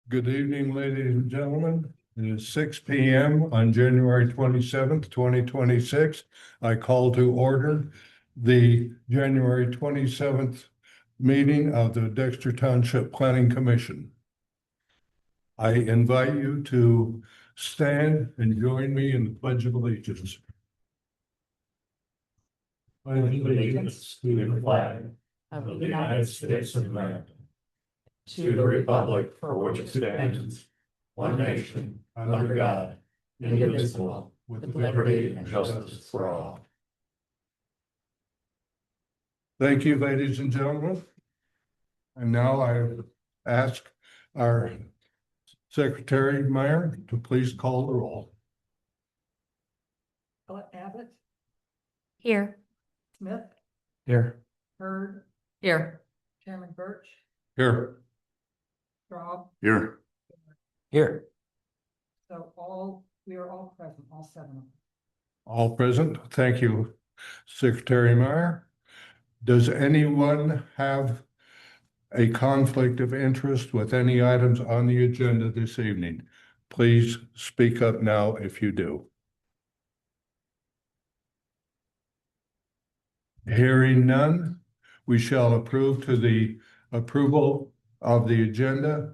Good evening, ladies and gentlemen. It is 6 p.m. on January 27th, 2026. I call to order the January 27th meeting of the Dexter Township Planning Commission. I invite you to stand and join me in the Pledge of Allegiance. Pledge allegiance to the flag of the United States of America, to the republic for which it stands, one nation, under God, indivisible, with liberty and justice for all. Thank you, ladies and gentlemen. And now I ask our Secretary Meyer to please call the roll. Abbott, Here. Smith, Here. Hurd, Here. Chairman Birch, Here. Straub. Here. Here. So we are all present, all seven of them. All present. Thank you, Secretary Meyer. Does anyone have a conflict of interest with any items on the agenda this evening? Please speak up now if you do. Hearing none, we shall approve to the approval of the agenda.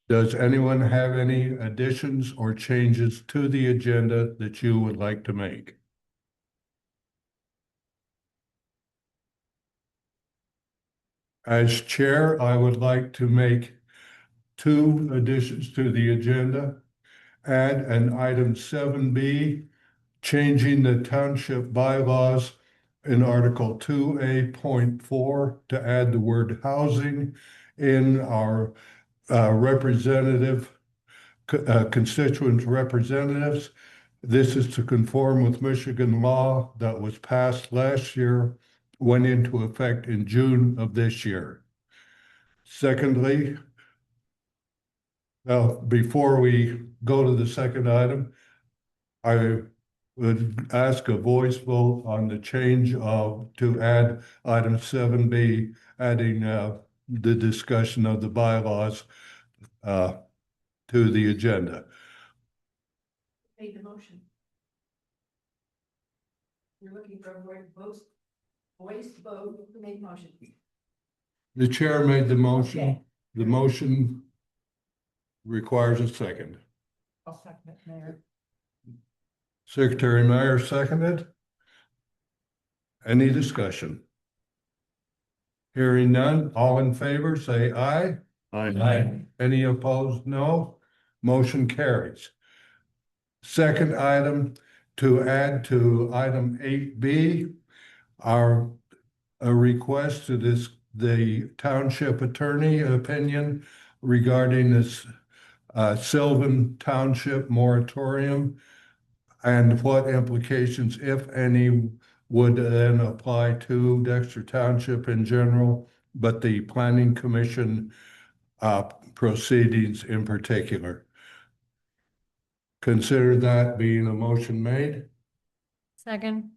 Does anyone have any additions or changes to the agenda that you would like to make? As chair, I would like to make two additions to the agenda. Add an item 7B, changing the township bylaws in Article 2A.4 to add the word housing in our constituent representatives. This is to conform with Michigan law that was passed last year, went into effect in June of this year. Secondly, before we go to the second item, I would ask a voice vote on the change to add item 7B, adding the discussion of the bylaws to the agenda. Made the motion. You're looking for a voice vote, who made the motion? The chair made the motion. The motion requires a second. I'll second it, Mayor. Secretary Meyer seconded. Any discussion? Hearing none, all in favor, say aye. Aye. Any opposed, no. Motion carries. Second item, to add to item 8B, a request to the township attorney opinion regarding this Sylvan Township moratorium and what implications, if any, would then apply to Dexter Township in general, but the Planning Commission proceedings in particular. Consider that being a motion made, Second.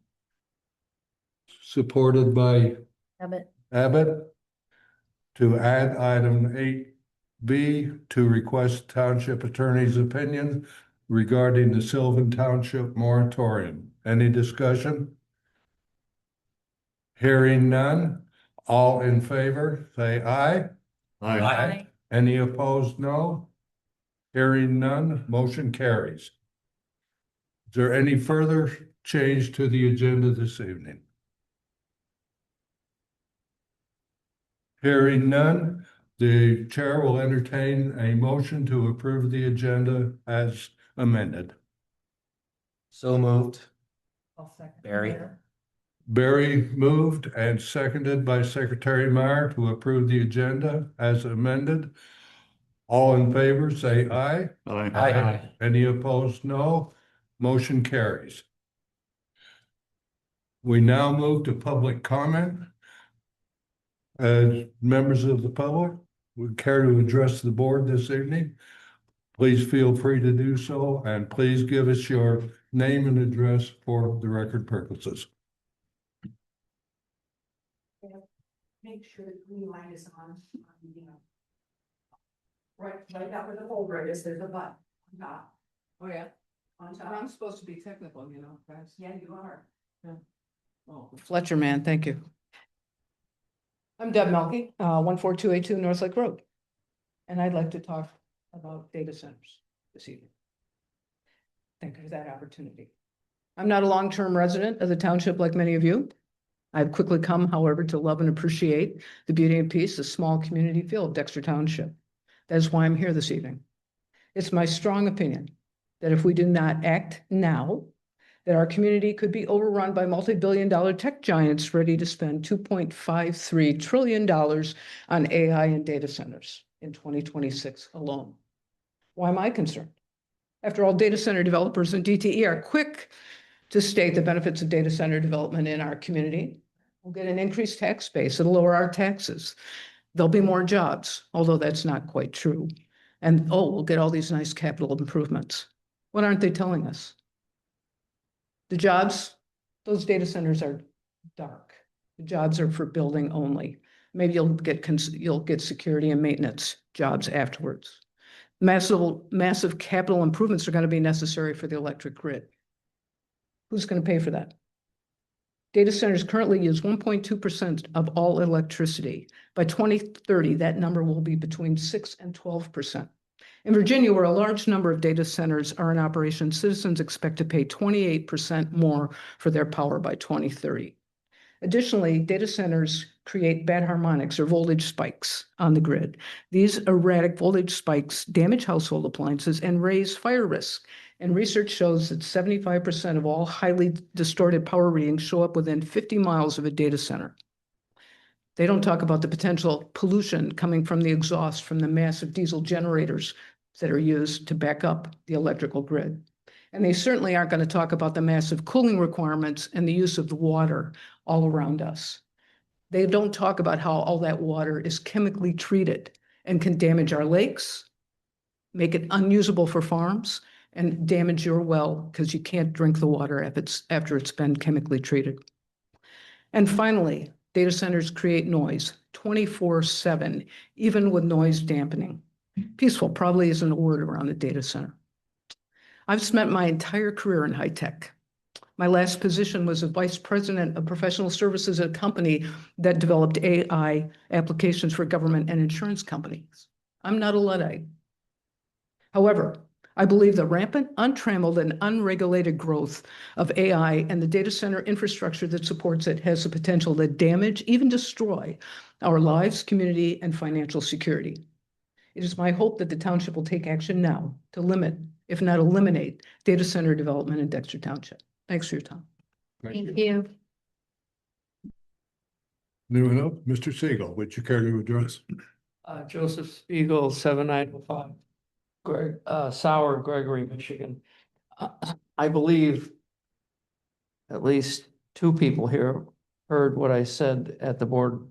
supported by Abbott. to add item 8B to request township attorney's opinion regarding the Sylvan Township moratorium. Any discussion? Hearing none, all in favor, say aye. Aye. Any opposed, no. Hearing none, motion carries. Is there any further change to the agenda this evening? Hearing none, the chair will entertain a motion to approve the agenda as amended. So moved. I'll second. Barry. Mayor. Barry moved and seconded by Secretary Meyer to approve the agenda as amended. All in favor, say aye. Aye. Any opposed, no. Motion carries. We now move to public comment. As members of the public would care to address the board this evening, please feel free to do so, and please give us your name and address for the record purposes. Make sure the green light is on, Right up where the folder is, there's a button on top, Oh, yeah. on And I'm top. supposed to be technical, you know, guys. Yeah, you are. Oh, Fletcher man, thank you. I'm Deb Melky, 14282 North Lake Road. And I'd like to talk about data centers this evening. Thank you for that opportunity. I'm not a long-term resident of the township like many of you. I've quickly come, however, to love and appreciate the beauty and peace, the small community feel of Dexter Township. That is why I'm here this evening. It's my strong opinion that if we do not act now, that our community could be overrun by multi-billion-dollar tech giants ready to spend $2.53 trillion on AI and data centers in 2026 alone. Why am I concerned? After all, data center developers and DTE are quick to state the benefits of data center development in our community. We'll get an increased tax base. It'll lower our taxes. There'll be more jobs, although that's not quite true. And oh, we'll get all these nice capital improvements. What aren't they telling us? The jobs, those data centers are dark. The jobs are for building only. Maybe you'll get security and maintenance jobs afterwards. Massive capital improvements are going to be necessary for the electric grid. Who's going to pay for that? Data centers currently use 1.2% of all electricity. By 2030, that number will be between 6 and 12%. In Virginia, where a large number of data centers are in operation, citizens expect to pay 28% more for their power by 2030. Additionally, data centers create bad harmonics or voltage spikes on the grid. These erratic voltage spikes damage household appliances and raise fire risk. And research shows that 75% of all highly distorted power readings show up within 50 miles of a data center. They don't talk about the potential pollution coming from the exhaust from the massive diesel generators that are used to back up the electrical grid. And they certainly aren't going to talk about the massive cooling requirements and the use of the water all around us. They don't talk about how all that water is chemically treated and can damage our lakes, make it unusable for farms, and damage your well because you can't drink the water after it's been chemically treated. And finally, data centers create noise 24/7, even with noise dampening. Peaceful probably isn't a word around a data center. I've spent my entire career in high tech. My last position was a vice president of professional services at a company that developed AI applications for government and insurance companies. I'm not a Luddite. However, I believe the rampant, untrammeled, and unregulated growth of AI and the data center infrastructure that supports it has the potential to damage, even destroy, our lives, community, and financial security. It is my hope that the township will take action now to limit, if not eliminate, data center development in Dexter Township. Thanks for your time. Thank you. New enough, Mr. Siegel, would you care to address? Joseph Spiegel, 7905, Sauer, Gregory, Michigan. I believe at least two people here heard what I said at the Board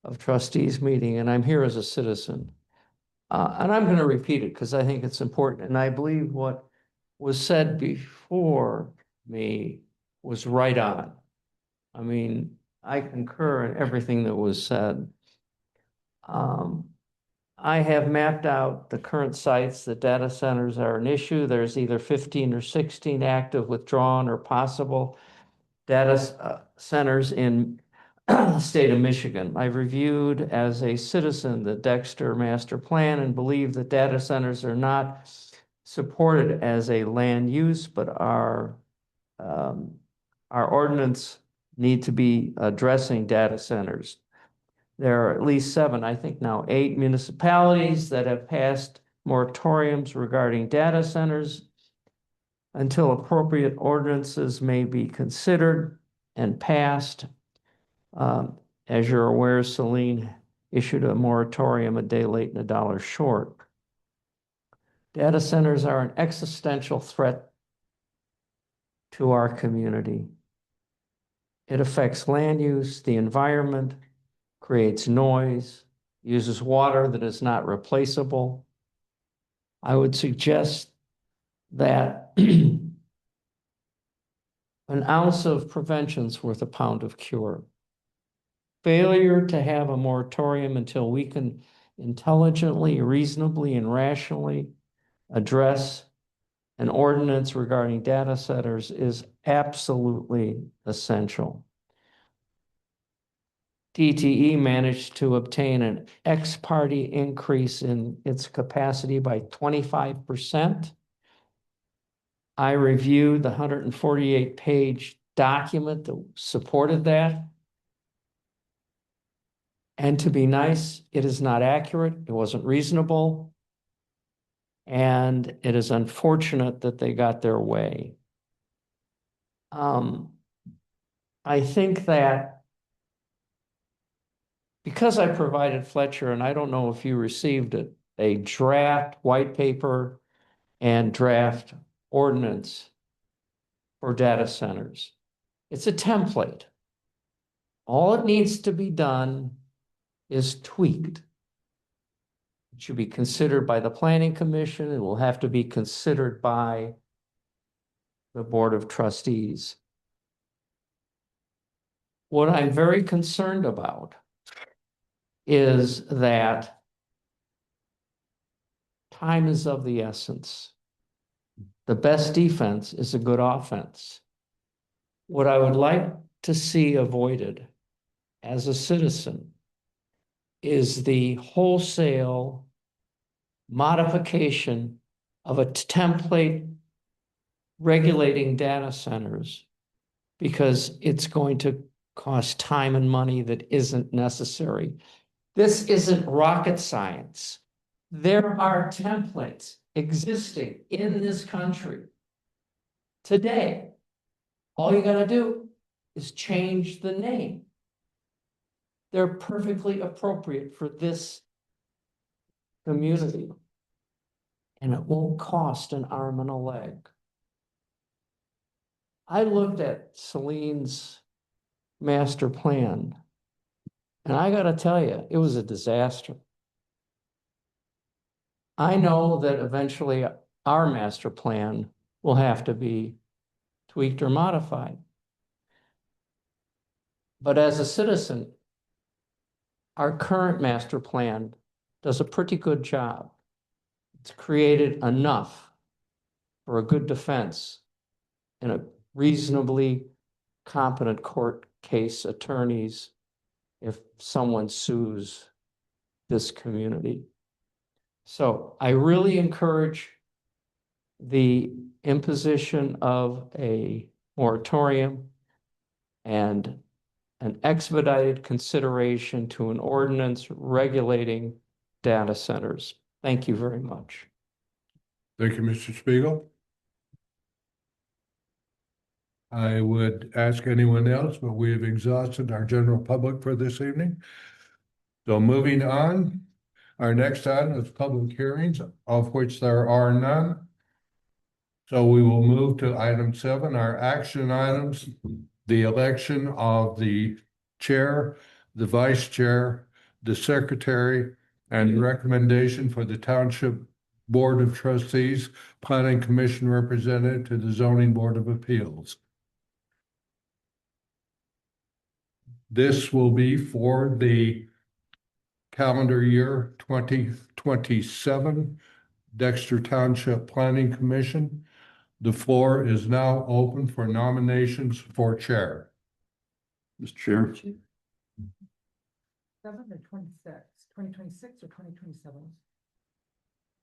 of Trustees meeting, and I'm here as a citizen. And I'm going to repeat it because I think it's important. And I believe what was said before me was right on. I mean, I concur in everything that was said. I have mapped out the current sites. The data centers are an issue. There's either 15 or 16 active, withdrawn, or possible data centers in the state of Michigan. I've reviewed as a citizen the Dexter Master Plan and believe that data centers are not supported as a land use, but our ordinance need to be addressing data centers. There are at least 7, I think now 8 municipalities that have passed moratoriums regarding data centers until appropriate ordinances may be considered and passed. As you're aware, Celine issued a moratorium a day late and a dollar short. Data centers are an existential threat to our community. It affects land use, the environment, creates noise, uses water that is not replaceable. I would suggest that an ounce of prevention is worth a pound of cure. Failure to have a moratorium until we can intelligently, reasonably, and rationally address an ordinance regarding data centers is absolutely essential. DTE managed to obtain an ex-parte increase in its capacity by 25%. I reviewed the 148-page document that supported that. And to be nice, it is not accurate. It wasn't reasonable. And it is unfortunate that they got their way. I think that because I provided Fletcher, and I don't know if you received it, a draft white paper and draft ordinance for data centers. It's a template. All it needs to be done is tweaked. It should be considered by the Planning Commission. It will have to be considered by the Board of Trustees. What I'm very concerned about is that time is of the essence. The best defense is a good offense. What I would like to see avoided as a citizen is the wholesale modification of a template regulating data centers, because it's going to cost time and money that isn't necessary. This isn't rocket science. There are templates existing in this country today. All you got to do is change the name. They're perfectly appropriate for this community. And it won't cost an arm and a leg. I looked at Celine's master plan, and I got to tell you, it was a disaster. I know that eventually our master plan will have to be tweaked or modified. But as a citizen, our current master plan does a pretty good job. It's created enough for a good defense and a reasonably competent court case attorneys if someone sues this community. So I really encourage the imposition of a moratorium and an expedited consideration to an ordinance regulating data centers. Thank you very much. Thank you, Mr. Spiegel. I would ask anyone else, but we have exhausted our general public for this evening. So moving on, our next item is public hearings, of which there are none. So we will move to item 7, our action items, the election of the chair, the vice chair, the secretary, and recommendation for the Township Board of Trustees, Planning Commission representative to the Zoning Board of Appeals. This will be for the calendar year 2027 Dexter Township Planning Commission. The floor is now open for nominations for chair. Mr. Chair, 7 or 26, 2026 or 2027?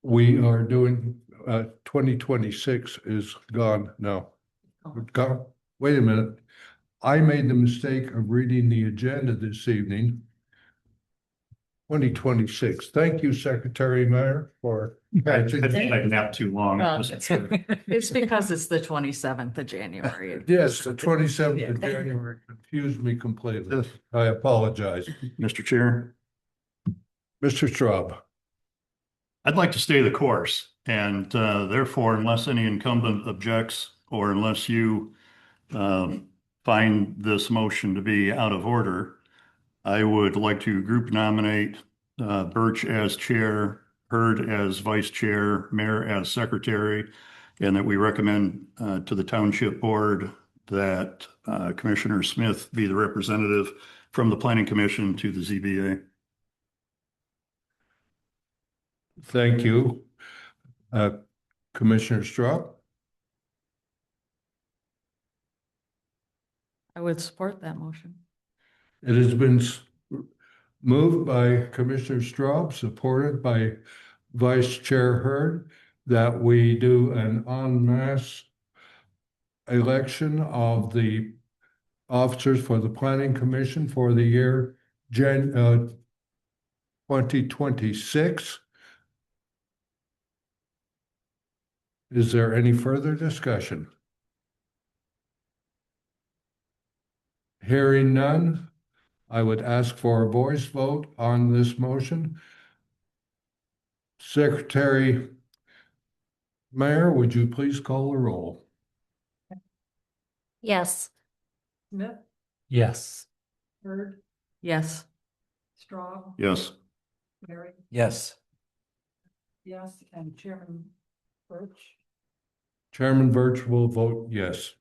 We are doing 2026 is gone now. Gone. Wait a minute. I made the mistake of reading the agenda this evening. 2026. Thank you, Secretary Mayor, for catching. I've napped too long. It's because it's the 27th of January. Yes, the 27th of January confused me completely. I apologize. Mr. Chair, Mr. Straub. I'd like to stay the course, and therefore, unless any incumbent objects or unless you find this motion to be out of order, I would like to group nominate Birch as chair, Hurd as vice chair, Mayor as secretary, and that we recommend to the Township Board that Commissioner Smith be the representative from the Planning Commission to the ZBA. Thank you. Commissioner Straub, I would support that motion. it has been moved by Commissioner Straub, supported by Vice Chair Hurd, that we do an en masse election of the officers for the Planning Commission for the year 2026. Is there any further discussion? Hearing none, I would ask for a voice vote on this motion. Secretary Mayor, would you please call the roll? Yes. Smith, Yes. Bird, Yes. Straw, Yes. Mary, Yes. yes, and Chairman Birch, Chairman Birch will vote yes.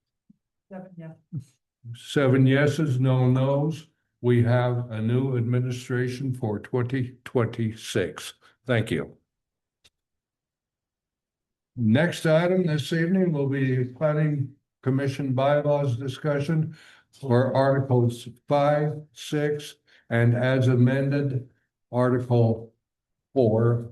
7 yes. 7 yeses, no nos. We have a new administration for 2026. Thank you. Next item this evening will be Planning Commission bylaws discussion for Articles 5, 6, and as amended, Article 4.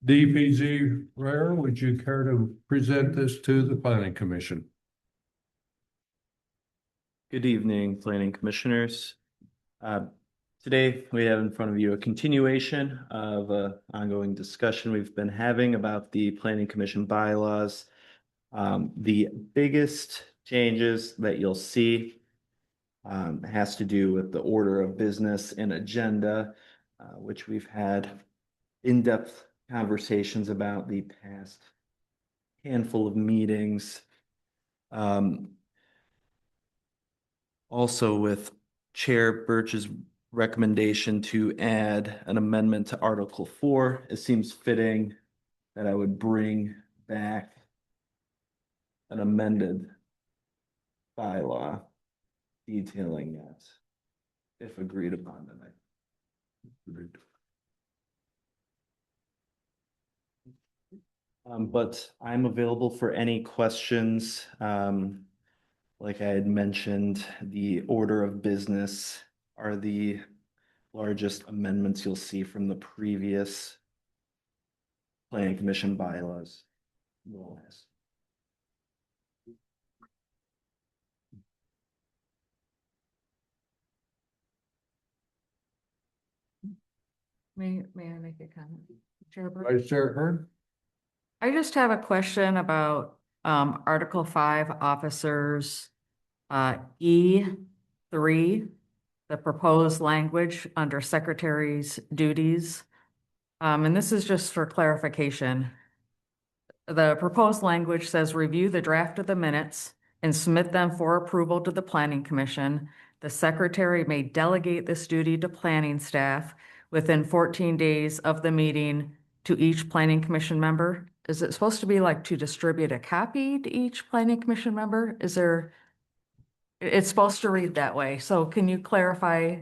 DPZ Rare, would you care to present this to the Planning Commission? Good evening, Planning Commissioners. Today, we have in front of you a continuation of an ongoing discussion we've been having about the Planning Commission bylaws. The biggest changes that you'll see has to do with the order of business and agenda, which we've had in-depth conversations about the past handful of meetings. Also with Chair Birch's recommendation to add an amendment to Article 4, it seems fitting that I would bring back an amended bylaw detailing that, if agreed upon tonight. But I'm available for any questions. Like I had mentioned, the order of business are the largest amendments you'll see from the previous Planning Commission bylaws. May I make a comment? Chair Birch? Vice Chair Hurd? I just have a question about Article 5 officers, E3, the proposed language under secretary's duties. And this is just for clarification. The proposed language says review the draft of the minutes and submit them for approval to the Planning Commission. The secretary may delegate this duty to planning staff within 14 days of the meeting to each Planning Commission member. Is it supposed to be like to distribute a copy to each Planning Commission member? Is there, it's supposed to read that way. So can you clarify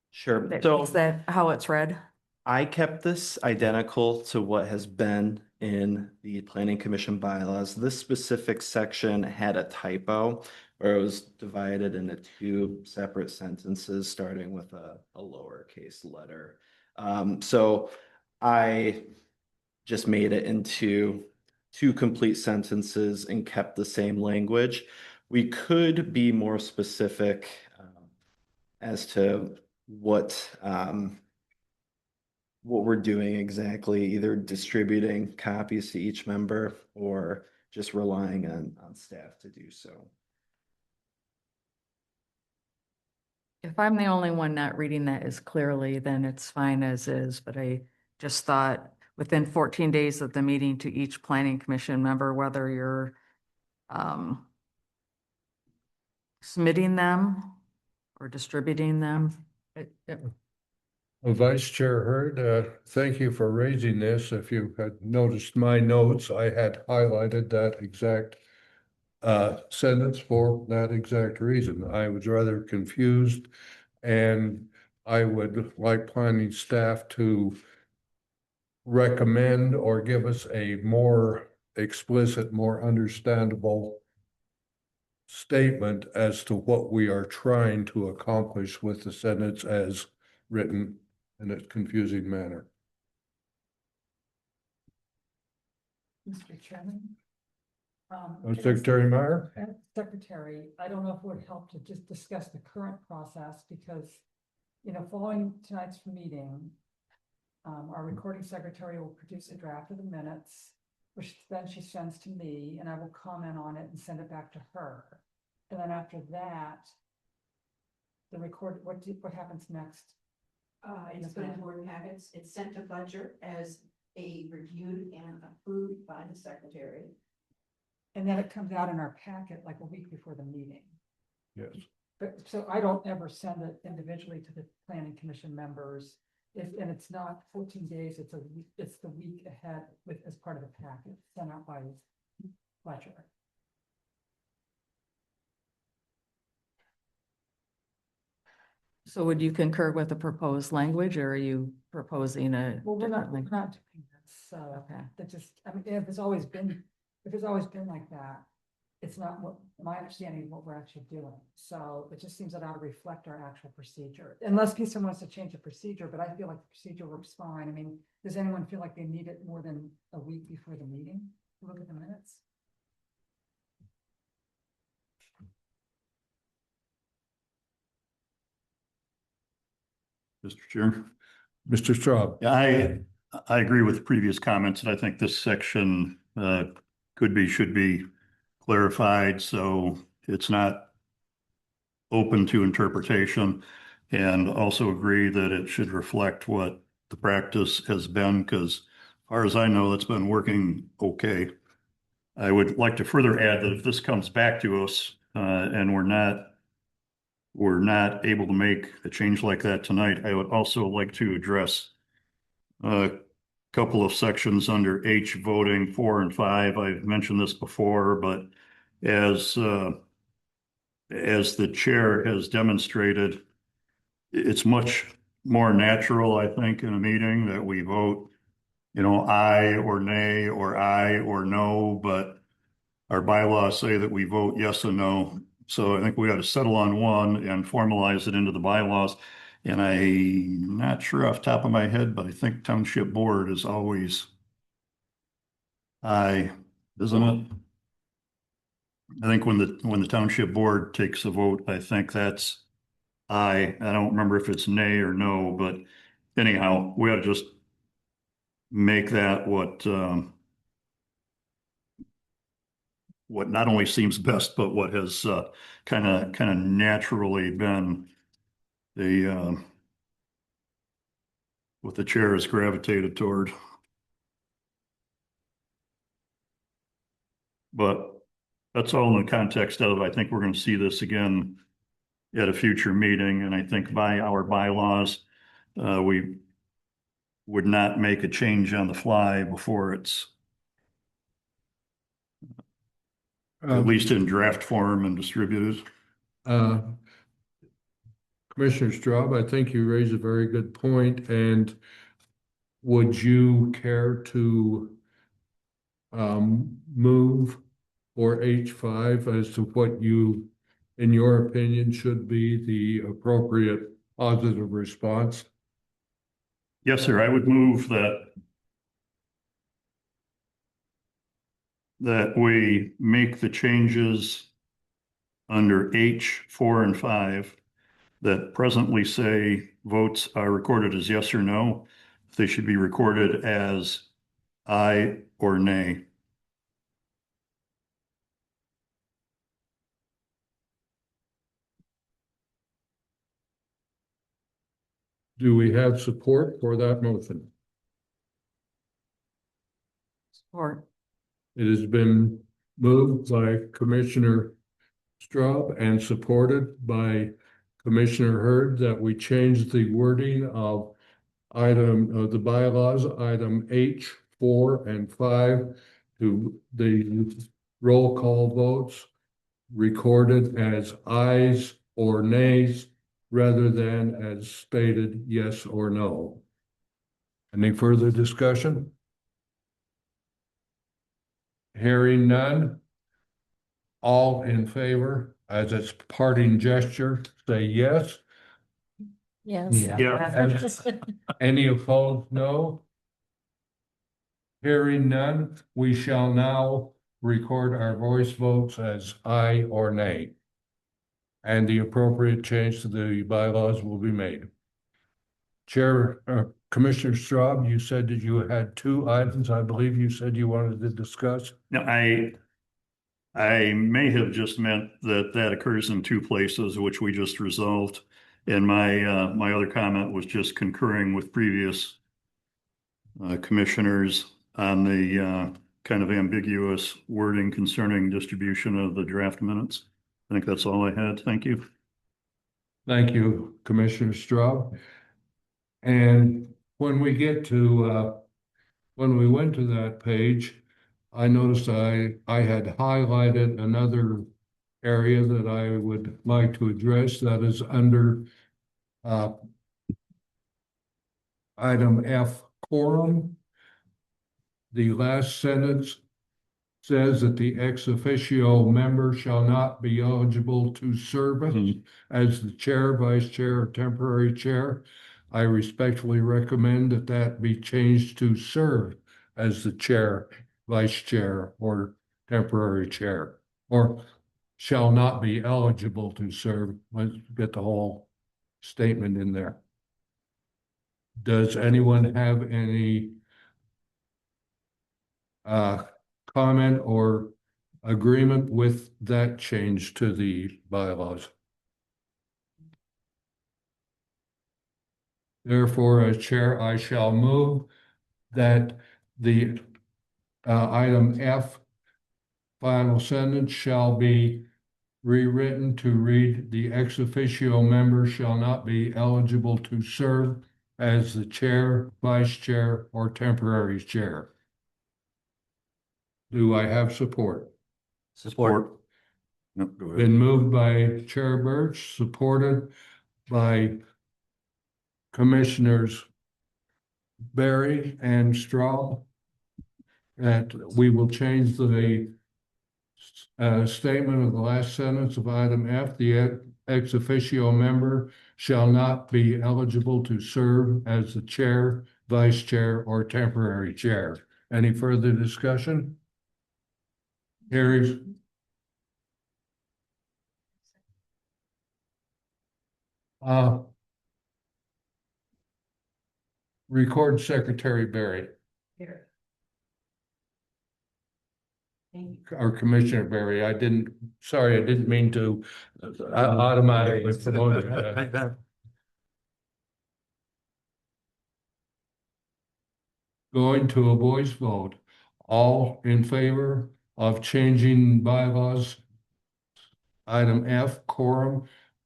Sure. that, So is that how it's read? I kept this identical to what has been in the Planning Commission bylaws. This specific section had a typo where it was divided into two separate sentences, starting with a lowercase letter. So I just made it into two complete sentences and kept the same language. We could be more specific as to what we're doing exactly, either distributing copies to each member or just relying on staff to do so. If I'm the only one not reading that as clearly, then it's fine as is, but I just thought within 14 days of the meeting to each Planning Commission member, whether you're submitting them or distributing them. Vice Chair Hurd, thank you for raising this. If you had noticed my notes, I had highlighted that exact sentence for that exact reason. I was rather confused, and I would like planning staff to recommend or give us a more explicit, more understandable statement as to what we are trying to accomplish with the sentence as written in a confusing manner. Mr. Chairman. Secretary Meyer? As Secretary, I don't know if it would help to just discuss the current process because, following tonight's meeting, our recording secretary will produce a draft of the minutes, which then she sends to me and I will comment on it and send it back to her. And then after that, what happens next? It's put in board packets, it's sent to Fletcher as a reviewed and approved by the secretary. And then it comes out in our packet like a week before the meeting. Yes. But so I don't ever send it individually to the planning commission members. And it's not 14 days, it's the week ahead as part of the packet sent out by Fletcher. So would you concur with the proposed language or are you proposing a Well, we're not different doing language? this, so Okay. that just, if it's always been like that, it's not what my understanding of what we're actually doing. So it just seems that ought to reflect our actual procedure, unless someone wants to change the procedure, but I feel like the procedure works fine. I mean, does anyone feel like they need it more than a week before the meeting? Look at the minutes. Mr. Chair. Mr. Straub? Yeah, I agree with the previous comments, and I think this section should be clarified, so it's not open to interpretation, and also agree that it should reflect what the practice has been, because as far as I know, that's been working okay. I would like to further add that if this comes back to us, and we're not able to make a change like that tonight, I would also like to address a couple of sections under H voting 4 and 5. I've mentioned this before, but as the chair has demonstrated, it's much more natural, I think, in a meeting that we vote, aye or nay or aye or no, but our bylaws say that we vote yes and no. So I think we ought to settle on one and formalize it into the bylaws. And I'm not sure off the top of my head, but I think township board is always aye, isn't it? I think when the township board takes a vote, I think that's aye. I don't remember if it's nay or no, but anyhow, we ought to just make that what not only seems best, but what has kind of naturally been what the chair has gravitated toward. But that's all in the context of, I think we're going to see this again at a future meeting, and I think by our bylaws, we would not make a change on the fly before it's at least in draft form and distributed. Commissioner Straub, I think you raised a very good point, and would you care to move for H5 as to what you, in your opinion, should be the appropriate positive response? Yes, sir. I would move that we make the changes under H 4 and 5 that presently say votes are recorded as yes or no. They should be recorded as aye or nay. Do we have support for that motion? Support. It has been moved by Commissioner Straub and supported by Commissioner Hurd that we change the wording of the bylaws, item H 4 and 5 to the roll call votes recorded as ayes or nays rather than as stated yes or no. Any further discussion? Hearing none. All in favor, as its parting gesture, say yes. Yes. Yeah. Any opposed, no. Hearing none, we shall now record our voice votes as aye or nay. And the appropriate change to the bylaws will be made. Chair, Commissioner Straub, you said that you had two items, I believe you said you wanted to discuss. Now, I may have just meant that that occurs in two places, which we just resolved. And my other comment was just concurring with previous commissioners on the kind of ambiguous wording concerning distribution of the draft minutes. I think that's all I had. Thank you. Thank you, Commissioner Straub. And when we get to, when we went to that page, I noticed I had highlighted another area that I would like to address, that is under item F, quorum. The last sentence says that the ex officio member shall not be eligible to serve as the chair, vice chair, or temporary chair. I respectfully recommend that that be changed to serve as the chair, vice chair, or temporary chair, or shall not be eligible to serve. Let's get the whole statement in there. Does anyone have any comment or agreement with that change to the bylaws? Therefore, as chair, I shall move that the item F, final sentence, shall be rewritten to read, the ex officio member shall not be eligible to serve as the chair, vice chair, or temporary chair. Do I have support? Support. Yep, go ahead. Been moved by Chair Birch, supported by Commissioners Barry and Straw, that we will change the statement of the last sentence of item F. The ex officio member shall not be eligible to serve as the chair, vice chair, or temporary chair. Any further discussion? Hearings. Record Secretary Barry. Here. Thank you. Or Commissioner Barry, I didn't mean to automatically promote it. Going to a voice vote. All in favor of changing bylaws, item F, quorum,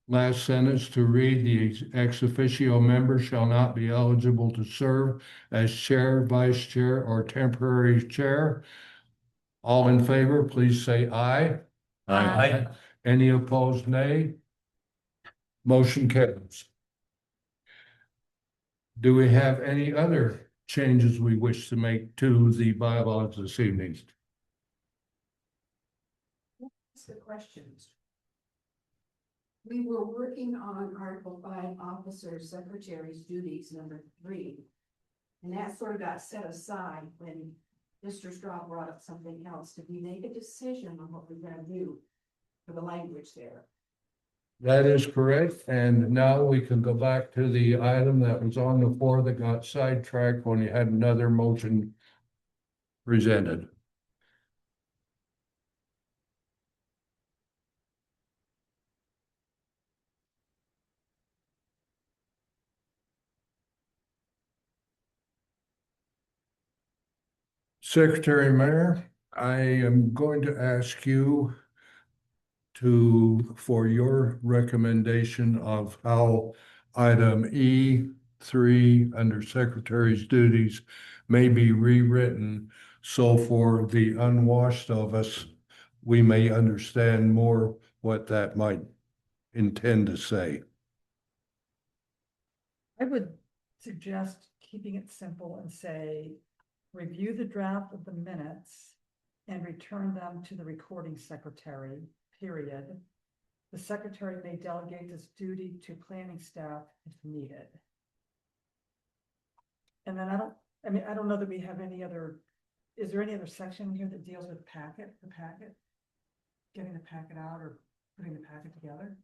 last sentence to read, the ex officio member shall not be eligible to serve as chair, vice chair, or temporary chair. All in favor, please say aye. Aye. Any opposed, nay? Motion carries. Do we have any other changes we wish to make to the bylaws this evening? That's the questions. We were working on Article 5, Officer Secretary's Duties, number 3. And that sort of got set aside when Mr. Straw brought up something else. Did we make a decision on what we're gonna do for the language there? That is correct, and now we can go back to the item that was on the floor that got sidetracked when you had another motion presented. Secretary Mayor, I am going to ask you for your recommendation of how item E3 under Secretary's duties may be rewritten. So for the unwashed of us, we may understand more what that might intend to say. I would suggest keeping it simple and say, review the draft of the minutes and return them to the recording secretary, period. The secretary may delegate this duty to planning staff if needed. And then I don't know that we have any other, is there any other section here that deals with the packet? Getting the packet out or putting the packet together?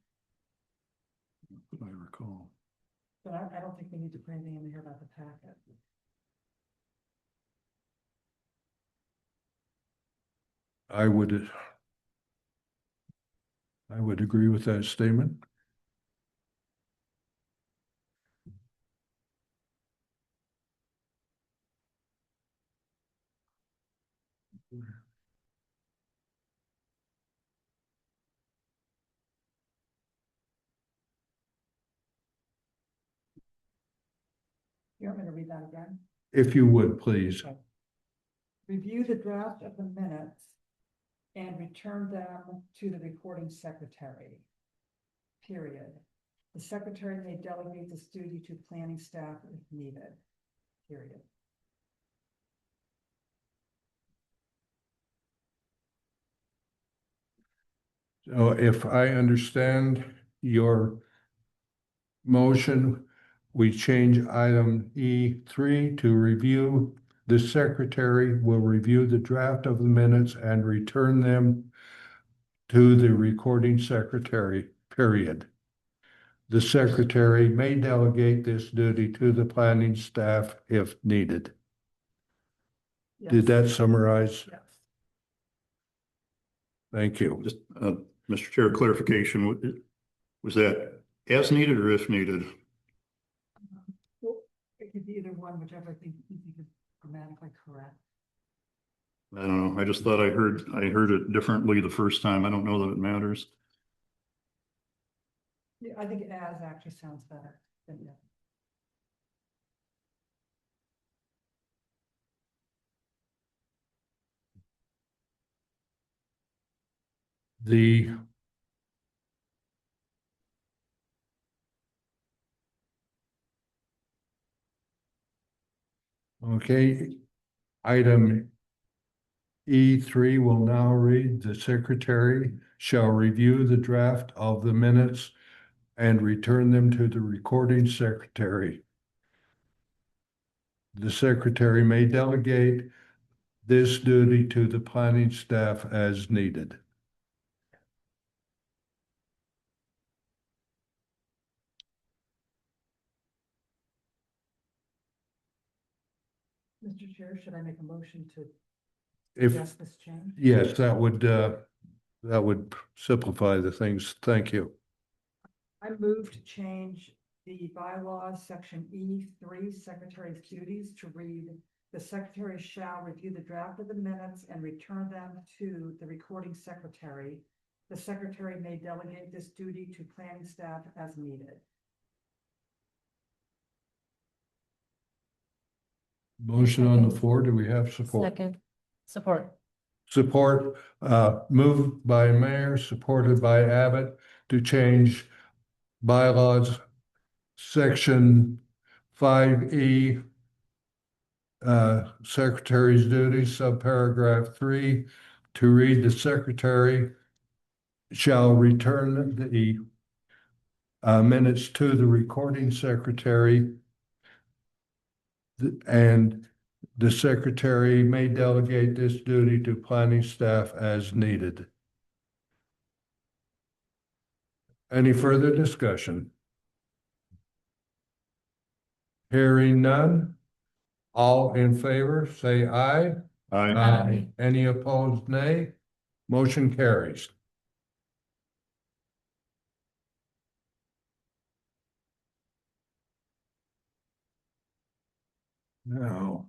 I recall. But I don't think we need to put anything in here about the packet. I would agree with that statement. You want me to read that again? If you would, please. Review the draft of the minutes and return them to the recording secretary, period. The secretary may delegate this duty to planning staff if needed, period. So if I understand your motion, we change item E3 to review. The secretary will review the draft of the minutes and return them to the recording secretary, period. The secretary may delegate this duty to the planning staff if needed. Did that summarize? Yes. Thank you. Just, Mr. Chair, clarification, was that as needed or if needed? Well, it could be either one, whichever I think you think is grammatically correct. I don't know. I just thought I heard it differently the first time. I don't know that it matters. Yeah, I think as actually sounds better than yeah. The okay, item E3 will now read, the secretary shall review the draft of the minutes and return them to the recording secretary. The secretary may delegate this duty to the planning staff as needed. Mr. Chair, should I make a motion to If, suggest this change? yes, that would simplify the things. Thank you. I move to change the bylaws, section E3, secretary's duties to read, the secretary shall review the draft of the minutes and return them to the recording secretary. The secretary may delegate this duty to planning staff as needed. Motion on the floor. Do we have support? Second, support. Support, moved by Mayor, supported by Abbott to change bylaws, section 5E, secretary's duties, subparagraph 3, to read the secretary shall return the minutes to the recording secretary, and the secretary may delegate this duty to planning staff as needed. Any further discussion? Hearing none. All in favor, say aye. Aye. Any opposed, nay? Motion carries. Now.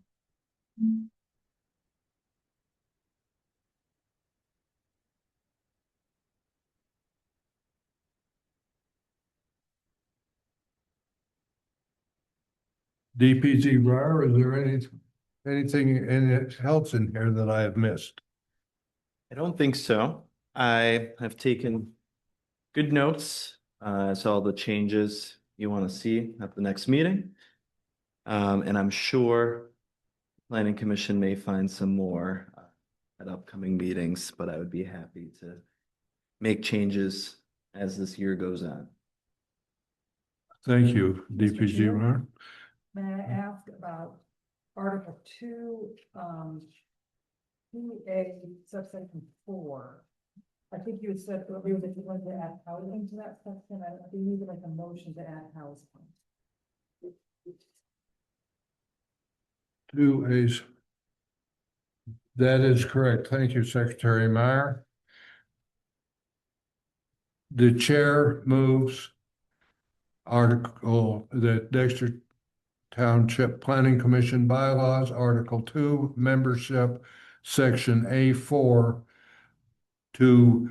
DPZ RAR, is there anything else in here that I have missed? I don't think so. I have taken good notes. Saw all the changes, you want to see at the next meeting. And I'm sure Planning Commission may find some more at upcoming meetings, but I would be happy to make changes as this year goes on. Thank you, Mr. DPG Chair? Mayor. May I ask about Article 2, 2A subsection 4? I think you had said earlier that you wanted to add housing to that section. I think you need to make a motion to add housing. Two A's. That is correct. Thank you, Secretary Meyer. The chair moves article, the Dexter Township Planning Commission bylaws, Article 2, membership, Section A4, to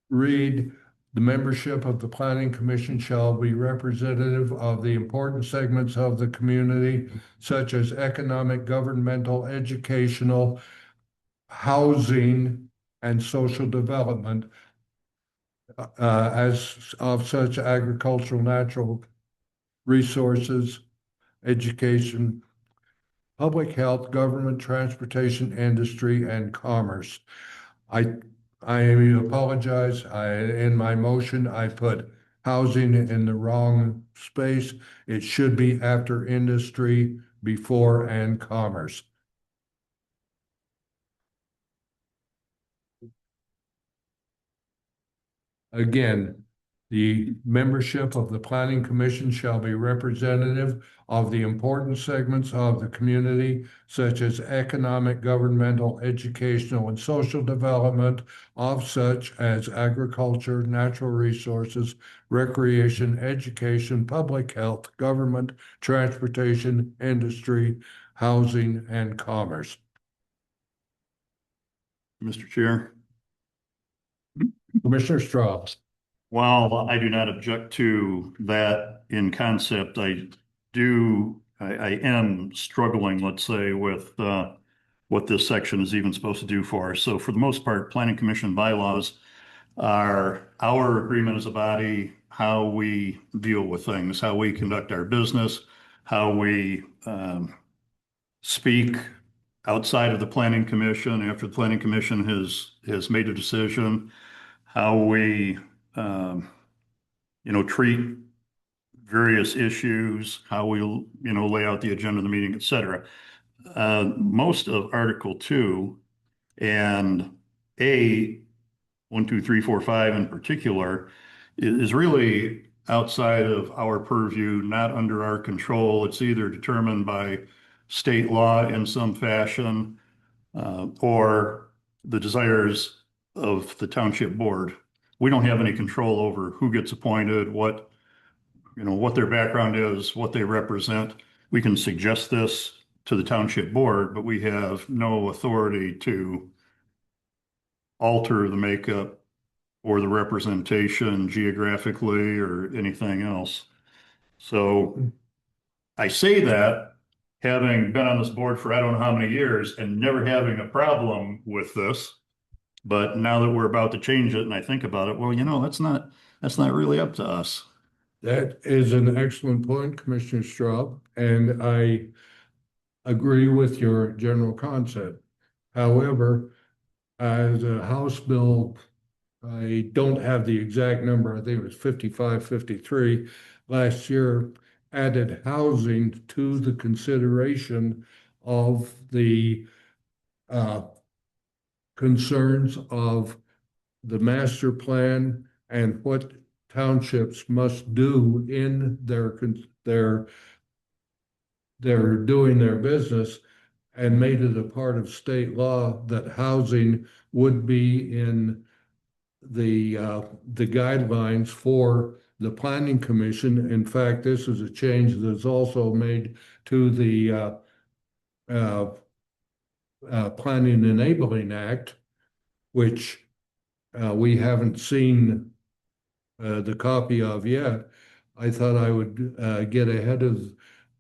read, the membership of the Planning Commission shall be representative of the important segments of the community, such as economic, governmental, educational, housing, and social development, as of such agricultural, natural resources, education, public health, government, transportation, industry, and commerce. I apologize. In my motion, I put housing in the wrong space. It should be after industry, before and commerce. Again, the membership of the Planning Commission shall be representative of the important segments of the community, such as economic, governmental, educational, and social development of such as agriculture, natural resources, recreation, education, public health, government, transportation, industry, housing, and commerce. Mr. Chair. Commissioner Strauss. While I do not object to that in concept, I am struggling, let's say, with what this section is even supposed to do for us. So for the most part, Planning Commission bylaws are our agreement as a body, how we deal with things, how we conduct our business, how we speak outside of the Planning Commission after the Planning Commission has made a decision, how we treat various issues, how we lay out the agenda of the meeting, et cetera. Most of Article 2 and A 1, 2, 3, 4, 5 in particular is really outside of our purview, not under our control. It's either determined by state law in some fashion or the desires of the township board. We don't have any control over who gets appointed, what their background is, what they represent. We can suggest this to the township board, but we have no authority to alter the makeup or the representation geographically or anything else. So I say that having been on this board for I don't know how many years and never having a problem with this. But now that we're about to change it and I think about it, well, that's not really up to us. That is an excellent point, Commissioner Straub, and I agree with your general concept. However, as a House bill, I don't have the exact number, I think it was 5553 last year, added housing to the consideration of the concerns of the master plan and what townships must do in their doing their business, and made it a part of state law that housing would be in the guidelines for the Planning Commission. In fact, this is a change that's also made to the Planning Enabling Act, which we haven't seen the copy of yet. I thought I would get ahead of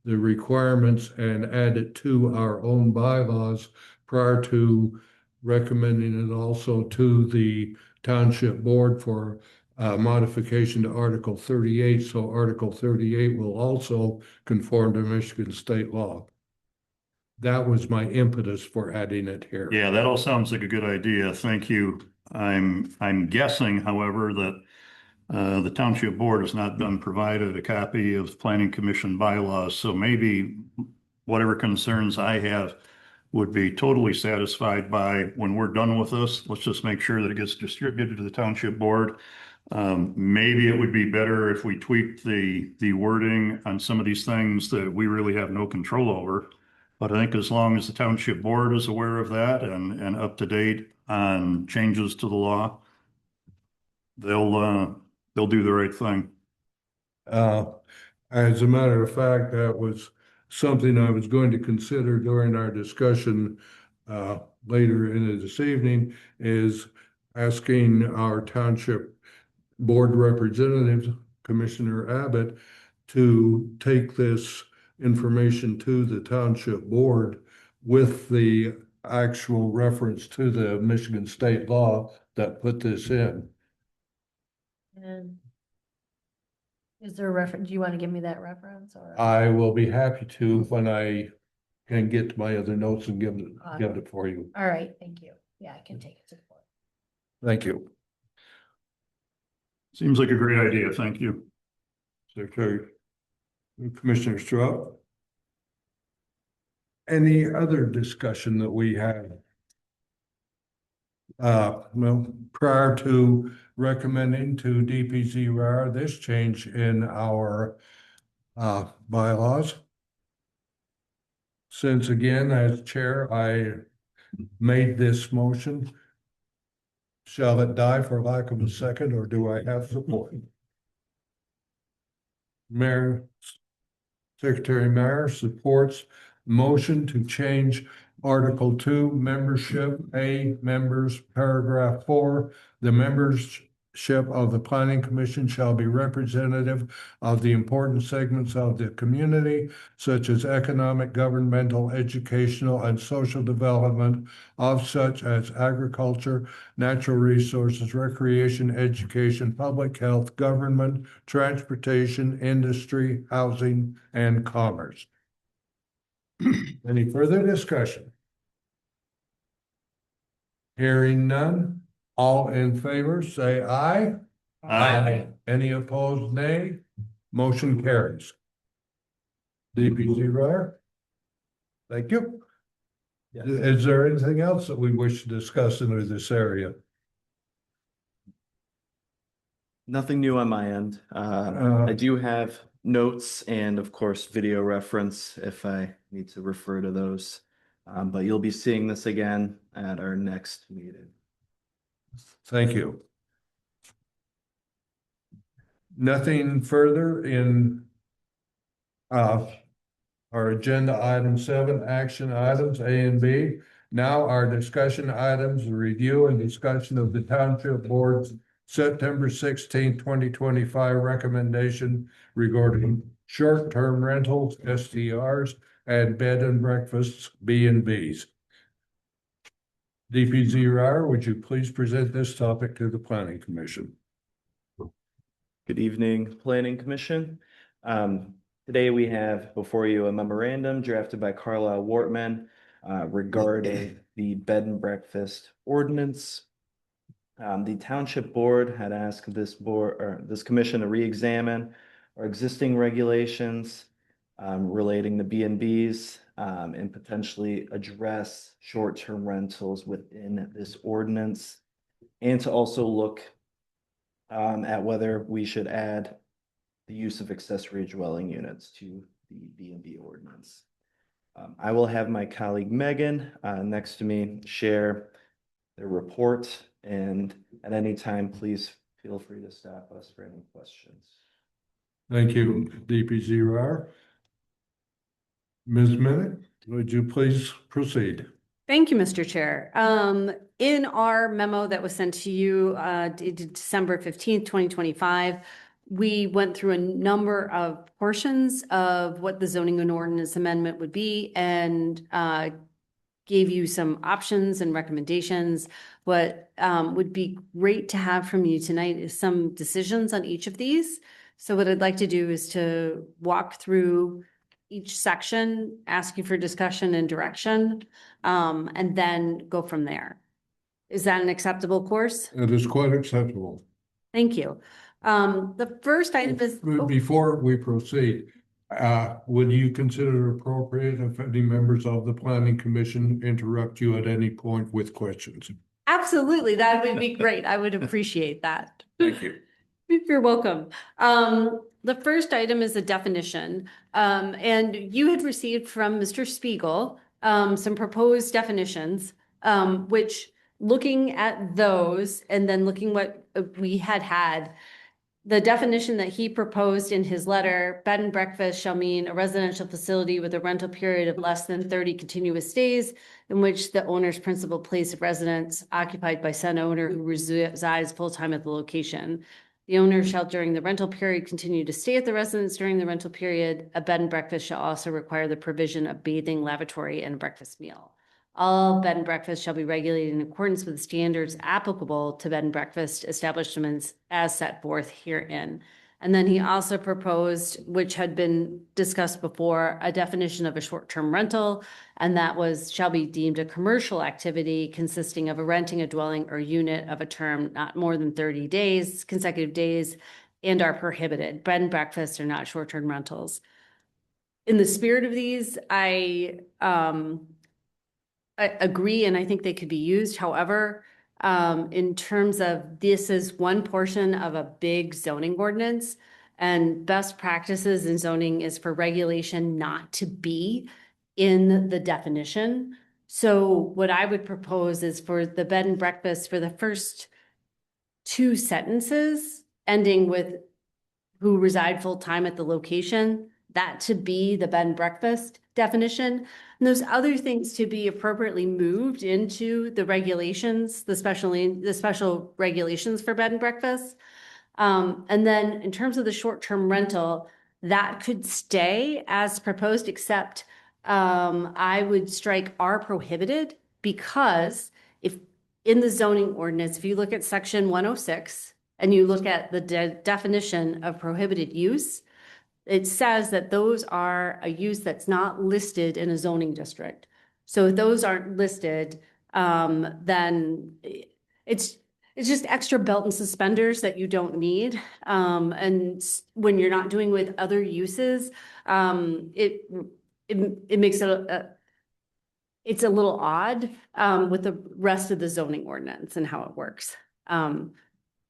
the requirements and add it to our own bylaws prior to recommending it also to the township board for modification to Article 38, so Article 38 will also conform to Michigan state law. That was my impetus for adding it here. Yeah, that all sounds like a good idea. Thank you. I'm guessing, however, that the township board has not been provided a copy of planning commission bylaws, so maybe whatever concerns I have would be totally satisfied by when we're done with this. Let's just make sure that it gets distributed to the township board. Maybe it would be better if we tweaked the wording on some of these things that we really have no control over. But I think as long as the township board is aware of that and up to date on changes to the law, they'll do the right thing. As a matter of fact, that was something I was going to consider during our discussion later in this evening, is asking our township board representative, Commissioner Abbott, to take this information to the township board with the actual reference to the Michigan state law that put this in. And is there a reference? Do you want to give me that reference or? I will be happy to when I can get to my other notes and give it for you. All right, thank you. Yeah, I can take it to the board. Thank you. Seems like a great idea. Thank you. Secretary, Commissioner Strout. Any other discussion that we have? Well, prior to recommending to DPZR this change in our bylaws. Since again, as chair, I made this motion. Shall it die for lack of a second, or do I have support? Mayor, Secretary Mayer supports motion to change Article 2, membership, members, paragraph 4. The membership of the Planning Commission shall be representative of the important segments of the community, such as economic, governmental, educational, and social development of such as agriculture, natural resources, recreation, education, public health, government, transportation, industry, housing, and commerce. Any further discussion? Hearing none, all in favor, say aye. Aye. Any opposed, nay? Motion carries. DPZR. Thank you. Is there anything else that we wish to discuss in this area? Nothing new on my end. I do have notes and of course video reference if I need to refer to those. But you'll be seeing this again at our next meeting. Thank you. Nothing further in our agenda item 7, action items A and B. Now our discussion items, review and discussion of the Township Board's September 16, 2025 recommendation regarding short-term rentals, STRs, and bed and breakfasts, B&Bs. DPZR, would you please present this topic to the Planning Commission? Good evening, Planning Commission. Today we have before you a memorandum drafted by Carlisle Wortman regarding the bed and breakfast ordinance. The Township Board had asked this commission to re-examine our existing regulations relating to B&Bs and potentially address short-term rentals within this ordinance, and to also look at whether we should add the use of accessory dwelling units to the B&B ordinance. I will have my colleague Megan next to me share the report, and at any time, please feel free to stop us for any questions. Thank you, DPZR. Ms. Minnick, would you please proceed? Thank you, Mr. Chair. In our memo that was sent to you, December 15th, 2025, we went through a number of portions of what the zoning and ordinance amendment would be and gave you some options and recommendations. What would be great to have from you tonight is some decisions on each of these. So what I'd like to do is to walk through each section, ask you for discussion and direction, and then go from there. Is that an acceptable course? It is quite acceptable. Thank you. The first item is, Before we proceed, would you consider it appropriate if any members of the planning commission interrupt you at any point with questions? absolutely, that would be great. I would appreciate that. Thank you. You're welcome. The first item is a definition. And you had received from Mr. Spiegel, some proposed definitions, which looking at those and then looking what we had, the definition that he proposed in his letter, bed and breakfast shall mean a residential facility with a rental period of less than 30 continuous days in which the owner's principal place of residence occupied by said owner who resides full-time at the location. The owner shall during the rental period continue to stay at the residence during the rental period. A bed and breakfast shall also require the provision of bathing, lavatory, and breakfast meal. All bed and breakfast shall be regulated in accordance with standards applicable to bed and breakfast establishments as set forth herein. And then he also proposed, which had been discussed before, a definition of a short-term rental, and that was shall be deemed a commercial activity consisting of a renting a dwelling or unit of a term not more than 30 days, consecutive days, and are prohibited. Bed and breakfasts are not short-term rentals. In the spirit of these, I agree, and I think they could be used. However, in terms of this is one portion of a big zoning ordinance, and best practices in zoning is for regulation not to be in the definition. So what I would propose is for the bed and breakfast for the first two sentences, ending with who reside full-time at the location, that to be the bed and breakfast definition. And those other things to be appropriately moved into the regulations, the special regulations for bed and breakfast. And then in terms of the short-term rental, that could stay as proposed, except I would strike are prohibited, because if in the zoning ordinance, if you look at section 106 and you look at the definition of prohibited use, it says that those are a use that's not listed in a zoning district. So if those aren't listed, then it's just extra belt and suspenders that you don't need. And when you're not doing with other uses, it makes it it's a little odd with the rest of the zoning ordinance and how it works. But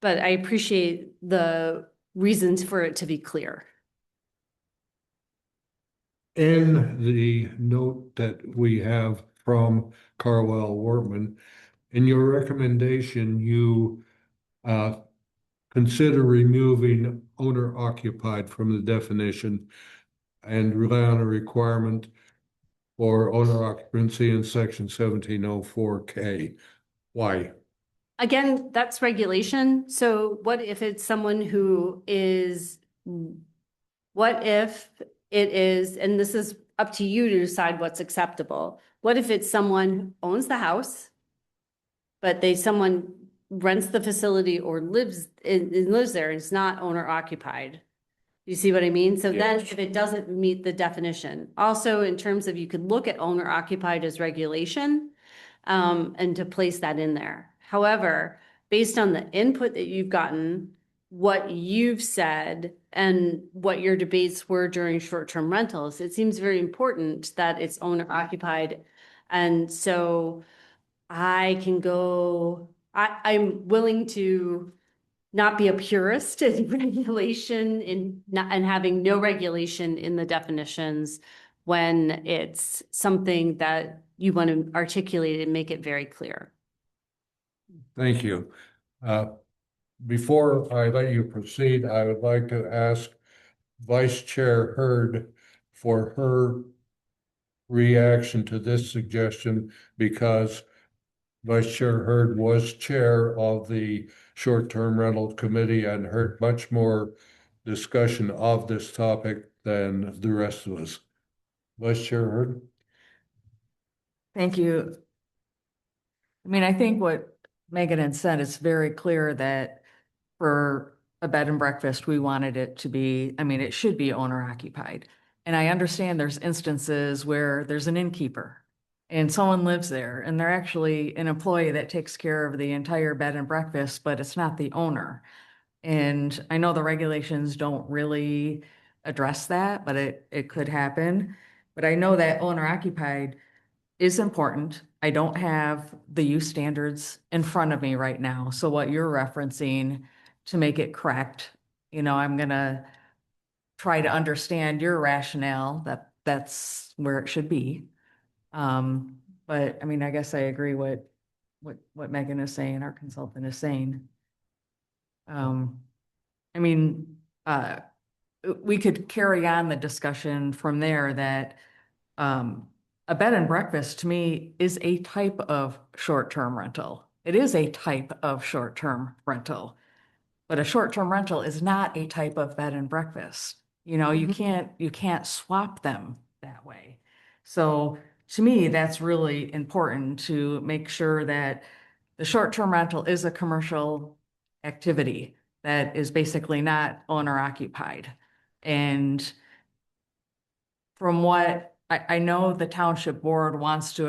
I appreciate the reasons for it to be clear. In the note that we have from Carwell Wortman, in your recommendation, you consider removing owner occupied from the definition and rely on a requirement for owner occupancy in section 1704K. Why? Again, that's regulation. So what if it's someone who is, what if it is, and this is up to you to decide what's acceptable. What if it's someone who owns the house, but someone rents the facility or lives there and it's not owner occupied? You see what I mean? So then if it doesn't meet the definition, also in terms of you could look at owner occupied as regulation, and to place that in there. However, based on the input that you've gotten, what you've said and what your debates were during short-term rentals, it seems very important that it's owner occupied. And so I can go, I'm willing to not be a purist in regulation and having no regulation in the definitions when it's something that you want to articulate and make it very clear. Thank you. Before I let you proceed, I would like to ask Vice Chair Hurd for her reaction to this suggestion, because Vice Chair Hurd was chair of the short-term rental committee and heard much more discussion of this topic than the rest of us. Vice Chair Hurd? Thank you. I mean, I think what Megan had said, it's very clear that for a bed and breakfast, we wanted it to be, I mean, it should be owner occupied. And I understand there's instances where there's an innkeeper and someone lives there and they're actually an employee that takes care of the entire bed and breakfast, but it's not the owner. And I know the regulations don't really address that, but it could happen. But I know that owner occupied is important. I don't have the use standards in front of me right now. So what you're referencing, to make it correct, I'm gonna try to understand your rationale that that's where it should be. But I mean, I guess I agree what Megan is saying, our consultant is saying. I mean, we could carry on the discussion from there that, a bed and breakfast to me is a type of short-term rental. It is a type of short-term rental. But a short-term rental is not a type of bed and breakfast. You can't swap them that way. So to me, that's really important to make sure that the short-term rental is a commercial activity that is basically not owner occupied. And from what I know, the township board wants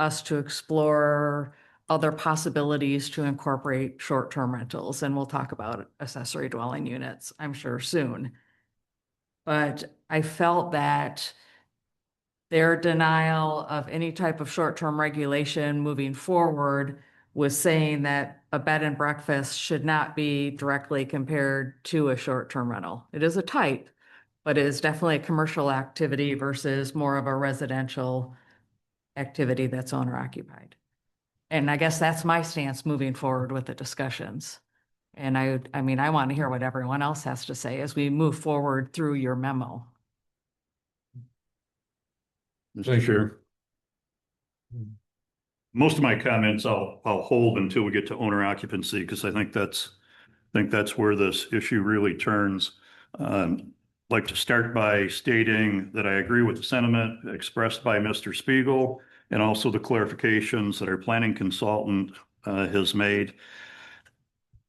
us to explore other possibilities to incorporate short-term rentals, and we'll talk about accessory dwelling units, I'm sure soon. But I felt that their denial of any type of short-term regulation moving forward was saying that a bed and breakfast should not be directly compared to a short-term rental. It is a type, but it is definitely a commercial activity versus more of a residential activity that's owner occupied. And I guess that's my stance moving forward with the discussions. And I mean, I want to hear what everyone else has to say as we move forward through your memo. Mr. Chair. Most of my comments I'll hold until we get to owner occupancy, because I think that's where this issue really turns. Like to start by stating that I agree with the sentiment expressed by Mr. Spiegel and also the clarifications that our planning consultant has made.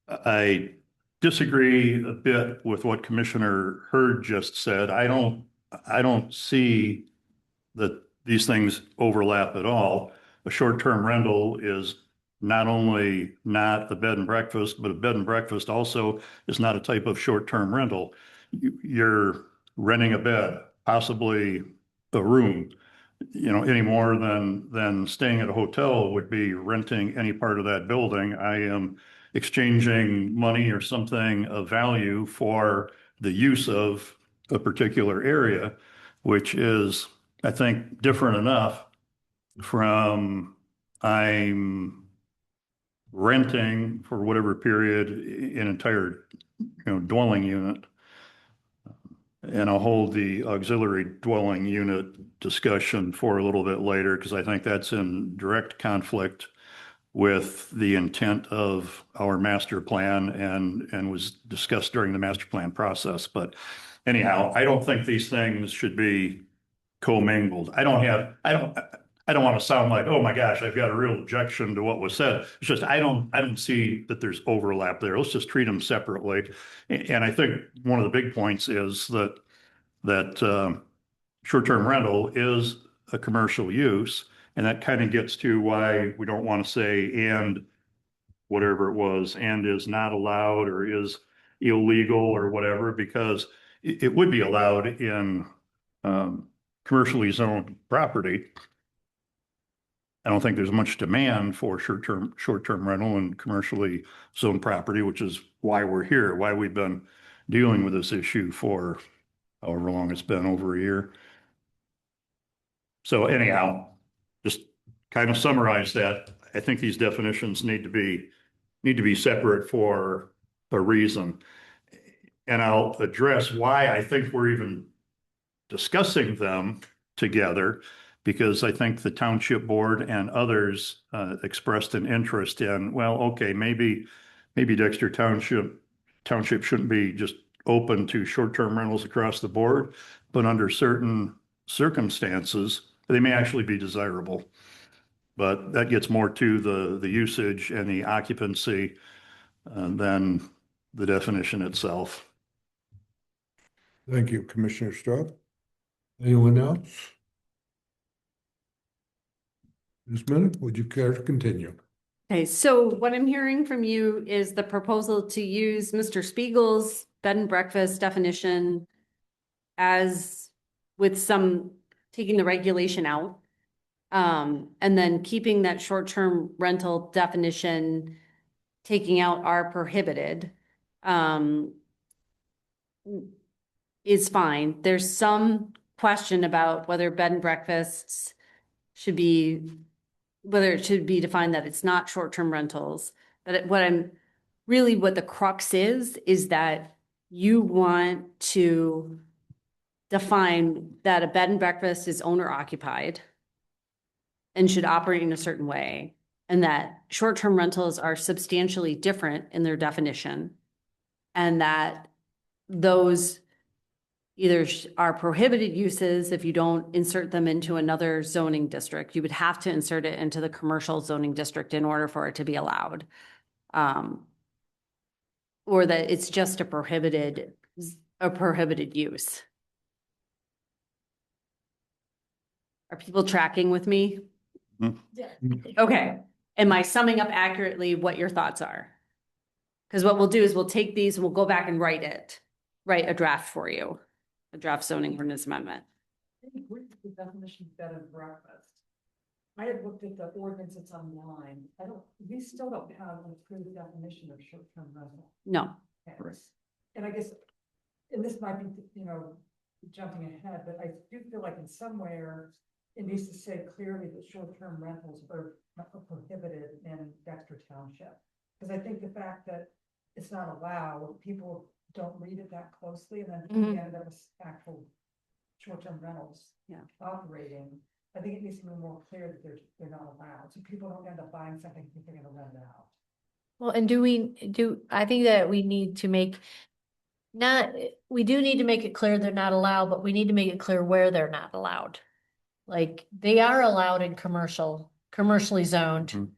I disagree a bit with what Commissioner Hurd just said. I don't see that these things overlap at all. A short-term rental is not only not a bed and breakfast, but a bed and breakfast also is not a type of short-term rental. You're renting a bed, possibly a room, any more than staying at a hotel would be renting any part of that building. I am exchanging money or something of value for the use of a particular area, which is, I think, different enough from I'm renting for whatever period an entire, dwelling unit. And I'll hold the auxiliary dwelling unit discussion for a little bit later, because I think that's in direct conflict with the intent of our master plan and was discussed during the master plan process. But anyhow, I don't think these things should be commingled. I don't want to sound like, oh my gosh, I've got a real objection to what was said. It's just, I don't see that there's overlap there. Let's just treat them separately. And I think one of the big points is that short-term rental is a commercial use. And that kind of gets to why we don't want to say, and whatever it was, and is not allowed or is illegal or whatever, because it would be allowed in commercially zoned property. I don't think there's much demand for short-term rental and commercially zoned property, which is why we're here, why we've been dealing with this issue for however long it's been, over a year. So anyhow, just kind of summarize that. I think these definitions need to be separate for a reason. And I'll address why I think we're even discussing them together, because I think the township board and others expressed an interest in, well, okay, maybe Dexter Township shouldn't be just open to short-term rentals across the board, but under certain circumstances, they may actually be desirable. but that gets more to the usage and the occupancy than the definition itself. Thank you, Commissioner Strub. Anyone else? Ms. Minnick, would you care to continue? Okay, so what I'm hearing from you is the proposal to use Mr. Spiegel's bed and breakfast definition as with some, taking the regulation out. And then keeping that short-term rental definition, taking out are prohibited. Is fine. There's some question about whether bed and breakfasts should be, whether it should be defined that it's not short-term rentals. But what the crux is that you want to define that a bed and breakfast is owner occupied and should operate in a certain way, and that short-term rentals are substantially different in their definition, and that those either are prohibited uses if you don't insert them into another zoning district. You would have to insert it into the commercial zoning district in order for it to be allowed. Or that it's just a prohibited use. Are people tracking with me? Okay. Am I summing up accurately what your thoughts are? Because what we'll do is we'll take these, we'll go back and write a draft for you, a draft zoning ordinance amendment. I agree with the definition of bed and breakfast. I had looked at the ordinance that's online. We still don't have an approved definition of short-term rental. No. And I guess, and this might be, jumping ahead, but I do feel like in somewhere it needs to say clearly that short-term rentals are prohibited in Dexter Township. Because I think the fact that it's not allowed, people don't read it that closely, and then we end up with actual short-term rentals operating. I think it needs to be more clear that they're not allowed, so people don't end up buying something if they're gonna rent it out. Well, and I think that we need to make, we do need to make it clear they're not allowed, but we need to make it clear where they're not allowed. Like, they are allowed in commercially zoned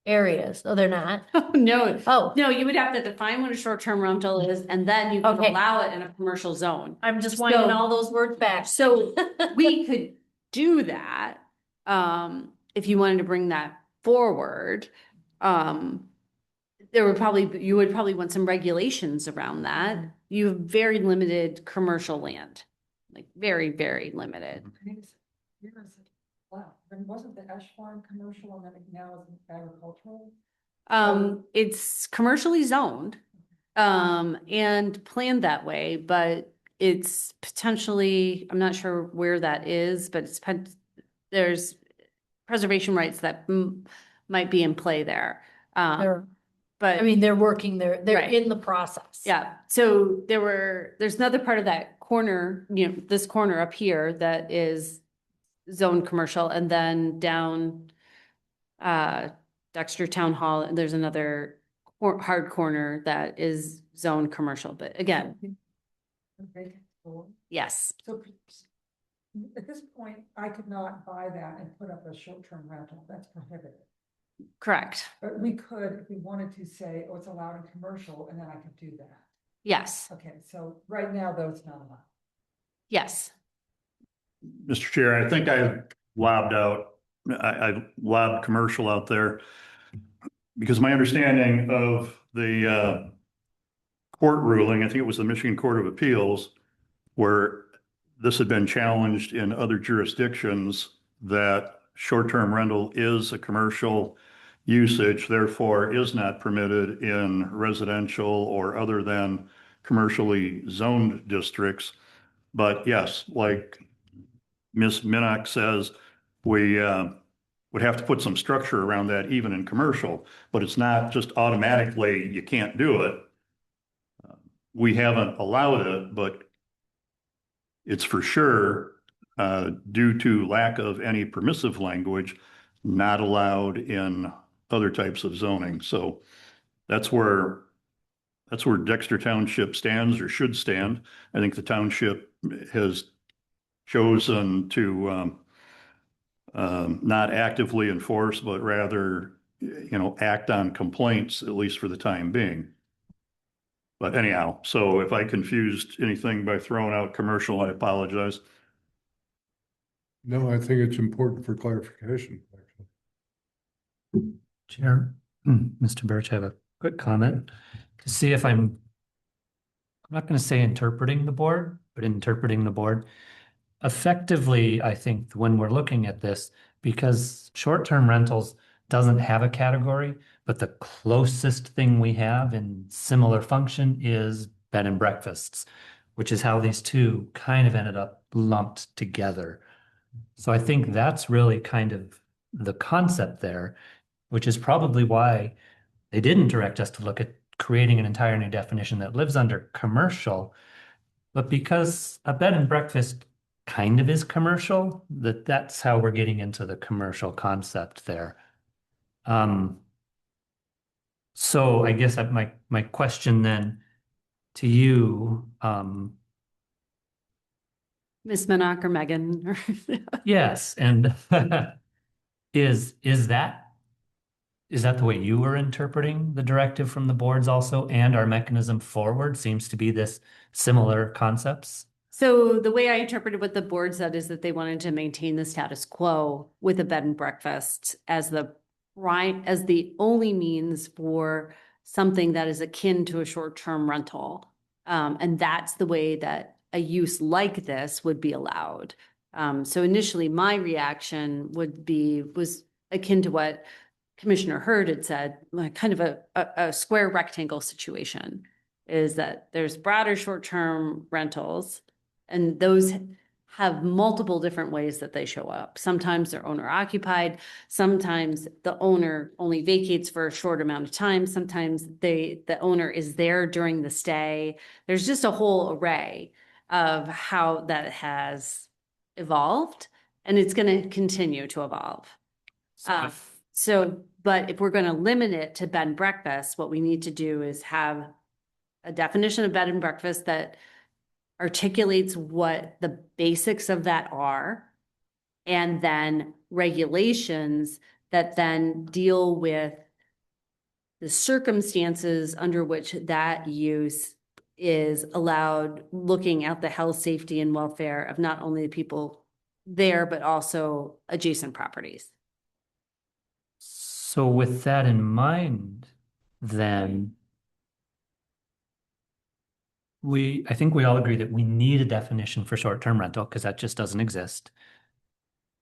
areas. Oh, they're not? No. Oh, No, you would have to define what a short-term rental is, and then you can Okay. allow it in a commercial zone. I'm just winding all those words back. So we could do that, if you wanted to bring that forward. You would probably want some regulations around that. You have very limited commercial land, like very, very limited. Wow, then wasn't the Ash Farm commercial and then now is agricultural? It's commercially zoned, and planned that way, but it's potentially, I'm not sure where that is, but there's preservation rights that might be in play there. But They're working there. They're Right. in the process. yeah, so there's another part of that corner, this corner up here that is zoned commercial, and then down Dexter Town Hall, and there's another hard corner that is zoned commercial, but again, Okay, cool. yes. So at this point, I could not buy that and put up a short-term rental. That's prohibited. Correct. But we could, if we wanted to say, oh, it's allowed in commercial, and then I could do that. Yes, Okay, so right now, though, it's not allowed. yes. Mr. Chair, I think I lobbed commercial out there because my understanding of the court ruling, I think it was the Michigan Court of Appeals, where this had been challenged in other jurisdictions, that short-term rental is a commercial usage, therefore is not permitted in residential or other than commercially zoned districts. But yes, like Ms. Minnick says, we would have to put some structure around that even in commercial, but it's not just automatically you can't do it. We haven't allowed it, but it's for sure, due to lack of any permissive language, not allowed in other types of zoning. So that's where Dexter Township stands or should stand. I think the township has chosen to not actively enforce, but rather, act on complaints, at least for the time being. But anyhow, so if I confused anything by throwing out commercial, I apologize. No, I think it's important for clarification. actually. Chair, Mr. Birch, I have a quick comment to see if I'm not going to say interpreting the board, but interpreting the board. Effectively, I think when we're looking at this, because short-term rentals doesn't have a category, but the closest thing we have in similar function is bed and breakfasts, which is how these two kind of ended up lumped together. So I think that's really kind of the concept there, which is probably why they didn't direct us to look at creating an entire new definition that lives under commercial. But because a bed and breakfast kind of is commercial, that's how we're getting into the commercial concept there. So I guess my question then to you, Ms. Minnock or Megan? yes, and is that the way you were interpreting the directive from the boards also, and our mechanism forward seems to be this similar concepts? So the way I interpreted what the board said is that they wanted to maintain the status quo with a bed and breakfast as the only means for something that is akin to a short-term rental. And that's the way that a use like this would be allowed. So initially my reaction was akin to what Commissioner Hurd had said, like kind of a square rectangle situation, is that there's broader short-term rentals, and those have multiple different ways that they show up. Sometimes they're owner occupied. Sometimes the owner only vacates for a short amount of time. Sometimes the owner is there during the stay. There's just a whole array of how that has evolved, and it's going to continue to evolve. But if we're going to limit it to bed and breakfast, what we need to do is have a definition of bed and breakfast that articulates what the basics of that are, and then regulations that then deal with the circumstances under which that use is allowed, looking at the health, safety, and welfare of not only the people there, but also adjacent properties. So with that in mind, then I think we all agree that we need a definition for short-term rental because that just doesn't exist.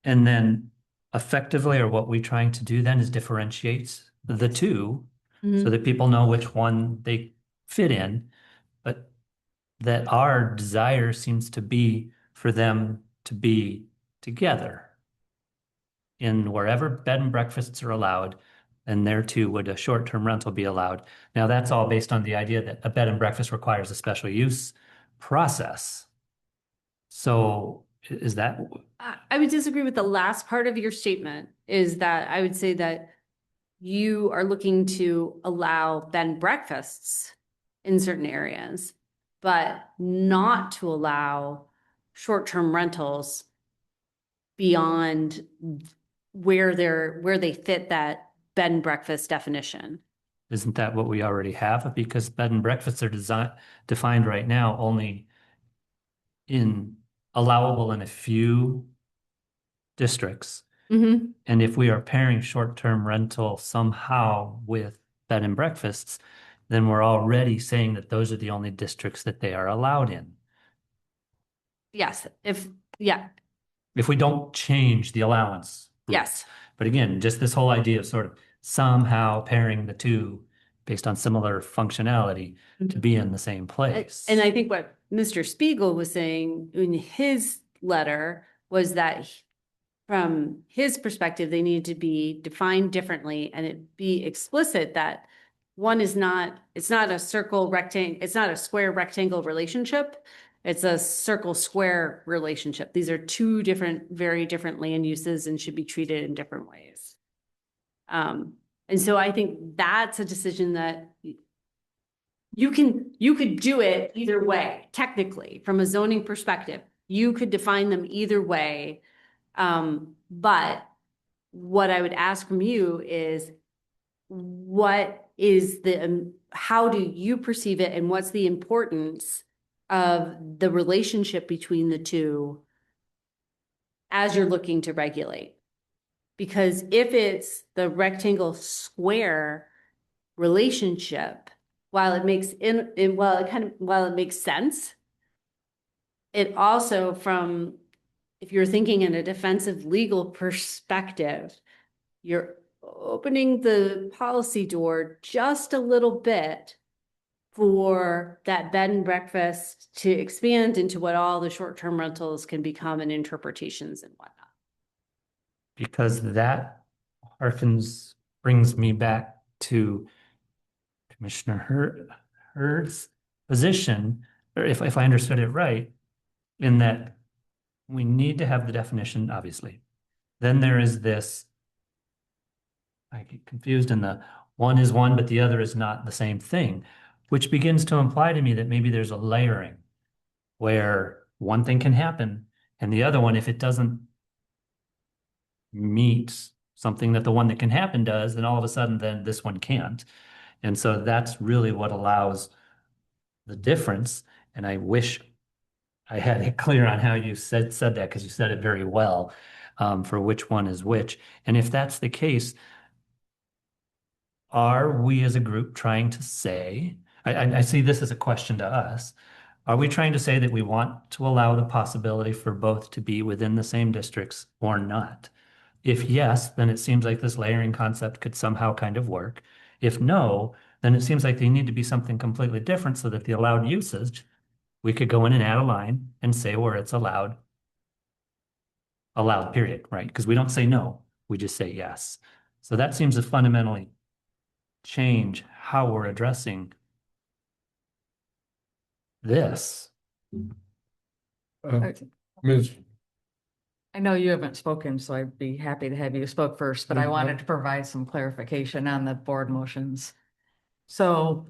And then effectively, or what we're trying to do then is differentiate the two so that people know which one they fit in, but that our desire seems to be for them to be together in wherever bed and breakfasts are allowed, and there too would a short-term rental be allowed. Now that's all based on the idea that a bed and breakfast requires a special use process. So is that? I would disagree with the last part of your statement, is that I would say that you are looking to allow bed and breakfasts in certain areas, but not to allow short-term rentals beyond where they fit that bed and breakfast definition. Isn't that what we already have? Because bed and breakfasts are defined right now only allowable in a few districts. And if we are pairing short-term rental somehow with bed and breakfasts, then we're already saying that those are the only districts that they are allowed in. Yes, if we don't change the allowance. yes. But again, just this whole idea of sort of somehow pairing the two based on similar functionality to be in the same place. And I think what Mr. Spiegel was saying in his letter was that from his perspective, they needed to be defined differently, and it be explicit that one is it's not a square rectangle relationship. It's a circle square relationship. These are two very different land uses and should be treated in different ways. And so I think that's a decision that you could do it either way, technically, from a zoning perspective. You could define them either way. But what I would ask from you is what is how do you perceive it and what's the importance of the relationship between the two as you're looking to regulate? Because if it's the rectangle square relationship, while it makes while it makes sense, it also if you're thinking in a defensive legal perspective, you're opening the policy door just a little bit for that bed and breakfast to expand into what all the short-term rentals can become and interpretations and whatnot. Because that brings me back to Commissioner Hurd's position, or if I understood it right, in that we need to have the definition, obviously. Then there is this, I get confused in the one is one, but the other is not the same thing, which begins to imply to me that maybe there's a layering where one thing can happen and the other one, if it doesn't meet something that the one that can happen does, then all of a sudden then this one can't. And so that's really what allows the difference. And I wish I had it clear on how you said that, because you said it very well, for which one is which. And if that's the case, are we as a group trying to say, I see this as a question to us, are we trying to say that we want to allow the possibility for both to be within the same districts or not? If yes, then it seems like this layering concept could somehow kind of work. If no, then it seems like they need to be something completely different so that the allowed usage, we could go in and add a line and say where it's allowed period, right? Because we don't say no, we just say yes. So that seems to fundamentally change how we're addressing this. Ms. I know you haven't spoken, so I'd be happy to have you spoke first, but I wanted to provide some clarification on the board motions. So,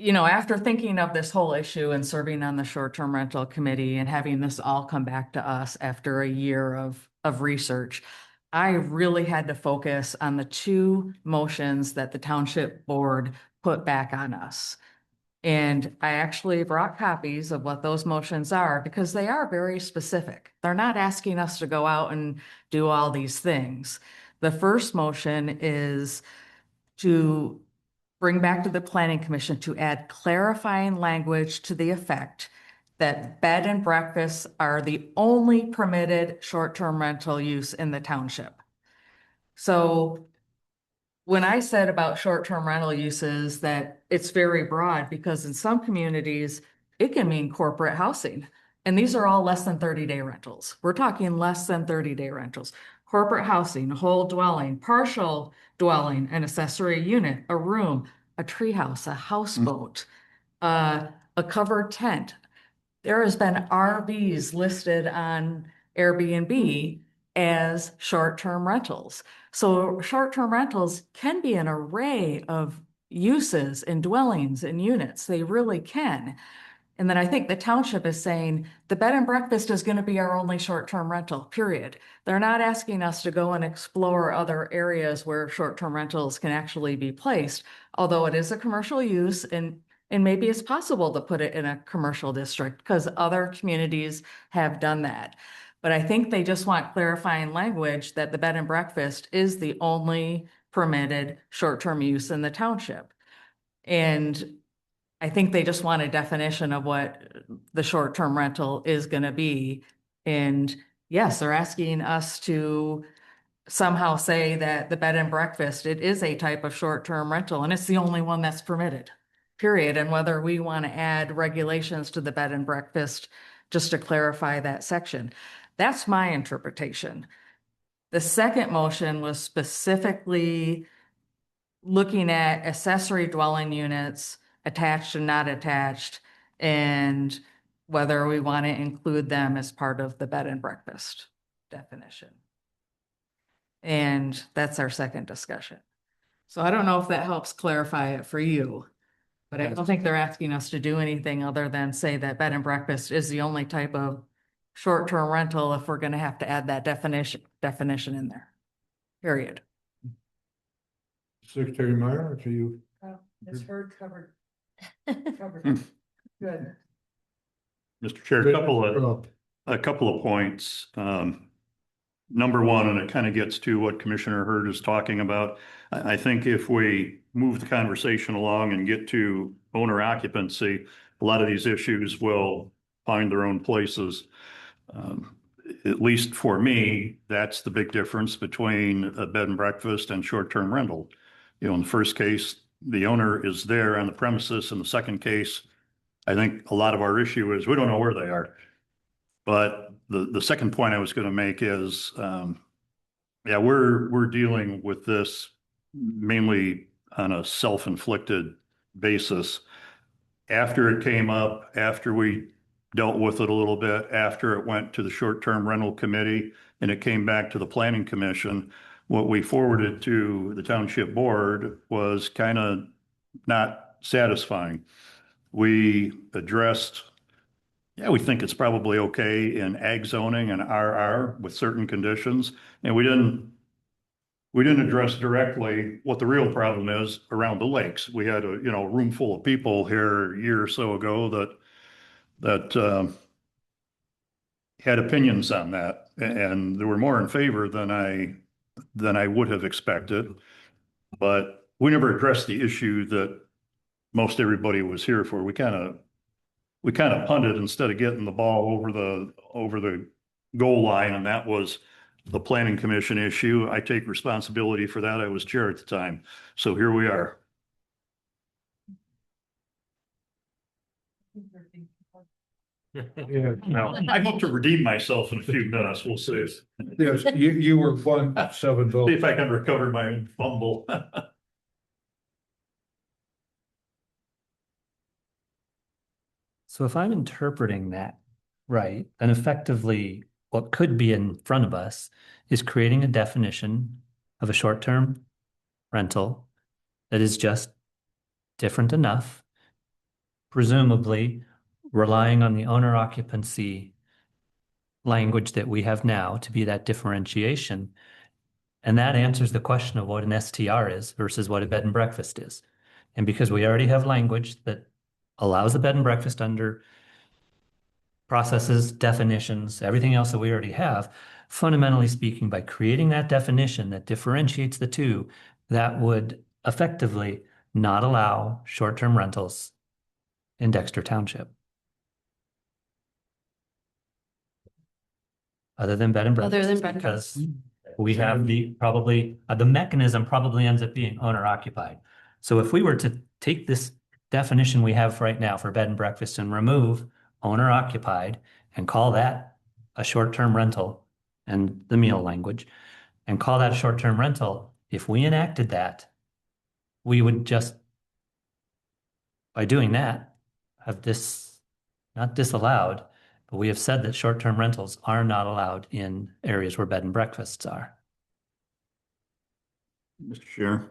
after thinking of this whole issue and serving on the short-term rental committee and having this all come back to us after a year of research, I really had to focus on the two motions that the township board put back on us. And I actually brought copies of what those motions are because they are very specific. They're not asking us to go out and do all these things. The first motion is to bring back to the Planning Commission to add clarifying language to the effect that bed and breakfasts are the only permitted short-term rental use in the township. So when I said about short-term rental uses that it's very broad, because in some communities, it can mean corporate housing. And these are all less than 30-day rentals. We're talking less than 30-day rentals. Corporate housing, a whole dwelling, partial dwelling, an accessory unit, a room, a treehouse, a houseboat, a covered tent. There has been RVs listed on Airbnb as short-term rentals. So short-term rentals can be an array of uses and dwellings and units. They really can. And then I think the township is saying the bed and breakfast is going to be our only short-term rental, period. They're not asking us to go and explore other areas where short-term rentals can actually be placed, although it is a commercial use and maybe it's possible to put it in a commercial district because other communities have done that. But I think they just want clarifying language that the bed and breakfast is the only permitted short-term use in the township. And I think they just want a definition of what the short-term rental is going to be. And yes, they're asking us to somehow say that the bed and breakfast, it is a type of short-term rental and it's the only one that's permitted, period. And whether we want to add regulations to the bed and breakfast just to clarify that section. That's my interpretation. The second motion was specifically looking at accessory dwelling units, attached and not attached, and whether we want to include them as part of the bed and breakfast definition. And that's our second discussion. So I don't know if that helps clarify it for you, but I don't think they're asking us to do anything other than say that bed and breakfast is the only type of short-term rental if we're gonna have to add that definition in there. Period. Secretary Meyer, to you. Ms. Heard covered, covered. Hmm. Good. Mr. Chair, a couple of points. Number one, and it kind of gets to what Commissioner Hurd is talking about. I think if we move the conversation along and get to owner occupancy, a lot of these issues will find their own places. At least for me, that's the big difference between a bed and breakfast and short-term rental. You know, in the first case, the owner is there on the premises. In the second case, I think a lot of our issue is we don't know where they are. But the second point I was going to make is, yeah, we're dealing with this mainly on a self-inflicted basis. After it came up, after we dealt with it a little bit, after it went to the short-term rental committee and it came back to the planning commission, what we forwarded to the township board was kind of not satisfying. We addressed, yeah, we think it's probably okay in ag zoning and RR with certain conditions. And we didn't address directly what the real problem is around the lakes. We had a, room full of people here a year or so ago that had opinions on that. And there were more in favor than I would have expected. But we never addressed the issue that most everybody was here for. We kind of punted instead of getting the ball over the goal line, and that was the planning commission issue. I take responsibility for that. I was chair at the time. So here we are. Yeah. Now, I hope to redeem myself in a few minutes. We'll see. Yes, you were 1-7 vote. See if I can recover my fumble. So if I'm interpreting that right, then effectively what could be in front of us is creating a definition of a short-term rental that is just different enough, presumably relying on the owner occupancy language that we have now to be that differentiation. And that answers the question of what an STR is versus what a bed and breakfast is. And because we already have language that allows the bed and breakfast under processes, definitions, everything else that we already have, fundamentally speaking, by creating that definition that differentiates the two, that would effectively not allow short-term rentals in Dexter Township. Other than bed and breakfast. Other than bed and breakfast. Because we have the mechanism probably ends up being owner occupied. So if we were to take this definition we have right now for bed and breakfast and remove owner occupied and call that a short-term rental and the meal language and call that a short-term rental, if we enacted that, we would just, by doing that, have this not disallowed, but we have said that short-term rentals are not allowed in areas where bed and breakfasts are. Mr. Chair.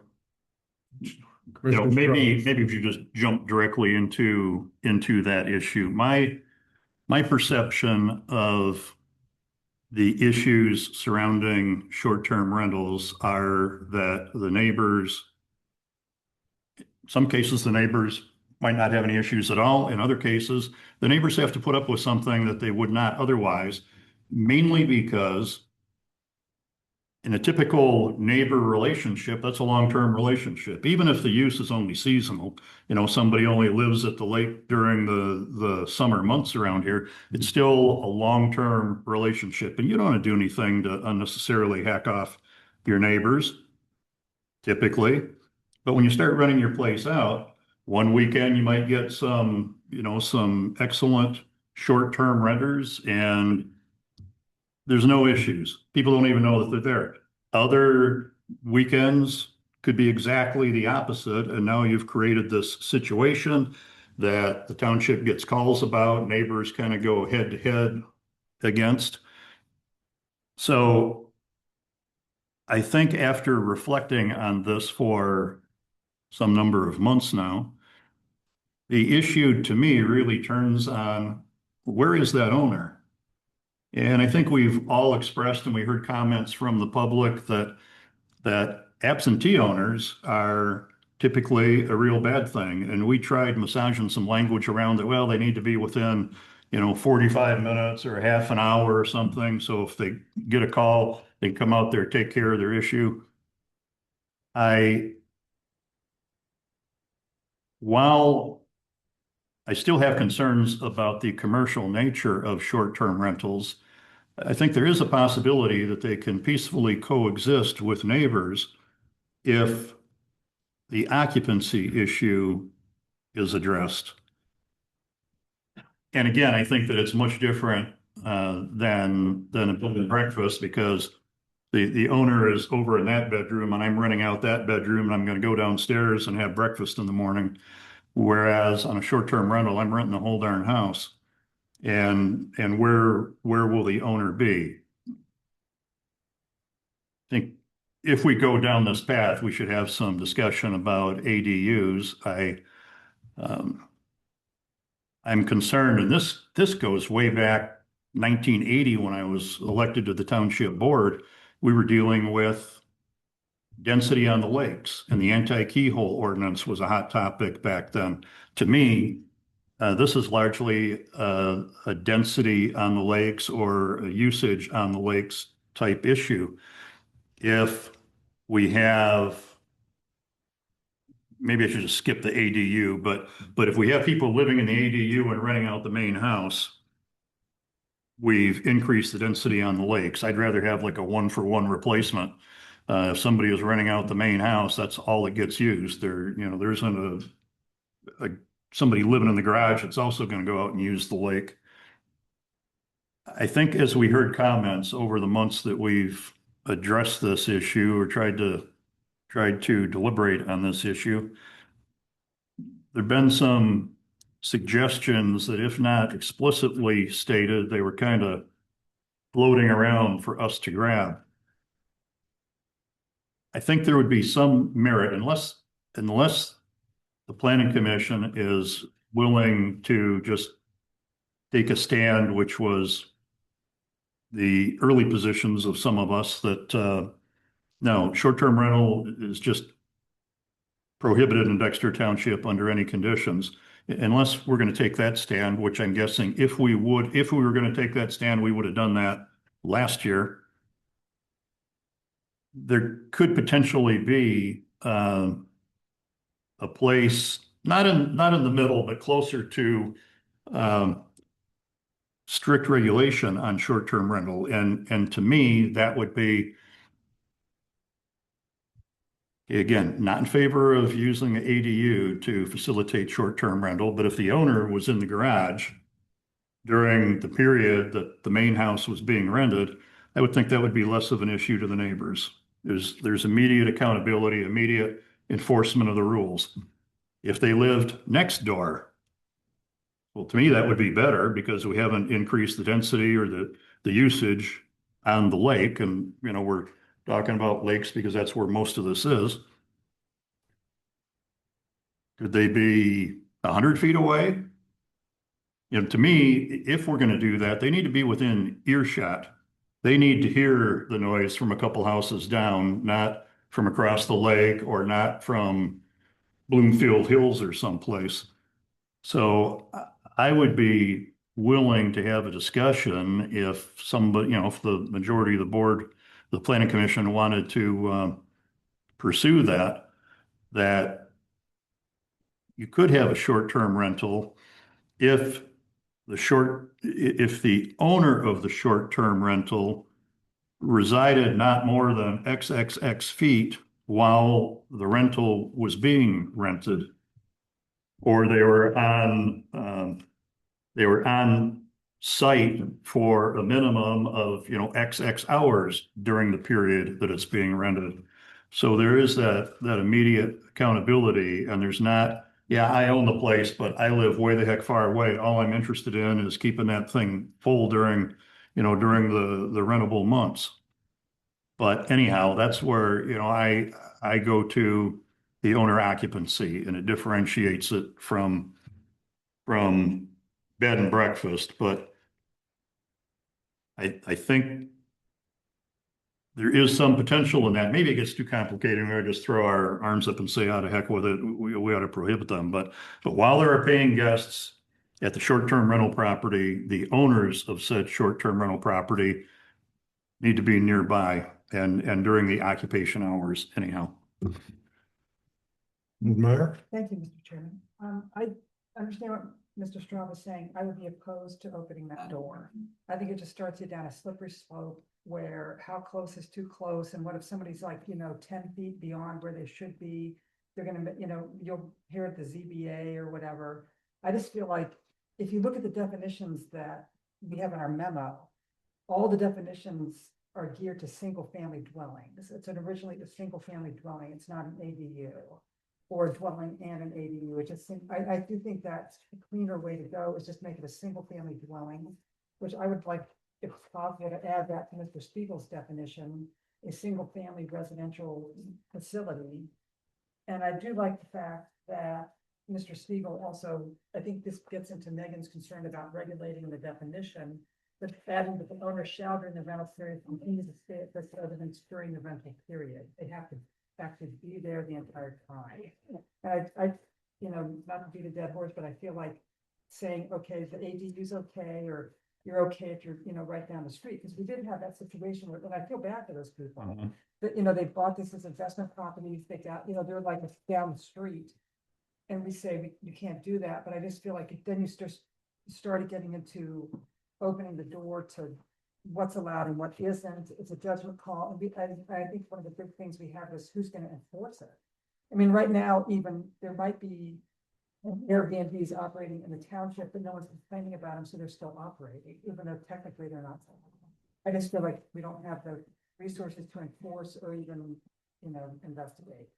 Maybe if you just jump directly into that issue. My perception of the issues surrounding short-term rentals are that the neighbors, in some cases, the neighbors might not have any issues at all. In other cases, the neighbors have to put up with something that they would not otherwise, mainly because in a typical neighbor relationship, that's a long-term relationship. Even if the use is only seasonal, somebody only lives at the lake during the summer months around here, it's still a long-term relationship. And you don't want to do anything to unnecessarily hack off your neighbors, typically. But when you start running your place out, one weekend you might get some excellent short-term renters, and there's no issues. People don't even know that they're there. Other weekends could be exactly the opposite. And now you've created this situation that the township gets calls about, neighbors kind of go head to head against. So I think after reflecting on this for some number of months now, the issue to me really turns on, where is that owner? And I think we've all expressed, and we heard comments from the public that absentee owners are typically a real bad thing. And we tried massaging some language around it. Well, they need to be within, 45 minutes or half an hour or something. So if they get a call, they come out there, take care of their issue. While I still have concerns about the commercial nature of short-term rentals, I think there is a possibility that they can peacefully coexist with neighbors if the occupancy issue is addressed. And again, I think that it's much different than a bed and breakfast, because the owner is over in that bedroom and I'm renting out that bedroom and I'm going to go downstairs and have breakfast in the morning. Whereas on a short-term rental, I'm renting the whole darn house. And where will the owner be? I think if we go down this path, we should have some discussion about ADUs. I'm concerned, and this goes way back 1980 when I was elected to the township board. We were dealing with density on the lakes, and the anti-keyhole ordinance was a hot topic back then. To me, this is largely a density on the lakes or a usage on the lakes type issue. If we have, maybe I should just skip the ADU, but if we have people living in the ADU and renting out the main house, we've increased the density on the lakes. I'd rather have like a 1-for-1 replacement. If somebody is renting out the main house, that's all that gets used. There isn't somebody living in the garage that's also going to go out and use the lake. I think as we heard comments over the months that we've addressed this issue or tried to deliberate on this issue, there've been some suggestions that, if not explicitly stated, they were kind of floating around for us to grab. I think there would be some merit, unless the planning commission is willing to just take a stand, which was the early positions of some of us, that no, short-term rental is just prohibited in Dexter Township under any conditions. Unless we're going to take that stand, which I'm guessing if we were going to take that stand, we would have done that last year. There could potentially be a place, not in the middle, but closer to strict regulation on short-term rental. And to me, that would be, again, not in favor of using an ADU to facilitate short-term rental, but if the owner was in the garage during the period that the main house was being rented, I would think that would be less of an issue to the neighbors. There's immediate accountability, immediate enforcement of the rules. If they lived next door, well, to me, that would be better, because we haven't increased the density or the usage on the lake. And, we're talking about lakes because that's where most of this is. Could they be 100 feet away? To me, if we're going to do that, they need to be within earshot. They need to hear the noise from a couple houses down, not from across the lake or not from Bloomfield Hills or someplace. So I would be willing to have a discussion if somebody, if the majority of the board, the planning commission, wanted to pursue that you could have a short-term rental if the owner of the short-term rental resided not more than XXX feet while the rental was being rented, or they were on site for a minimum of, XX hours during the period that it's being rented. So there is that immediate accountability, and there's not, yeah, I own the place, but I live way the heck far away. All I'm interested in is keeping that thing full during the rentable months. But anyhow, that's where, I go to the owner occupancy, and it differentiates it from bed and breakfast. But I think there is some potential in that. Maybe it gets too complicated and we just throw our arms up and say, "Oh, to heck with it, we ought to prohibit them." But while there are paying guests at the short-term rental property, the owners of said short-term rental property need to be nearby and during the occupation hours anyhow. Mayor? Thank you, Mr. Chairman. I understand what Mr. Straub is saying. I would be opposed to opening that door. I think it just starts you down a slippery slope where how close is too close, and what if somebody's like, 10 feet beyond where they should be? They're gonna, you'll hear at the ZBA or whatever. I just feel like if you look at the definitions that we have in our memo, all the definitions are geared to single-family dwellings. It's originally a single-family dwelling. It's not an ADU. Or a dwelling and an ADU, which is, I do think that's a cleaner way to go, is just make it a single family dwelling, which I would like, if possible, to add that to Mr. Spiegel's definition, a single family residential facility. And I do like the fact that Mr. Spiegel also, I think this gets into Megan's concern about regulating the definition, but adding that the owner shall during the rental period continue to stay at this residence during the rental period. They have to actually be there the entire time. And I, not to beat a dead horse, but I feel like saying, okay, the ADU is okay, or you're okay if you're, right down the street, because we did have that situation where, and I feel bad for those people. But, they bought this as investment properties, they got, they're like down the street. And we say, you can't do that, but I just feel like then you started getting into opening the door to what's allowed and what isn't. It's a judgment call. And I think one of the big things we have is who's going to enforce it. I mean, right now, even there might be Airbnbs operating in the township, but no one's complaining about them, so they're still operating, even though technically they're not. I just feel like we don't have the resources to enforce or even, investigate.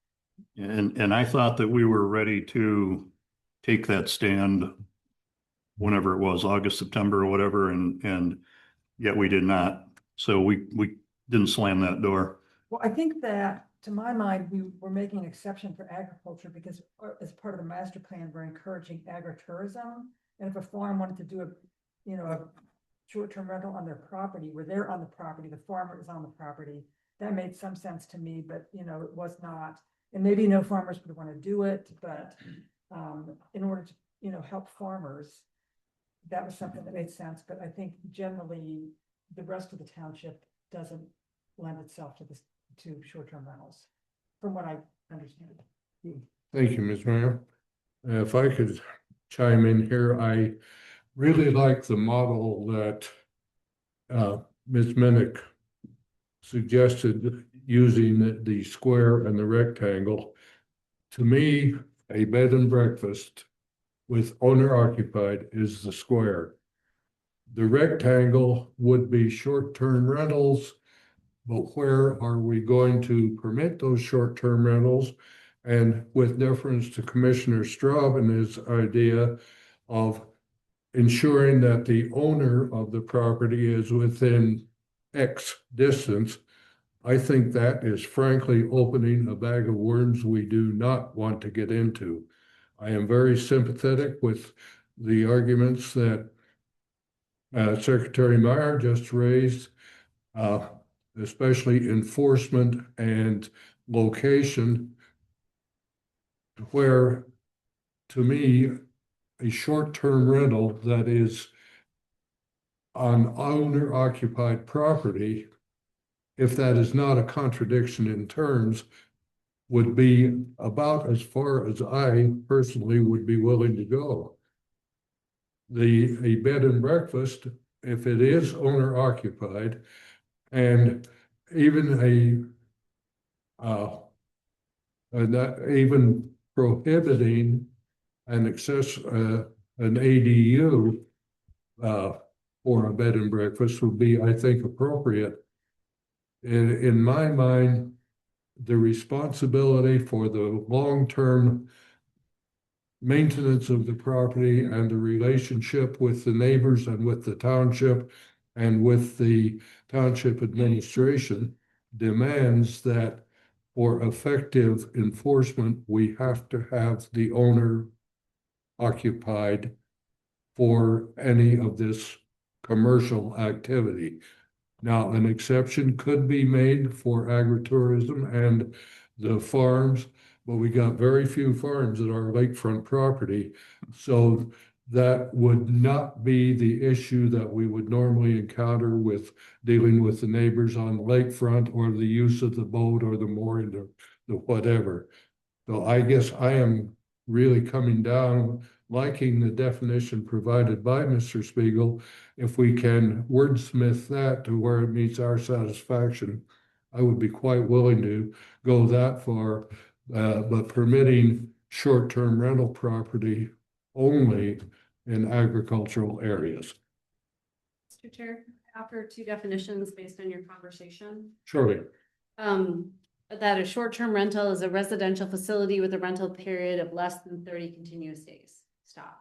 And I thought that we were ready to take that stand whenever it was, August, September, or whatever, and yet we did not. So we didn't slam that door. Well, I think that, to my mind, we were making an exception for agriculture because as part of the master plan, we're encouraging agritourism. And if a farm wanted to do a short-term rental on their property, where they're on the property, the farmer is on the property, that made some sense to me, but, it was not. And maybe no farmers would want to do it, but in order to, help farmers, that was something that made sense. But I think generally the rest of the township doesn't lend itself to short-term rentals, from what I understand. Thank you, Ms. Mayor. If I could chime in here, I really like the model that Ms. Minnick suggested, using the square and the rectangle. To me, a bed and breakfast with owner occupied is the square. The rectangle would be short-term rentals, but where are we going to permit those short-term rentals? And with deference to Commissioner Straub and his idea of ensuring that the owner of the property is within X distance, I think that is frankly opening a bag of worms we do not want to get into. I am very sympathetic with the arguments that Secretary Meyer just raised, especially enforcement and location, where, to me, a short-term rental that is on owner-occupied property, if that is not a contradiction in terms, would be about as far as I personally would be willing to go. A bed and breakfast, if it is owner occupied, and even even prohibiting an ADU or a bed and breakfast would be, I think, appropriate. In my mind, the responsibility for the long-term maintenance of the property and the relationship with the neighbors and with the township and with the township administration demands that for effective enforcement, we have to have the owner occupied for any of this commercial activity. Now, an exception could be made for agritourism and the farms, but we got very few farms at our lakefront property. So that would not be the issue that we would normally encounter with dealing with the neighbors on the lakefront or the use of the boat or the mooring, the whatever. So I guess I am really coming down, liking the definition provided by Mr. Spiegel. If we can wordsmith that to where it meets our satisfaction, I would be quite willing to go that far, but permitting short-term rental property only in agricultural areas. Mr. Chair, offer two definitions based on your conversation. Surely. That a short-term rental is a residential facility with a rental period of less than 30 continuous days. Stop.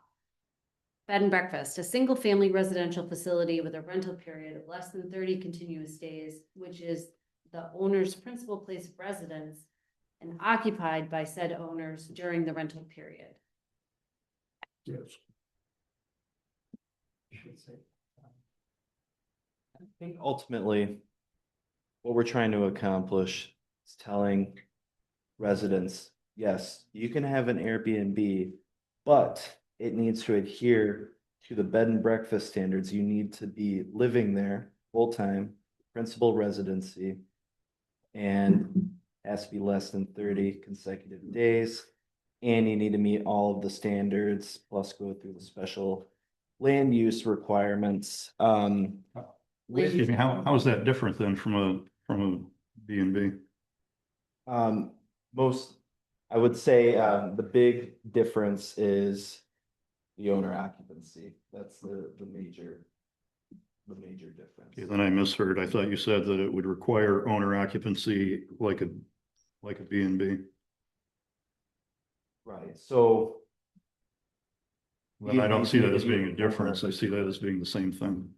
Bed and breakfast, a single-family residential facility with a rental period of less than 30 continuous days, which is the owner's principal place of residence and occupied by said owners during the rental period. Yes. I think ultimately, what we're trying to accomplish is telling residents, yes, you can have an Airbnb, but it needs to adhere to the bed and breakfast standards. You need to be living there full-time, principal residency, and has to be less than 30 consecutive days. And you need to meet all of the standards, plus go through the special land use requirements. Excuse me, how is that different then from a B and B? I would say, the big difference is the owner occupancy. That's the major difference. Okay, then I misheard. I thought you said that it would require owner occupancy like a B and B. Right, so. But I don't see that as being a difference. I see that as being the same thing.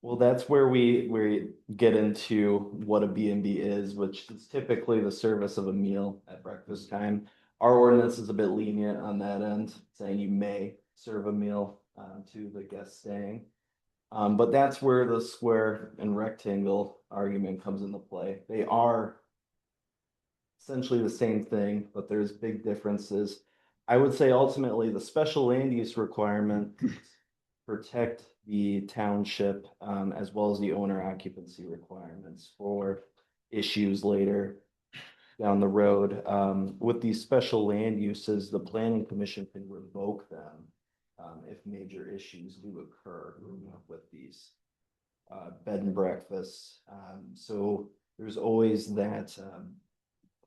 Well, that's where we get into what a B&B is, which is typically the service of a meal at breakfast time. Our ordinance is a bit lenient on that end, saying you may serve a meal to the guest staying. But that's where the square and rectangle argument comes into play. They are essentially the same thing, but there's big differences. I would say ultimately the special land use requirement protect the township as well as the owner occupancy requirements for issues later down the road. With these special land uses, the planning commission can revoke them if major issues do occur with these bed and breakfasts. So there's always that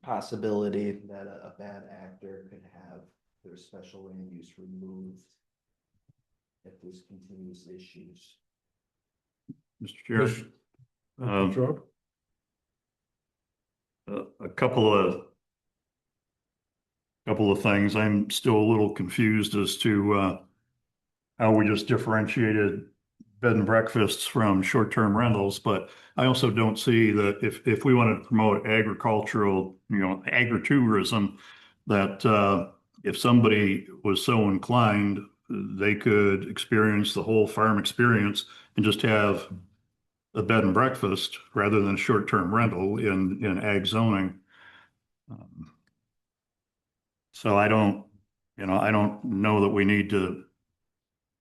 possibility that a bad actor could have their special land use removed if there's continuous issues. Mr. Chair. Mr. Trump? A couple of things. I'm still a little confused as to how we just differentiated bed and breakfasts from short-term rentals, but I also don't see that if we want to promote agricultural, agritourism, that if somebody was so inclined, they could experience the whole farm experience and just have a bed and breakfast rather than short-term rental in ag zoning. So I don't know that we need to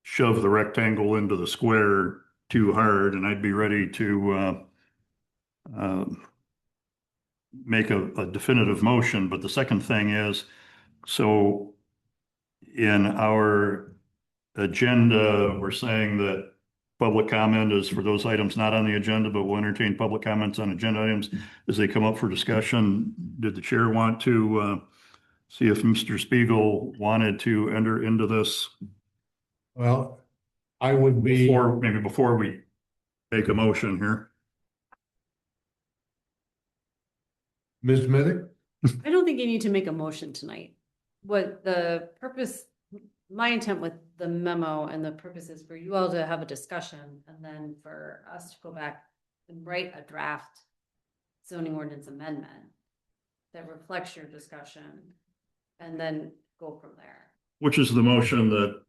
shove the rectangle into the square too hard, and I'd be ready to make a definitive motion. But the second thing is, so in our agenda, we're saying that public comment is for those items not on the agenda, but we'll entertain public comments on agenda items as they come up for discussion. Did the chair want to see if Mr. Spiegel wanted to enter into this? Well, I would be. Before we make a motion here. Ms. Middick? I don't think you need to make a motion tonight. What the purpose, my intent with the memo and the purpose is for you all to have a discussion and then for us to go back and write a draft zoning ordinance amendment that reflects your discussion and then go from there. Which is the motion that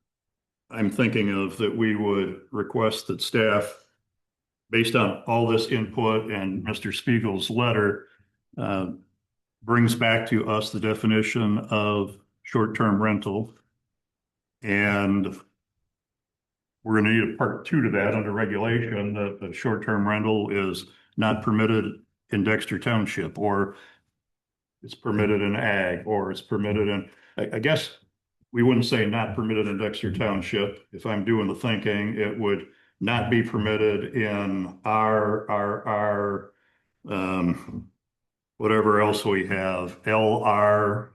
I'm thinking of that we would request that staff, based on all this input and Mr. Spiegel's letter, brings back to us the definition of short-term rental. And we're going to need a part 2 to that under regulation that the short-term rental is not permitted in Dexter Township, or it's permitted in ag, or it's permitted in, I guess we wouldn't say not permitted in Dexter Township. If I'm doing the thinking, it would not be permitted in our whatever else we have, LR,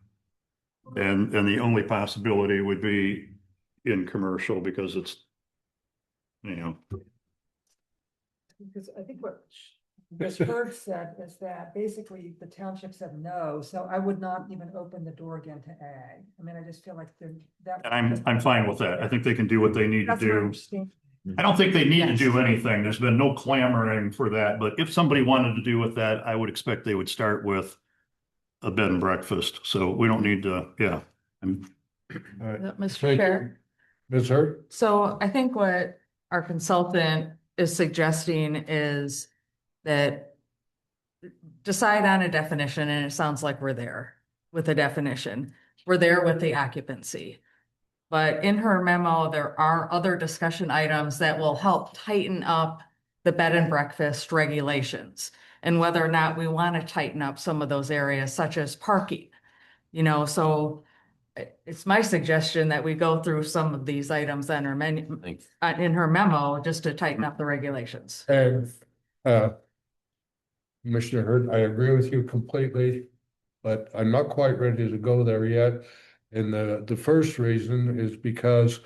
and the only possibility would be in commercial because it's, you know, Because I think what Ms. Berg said is that basically the township said no, so I would not even open the door again to ag. I mean, I just feel like that. and I'm fine with that. I think they can do what they need to That's what I do. understand. I don't think they need to Yes. do anything. There's been no clamoring for that, but if somebody wanted to do with that, I would expect they would start with a bed and breakfast. So we don't need to, yeah. I'm- All right. Mr. Thank you. Chair. Ms. Hurd? So I think what our consultant is suggesting is that decide on a definition, and it sounds like we're there with the definition. We're there with the occupancy. But in her memo, there are other discussion items that will help tighten up the bed and breakfast regulations and whether or not we want to tighten up some of those areas such as parking. You know, so it's my suggestion that we go through some of these items in her menu, in her memo, just to tighten up the regulations. And, Commissioner Hurd, I agree with you completely, but I'm not quite ready to go there yet. And the first reason is because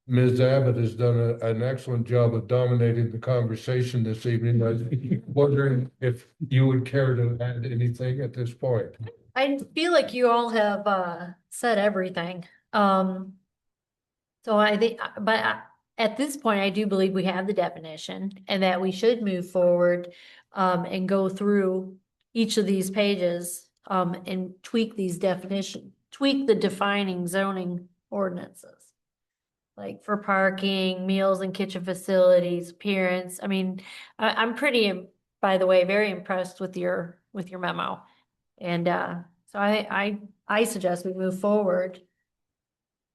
Ms. Abbott has done an excellent job of dominating the conversation this evening. I was wondering if you would care to add anything at this point. I feel like you all have said everything. So I think, at this point, I do believe we have the definition and that we should move forward and go through each of these pages and tweak these definitions, tweak the defining zoning ordinances. Like for parking, meals and kitchen facilities, appearance. I mean, I'm pretty, by the way, very impressed with your memo. And so I suggest we move forward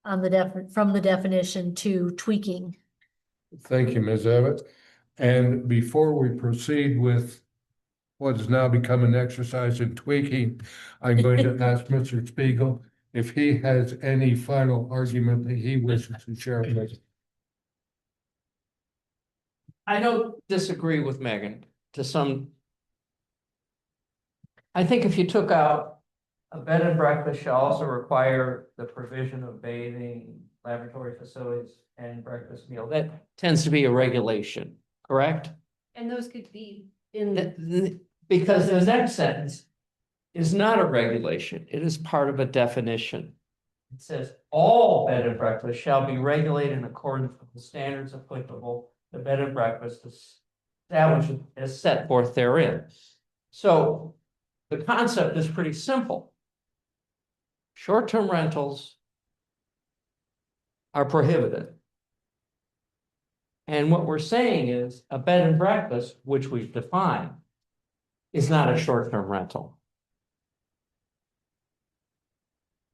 on from the definition to tweaking. Thank you, Ms. Abbott. And before we proceed with what has now become an exercise in tweaking, I'm going to ask Mr. Spiegel if he has any final argument that he wishes to share with us. I don't disagree with Megan to some. I think if you took out a bed and breakfast shall also require the provision of bathing, laboratory facilities and breakfast meal, that tends to be a regulation, correct? And those could be in, Because the next sentence is not a regulation, it is part of a definition. It says, all bed and breakfast shall be regulated in accordance with the standards applicable to bed and breakfast established as set forth therein. So the concept is pretty simple. Short-term rentals are prohibited. And what we're saying is a bed and breakfast, which we've defined, is not a short-term rental.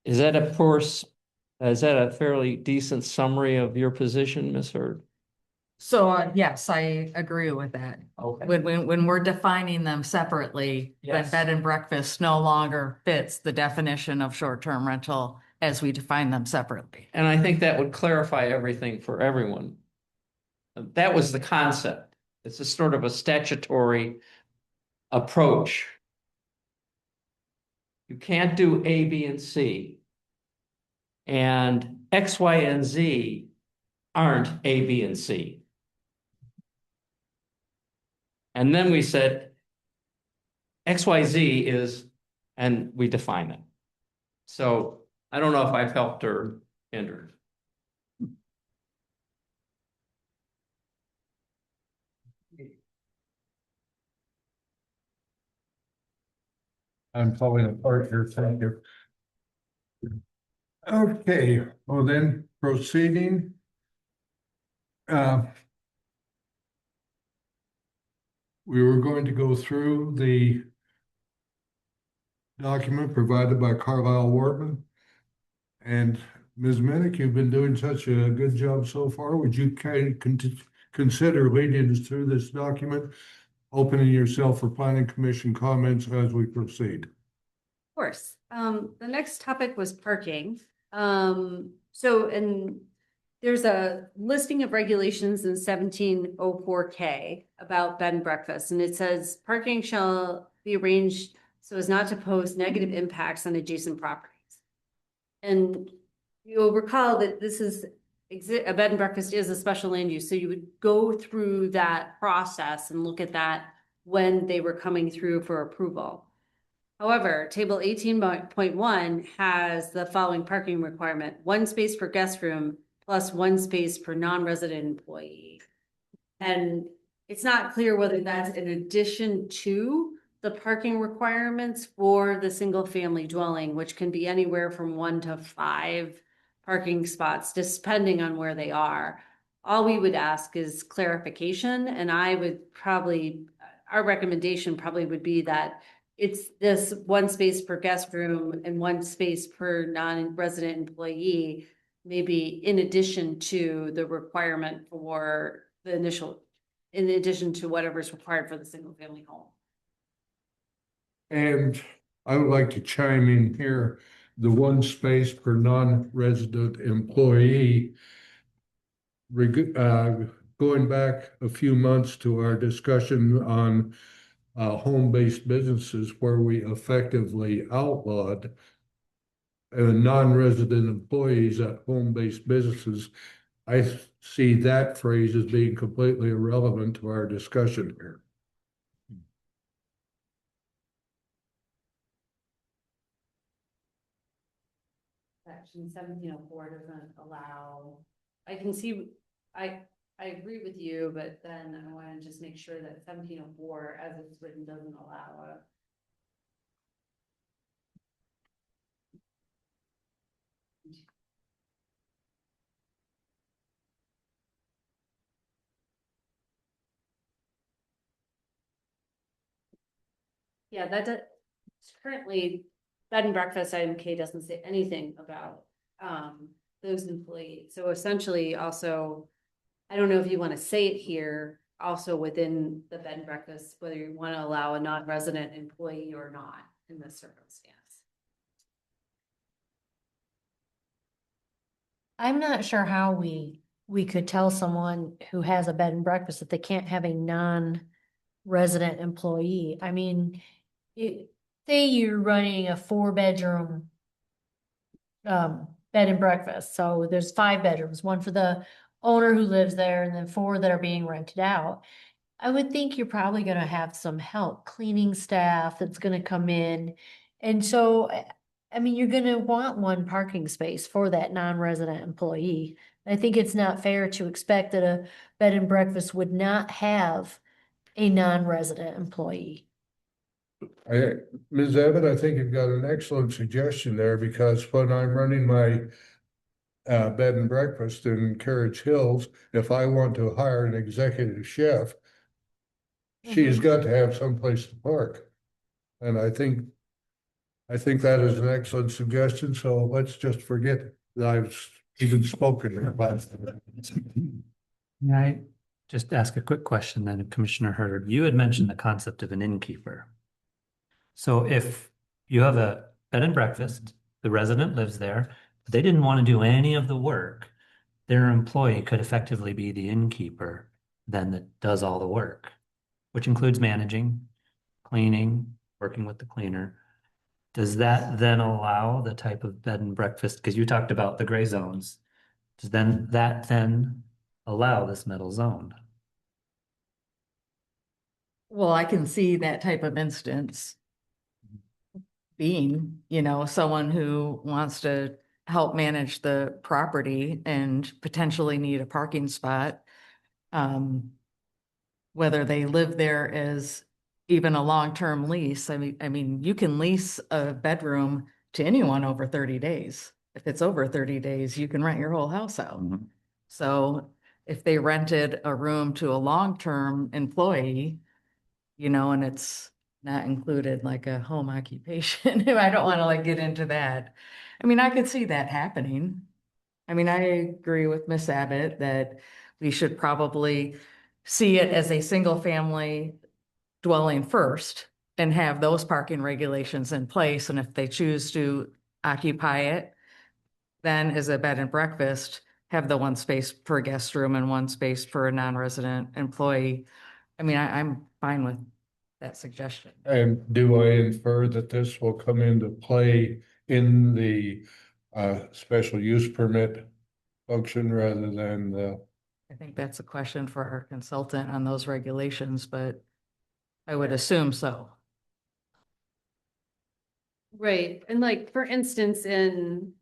Is that a fairly decent summary of your position, Ms. Hurd? So yes, I agree with that. Okay. When we're defining them separately, then Yes. bed and breakfast no longer fits the definition of short-term rental as we define them separately. And I think that would clarify everything for everyone. That was the concept. It's a sort of a statutory approach. You can't do A, B, and C. And X, Y, and Z aren't A, B, and C. And then we said X, Y, Z is, and we define it. So I don't know if I've helped or hindered. I'm falling apart here, thank you. Okay, well then, proceeding We were going to go through the document provided by Carlisle Wortman. And Ms. Minnick, you've been doing such a good job so far. Would you consider leading us through this document, opening yourself for planning commission comments as we proceed? Of course. The next topic was parking. And there's a listing of regulations in 1704K about bed and breakfast, and it says parking shall be arranged so as not to pose negative impacts on adjacent properties. And you'll recall that this is a bed and breakfast is a special land use, so you would go through that process and look at that when they were coming through for approval. However, table 18.1 has the following parking requirement: 1 space per guest room plus 1 space per non-resident employee. And it's not clear whether that's in addition to the parking requirements for the single family dwelling, which can be anywhere from 1 to 5 parking spots, depending on where they are. All we would ask is clarification, and our recommendation probably would be that it's this 1 space per guest room and 1 space per non-resident employee, maybe in addition to the requirement for the initial, in addition to whatever's required for the single family home. And I would like to chime in here, the 1 space per non-resident employee. Going back a few months to our discussion on home-based businesses where we effectively outlawed non-resident employees at home-based businesses, I see that phrase as being completely irrelevant to our discussion here. Section 1704 doesn't allow, I agree with you, but then I want to just make sure that 1704 as it's written doesn't allow a Yeah, that does, currently, bed and breakfast IMK doesn't say anything about those employees. So essentially also, I don't know if you want to say it here, also within the bed and breakfast, whether you want to allow a non-resident employee or not in this circumstance. I'm not sure how we could tell someone who has a bed and breakfast that they can't have a non-resident employee. I mean, say you're running a 4-bedroom bed and breakfast. So there's 5 bedrooms, 1 for the owner who lives there and then 4 that are being rented out. I would think you're probably going to have some help, cleaning staff that's going to come in. And so, I mean, you're going to want 1 parking space for that non-resident employee. I think it's not fair to expect that a bed and breakfast would not have a non-resident employee. Ms. Evan, I think you've got an excellent suggestion there, because when I'm running my bed and breakfast in Carriage Hills, if I want to hire an executive chef, she's got to have someplace to park. And I think that is an excellent suggestion, so let's just forget that I've even spoken about it. May I just ask a quick question then, Commissioner Hurd? You had mentioned the concept of an innkeeper. So if you have a bed and breakfast, the resident lives there, but they didn't want to do any of the work, their employee could effectively be the innkeeper then that does all the work, which includes managing, cleaning, working with the cleaner. Does that then allow the type of bed and breakfast, because you talked about the gray zones, does that then allow this middle zone? Well, I can see that type of instance being, someone who wants to help manage the property and potentially need a parking spot. Whether they live there as even a long-term lease. I mean, you can lease a bedroom to anyone over 30 days. If it's over 30 days, you can rent your whole house out. So if they rented a room to a long-term employee, and it's not included like a home occupation, I don't want to like get into that. I mean, I could see that happening. I mean, I agree with Miss Abbott that we should probably see it as a single family dwelling first and have those parking regulations in place. And if they choose to occupy it, then as a bed and breakfast, have the one space per guest room and one space for a non-resident employee. I mean, I'm fine with that suggestion. And do I infer that this will come into play in the special use permit function rather than the? I think that's a question for our consultant on those regulations, but I would assume so. Right, and like, for instance, in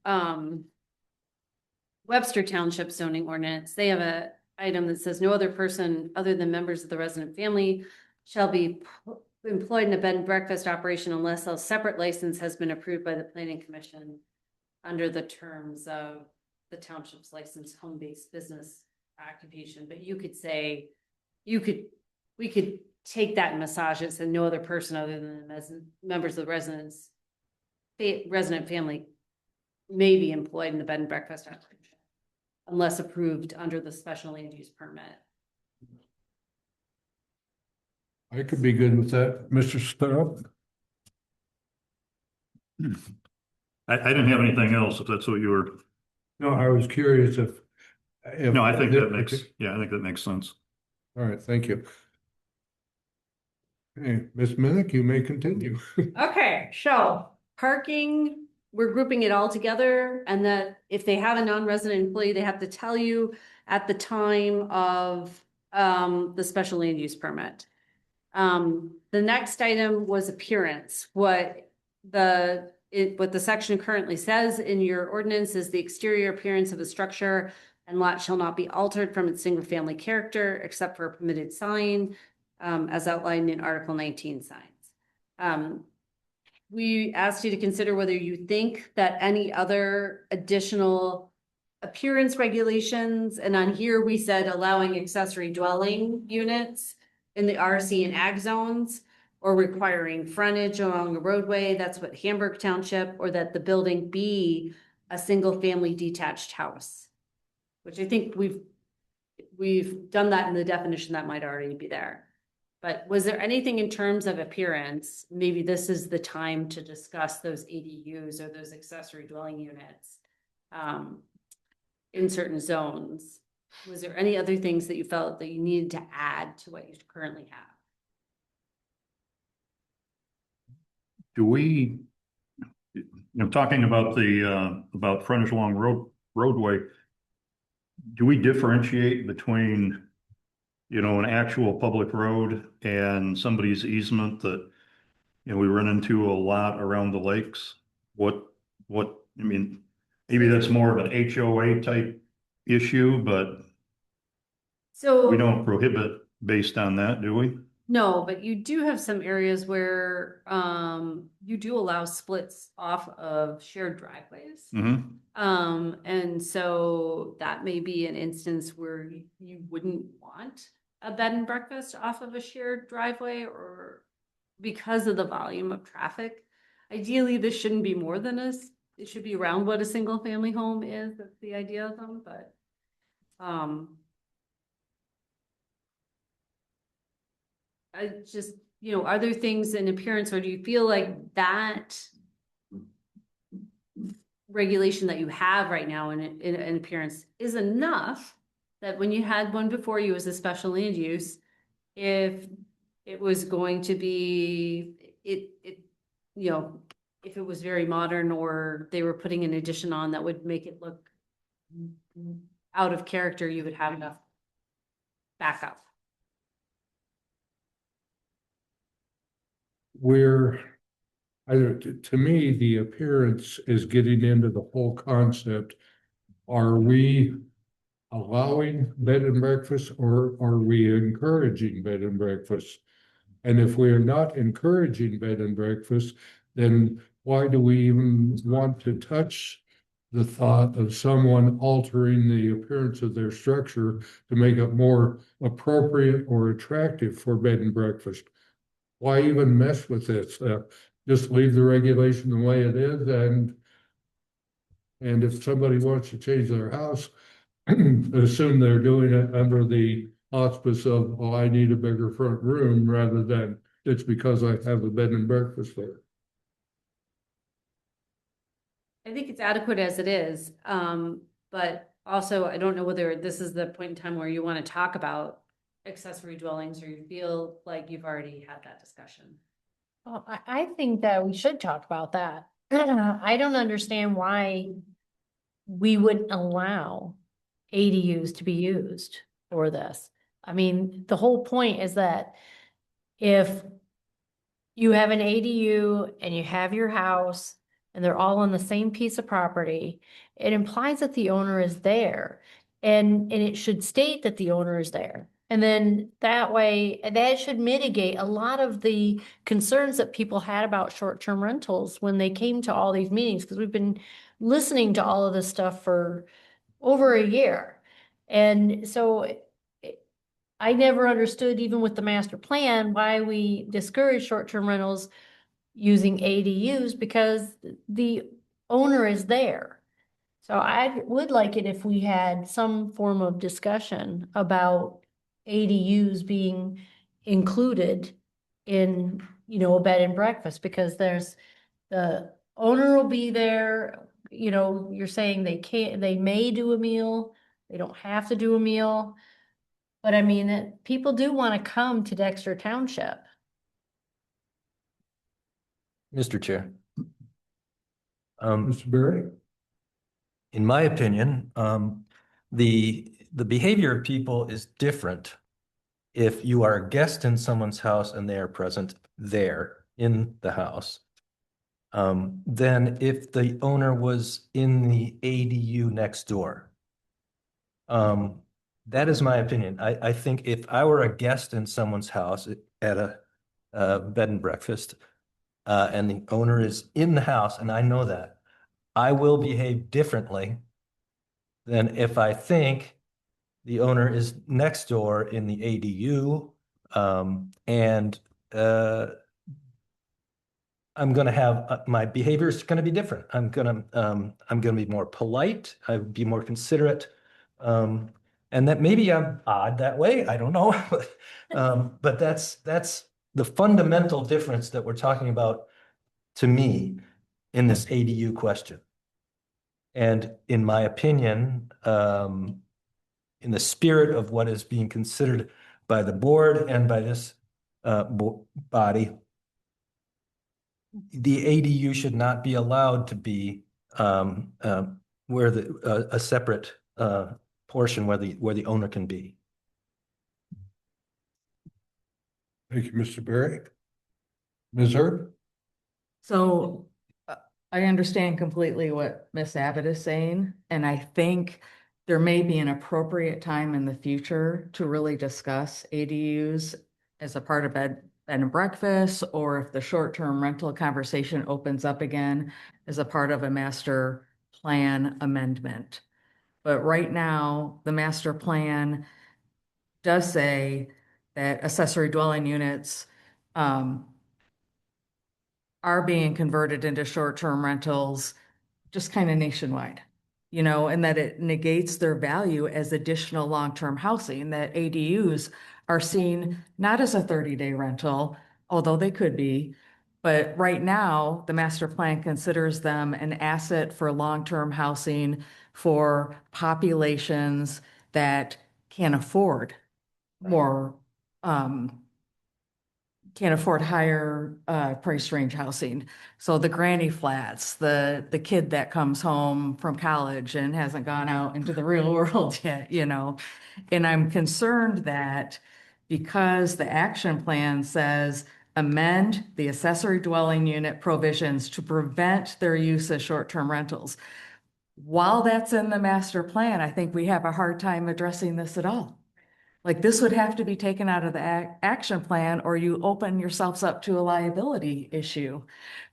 Webster Township zoning ordinance, they have a item that says no other person other than members of the resident family shall be employed in a bed and breakfast operation unless a separate license has been approved by the planning commission under the terms of the township's licensed home-based business occupation. But you could say, we could take that and massage it, so no other person other than the members of the resident family may be employed in the bed and breakfast operation unless approved under the special land use permit. I could be good with that. Mr. Stump? I didn't have anything else, if that's what you were, No, I was curious if. no, I think that makes, yeah, I think that makes sense. All right, thank you. Hey, Ms. Minnick, you may continue. Okay, so parking, we're grouping it all together, and that if they have a non-resident employee, they have to tell you at the time of the special land use permit. The next item was appearance. What the section currently says in your ordinance is the exterior appearance of a structure and lot shall not be altered from its single family character except for a permitted sign, as outlined in Article 19 signs. We asked you to consider whether you think that any other additional appearance regulations, and on here we said allowing accessory dwelling units in the RC and ag zones, or requiring frontage along a roadway, that's what Hamburg Township, or that the building be a single family detached house, which I think we've done that in the definition that might already be there. But was there anything in terms of appearance? Maybe this is the time to discuss those ADUs or those accessory dwelling units in certain zones. Was there any other things that you felt that you needed to add to what you currently have? Do we, talking about about frontage along roadway, do we differentiate between, an actual public road and somebody's easement that, we run into a lot around the lakes? Maybe that's more of an HOA type issue, but So we don't prohibit based on that, do we? no, but you do have some areas where you do allow splits off of shared driveways. Mm-hmm. And so that may be an instance where you wouldn't want a bed and breakfast off of a shared driveway, or because of the volume of traffic. Ideally, this shouldn't be more than it should be around what a single family home is. That's the idea of them, but I just, are there things in appearance, or do you feel like that regulation that you have right now in appearance is enough that when you had one before you as a special land use, if it was going to be, if it was very modern or they were putting an addition on that would make it look out of character, you would have enough backup? To me, the appearance is getting into the whole concept. Are we allowing bed and breakfast, or are we encouraging bed and breakfast? And if we are not encouraging bed and breakfast, then why do we even want to touch the thought of someone altering the appearance of their structure to make it more appropriate or attractive for bed and breakfast. Why even mess with this? Just leave the regulation the way it is, and if somebody wants to change their house, assume they're doing it under the auspice of, oh, I need a bigger front room, rather than it's because I have a bed and breakfast there. I think it's adequate as it is, but also I don't know whether this is the point in time where you want to talk about accessory dwellings, or you feel like you've already had that discussion. Well, I think that we should talk about that. I don't understand why we wouldn't allow ADUs to be used for this. I mean, the whole point is that if you have an ADU and you have your house and they're all on the same piece of property, it implies that the owner is there. And it should state that the owner is there. And then that way, that should mitigate a lot of the concerns that people had about short-term rentals when they came to all these meetings, because we've been listening to all of this stuff for over a year. And so I never understood, even with the master plan, why we discourage short-term rentals using ADUs, because the owner is there. So I would like it if we had some form of discussion about ADUs being included in, a bed and breakfast, because the owner will be there. You're saying they may do a meal, they don't have to do a meal. But I mean, people do want to come to Dexter Township. Mr. Chair. Mr. Berry? In my opinion, the behavior of people is different if you are a guest in someone's house and they are present there in the house, than if the owner was in the ADU next door. That is my opinion. I think if I were a guest in someone's house at a bed and breakfast, and the owner is in the house and I know that, I will behave differently than if I think the owner is next door in the ADU, and I'm going to have my behavior is going to be different. I'm going to be more polite. I'll be more considerate, and that maybe I'm odd that way. I don't know, but that's the fundamental difference that we're talking about to me in this ADU question. And in my opinion, in the spirit of what is being considered by the board and by this body, the ADU should not be allowed to be where a separate portion where the owner can be. Thank you, Mr. Berry. Ms. Herb? So I understand completely what Ms. Abbott is saying, and I think there may be an appropriate time in the future to really discuss ADUs as a part of bed and breakfast, or if the short-term rental conversation opens up again as a part of a master plan amendment. But right now, the master plan does say that accessory dwelling units are being converted into short-term rentals just kind of nationwide, and that it negates their value as additional long-term housing, that ADUs are seen not as a 30-day rental, although they could be, but right now the master plan considers them an asset for long-term housing for populations that can't afford more, can't afford higher price range housing. So the granny flats, the kid that comes home from college and hasn't gone out into the real world yet, And I'm concerned that because the action plan says amend the accessory dwelling unit provisions to prevent their use as short-term rentals. While that's in the master plan, I think we have a hard time addressing this at all. Like this would have to be taken out of the action plan or you open yourselves up to a liability issue.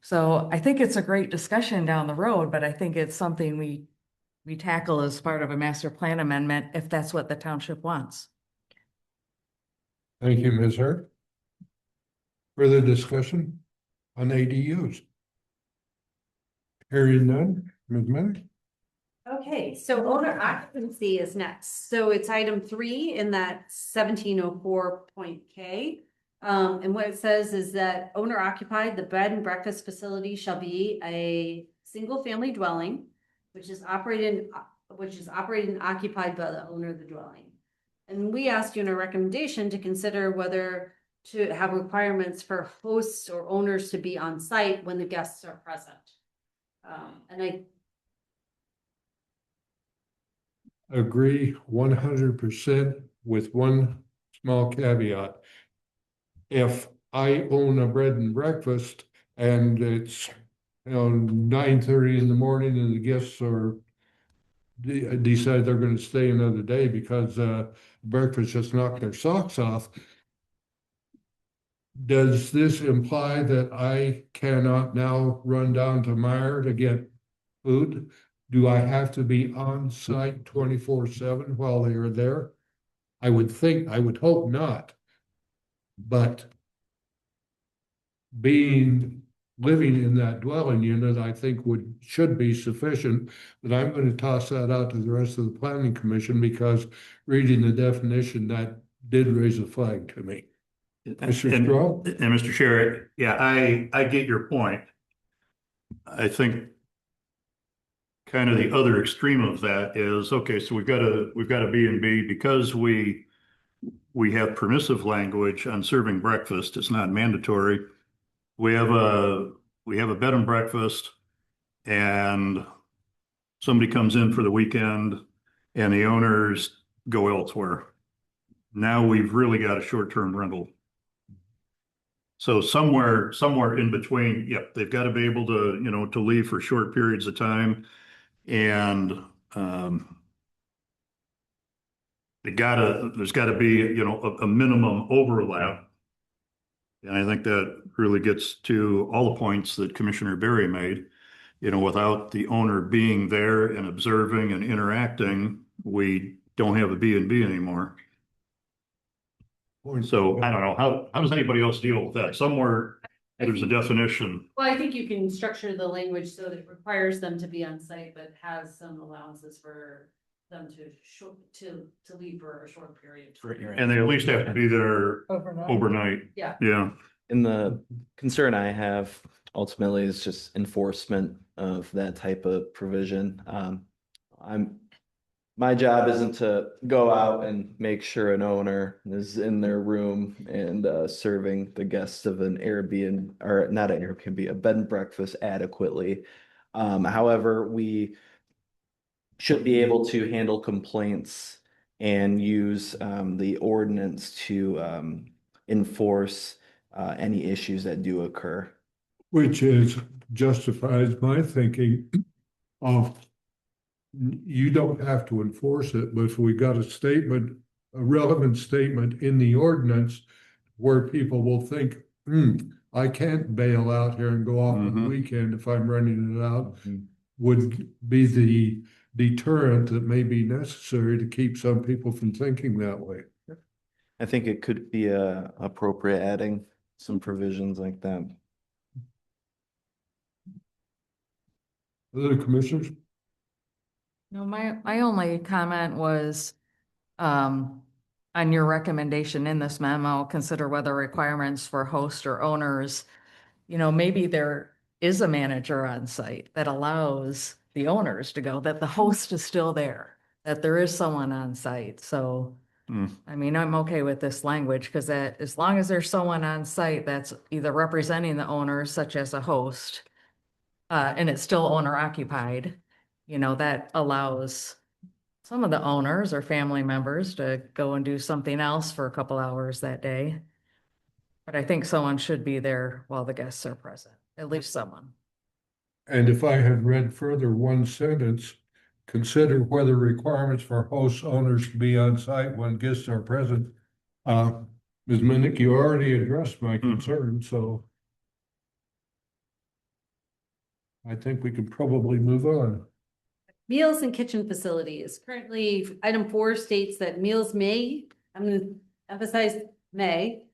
So I think it's a great discussion down the road, but I think it's something we tackle as part of a master plan amendment if that's what the township wants. Thank you, Ms. Hurd. Further discussion on ADUs? Hearing none, Ms. Minnick? Okay, so owner occupancy is next. So it's item 3 in that 1704.K. And what it says is that owner occupied, the bed and breakfast facility shall be a single family dwelling, which is operated and occupied by the owner of the dwelling. And we asked you in a recommendation to consider whether to have requirements for hosts or owners to be on site when the guests are present. And I Agree 100% with one small caveat. If I own a bread and breakfast and it's 9:30 in the morning and the guests are decide they're going to stay another day because breakfast just knocked their socks off, does this imply that I cannot now run down to Meijer to get food? Do I have to be on site 24/7 while they are there? I would hope not. But living in that dwelling unit, I think should be sufficient. But I'm going to toss that out to the rest of the planning commission because reading the definition, that did raise a flag to me. Mr. Stroh? And Mr. Chair, yeah, I get your point. I think kind of the other extreme of that is, okay, so we've got a B and B because we have permissive language on serving breakfast. It's not mandatory. We have a bed and breakfast and somebody comes in for the weekend and the owners go elsewhere. Now we've really got a short-term rental. So somewhere in between, yep, they've got to be able to, to leave for short periods of time. And there's gotta be, a minimum overlap. And I think that really gets to all the points that Commissioner Berry made. Without the owner being there and observing and interacting, we don't have a B and B anymore. So I don't know, how does anybody else deal with that? Somewhere there's a definition. Well, I think you can structure the language so that it requires them to be on site, but has some allowances for them to leave for a short period. And they at least have to be there Overnight. overnight. Yeah. Yeah. And the concern I have ultimately is just enforcement of that type of provision. My job isn't to go out and make sure an owner is in their room and serving the guests of an Airbnb, or not an Airbnb, a bed and breakfast adequately. However, we should be able to handle complaints and use the ordinance to enforce any issues that do occur. Which justifies my thinking of you don't have to enforce it, but if we got a relevant statement in the ordinance where people will think, I can't bail out here and go off on the weekend if I'm running it out, would be the deterrent that may be necessary to keep some people from thinking that way. I think it could be appropriate adding some provisions like that. Other commissioners? No, my only comment was, on your recommendation in this memo, consider whether requirements for host or owners, maybe there is a manager on site that allows the owners to go, that the host is still there, that there is someone on site. So, I mean, I'm okay with this language because that as long as there's someone on site that's either representing the owners, such as a host, and it's still owner occupied, that allows some of the owners or family members to go and do something else for a couple hours that day. But I think someone should be there while the guests are present, at least someone. And if I had read further one sentence, consider whether requirements for host owners to be on site when guests are present. Ms. Minnick, you already addressed my concern, so I think we can probably move on. Meals and kitchen facilities. Currently, item 4 states that meals may, I'm gonna emphasize may.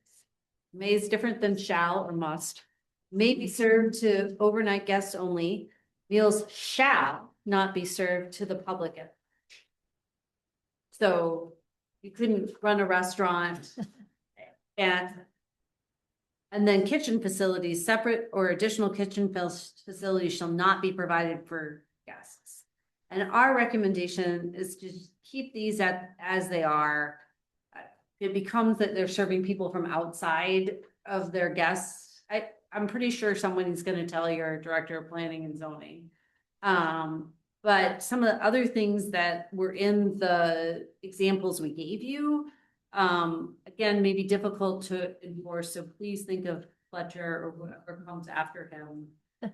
May is different than shall or must. May be served to overnight guests only. Meals shall not be served to the public. So you couldn't run a restaurant and then kitchen facilities, separate or additional kitchen facilities shall not be provided for guests. And our recommendation is to keep these as they are. It becomes that they're serving people from outside of their guests. I'm pretty sure someone's gonna tell your director of planning and zoning. But some of the other things that were in the examples we gave you, again, may be difficult to enforce, so please think of Fletcher or whoever comes after him.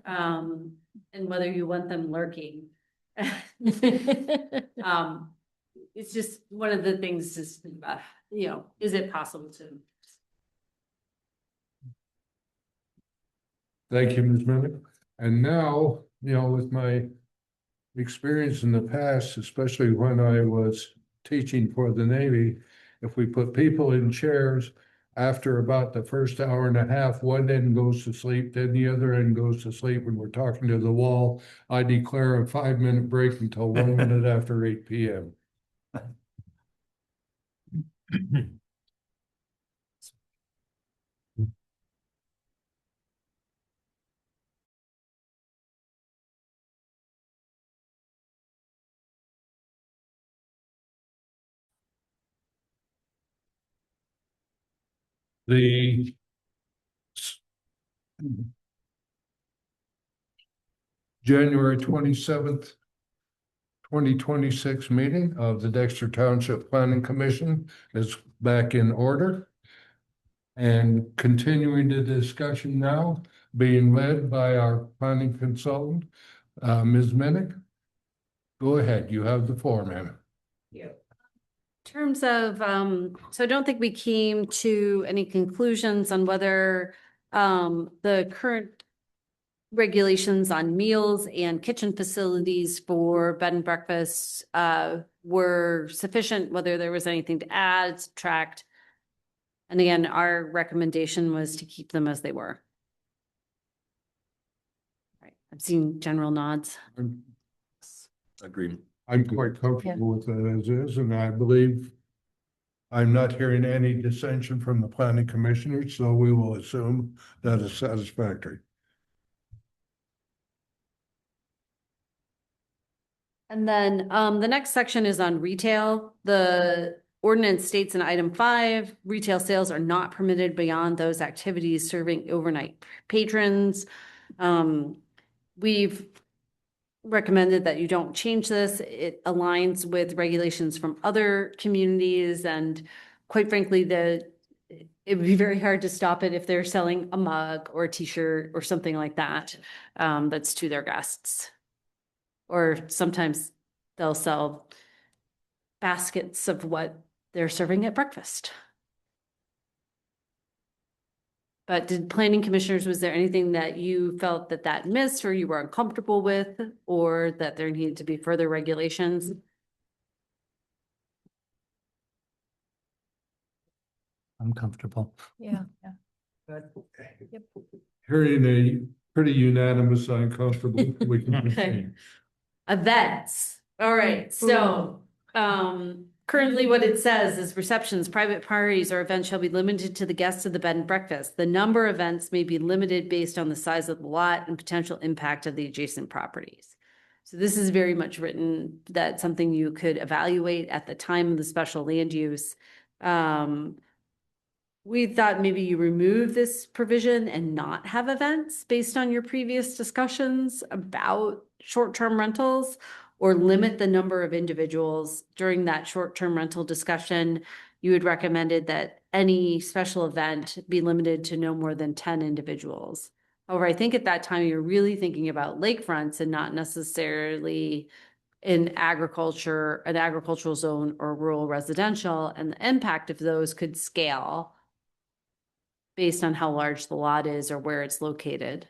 And whether you want them lurking. It's just one of the things to think about, is it possible to? Thank you, Ms. Minnick. And now, with my experience in the past, especially when I was teaching for the Navy, if we put people in chairs, after about the first hour and a half, one end goes to sleep, then the other end goes to sleep when we're talking to the wall. I declare a 5-minute break until 1 minute after 8 p.m. The January 27th, 2026 meeting of the Dexter Township Planning Commission is back in order. And continuing the discussion now, being led by our planning consultant, Ms. Minnick. Go ahead, you have the floor, ma'am. In terms of, so I don't think we came to any conclusions on whether the current regulations on meals and kitchen facilities for bed and breakfast were sufficient, whether there was anything to add, subtract. And again, our recommendation was to keep them as they were. Right, I've seen general nods. Agreed. I'm quite comfortable with that as is, and I believe I'm not hearing any dissension from the planning commissioners, so we will assume that is satisfactory. And then the next section is on retail. The ordinance states in item 5, retail sales are not permitted beyond those activities serving overnight patrons. We've recommended that you don't change this. It aligns with regulations from other communities, and quite frankly, it would be very hard to stop it if they're selling a mug or a t-shirt or something like that, that's to their guests. Or sometimes they'll sell baskets of what they're serving at breakfast. But did planning commissioners, was there anything that you felt that missed or you were uncomfortable with, or that there needed to be further regulations? I'm comfortable. Yeah. Good. Hearing a pretty unanimous, I'm comfortable. We can Okay. proceed. Events. All right, so currently what it says is receptions, private parties or events shall be limited to the guests of the bed and breakfast. The number of events may be limited based on the size of the lot and potential impact of the adjacent properties. So this is very much written that something you could evaluate at the time of the special land use. We thought maybe you remove this provision and not have events based on your previous discussions about short-term rentals, or limit the number of individuals during that short-term rental discussion. You had recommended that any special event be limited to no more than 10 individuals. However, I think at that time you're really thinking about lakefronts and not necessarily in agriculture, an agricultural zone or rural residential, and the impact of those could scale based on how large the lot is or where it's located.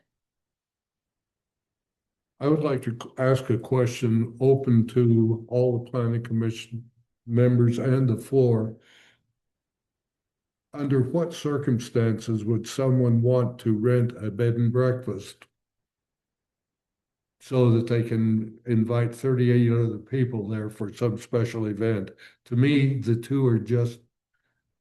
I would like to ask a question open to all the planning commission members and the floor. Under what circumstances would someone want to rent a bed and breakfast so that they can invite 38 other people there for some special event? To me, the two are just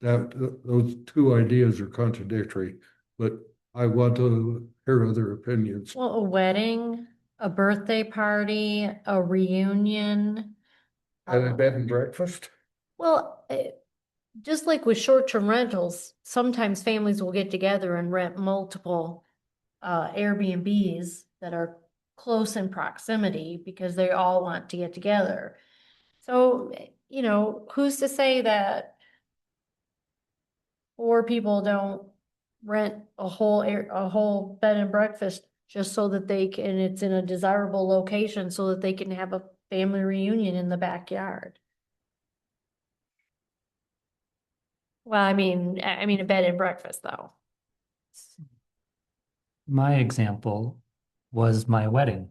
that, those two ideas are contradictory, but I want to hear other opinions. Well, a wedding, a birthday party, a reunion. And a bed and breakfast? Well, just like with short-term rentals, sometimes families will get together and rent multiple Airbnbs that are close in proximity because they all want to get together. So, you know, who's to say that 4 people don't rent a whole bed and breakfast just so that they can, it's in a desirable location so that they can have a family reunion in the backyard. Well, I mean a bed and breakfast though. My example was my wedding.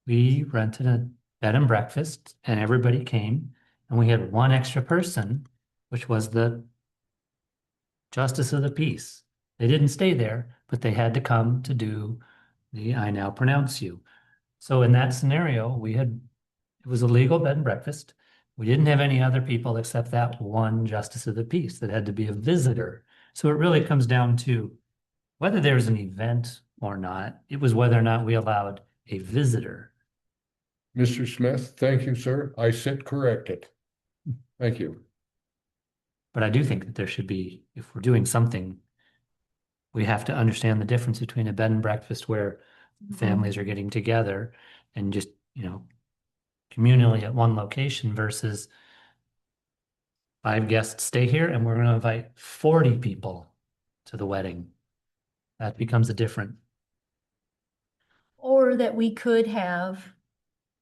We rented a bed and breakfast and everybody came and we had one extra person, which was the justice of the peace. They didn't stay there, but they had to come to do the I now pronounce you. So in that scenario, it was a legal bed and breakfast. We didn't have any other people except that one justice of the peace that had to be a visitor. So it really comes down to whether there's an event or not. It was whether or not we allowed a visitor. Mr. Smith, thank you, sir. I sit corrected. Thank you. But I do think that there should be, if we're doing something, we have to understand the difference between a bed and breakfast where families are getting together and just, you know, communally at one location versus 5 guests stay here and we're going to invite 40 people to the wedding. That becomes a different. Or that we could have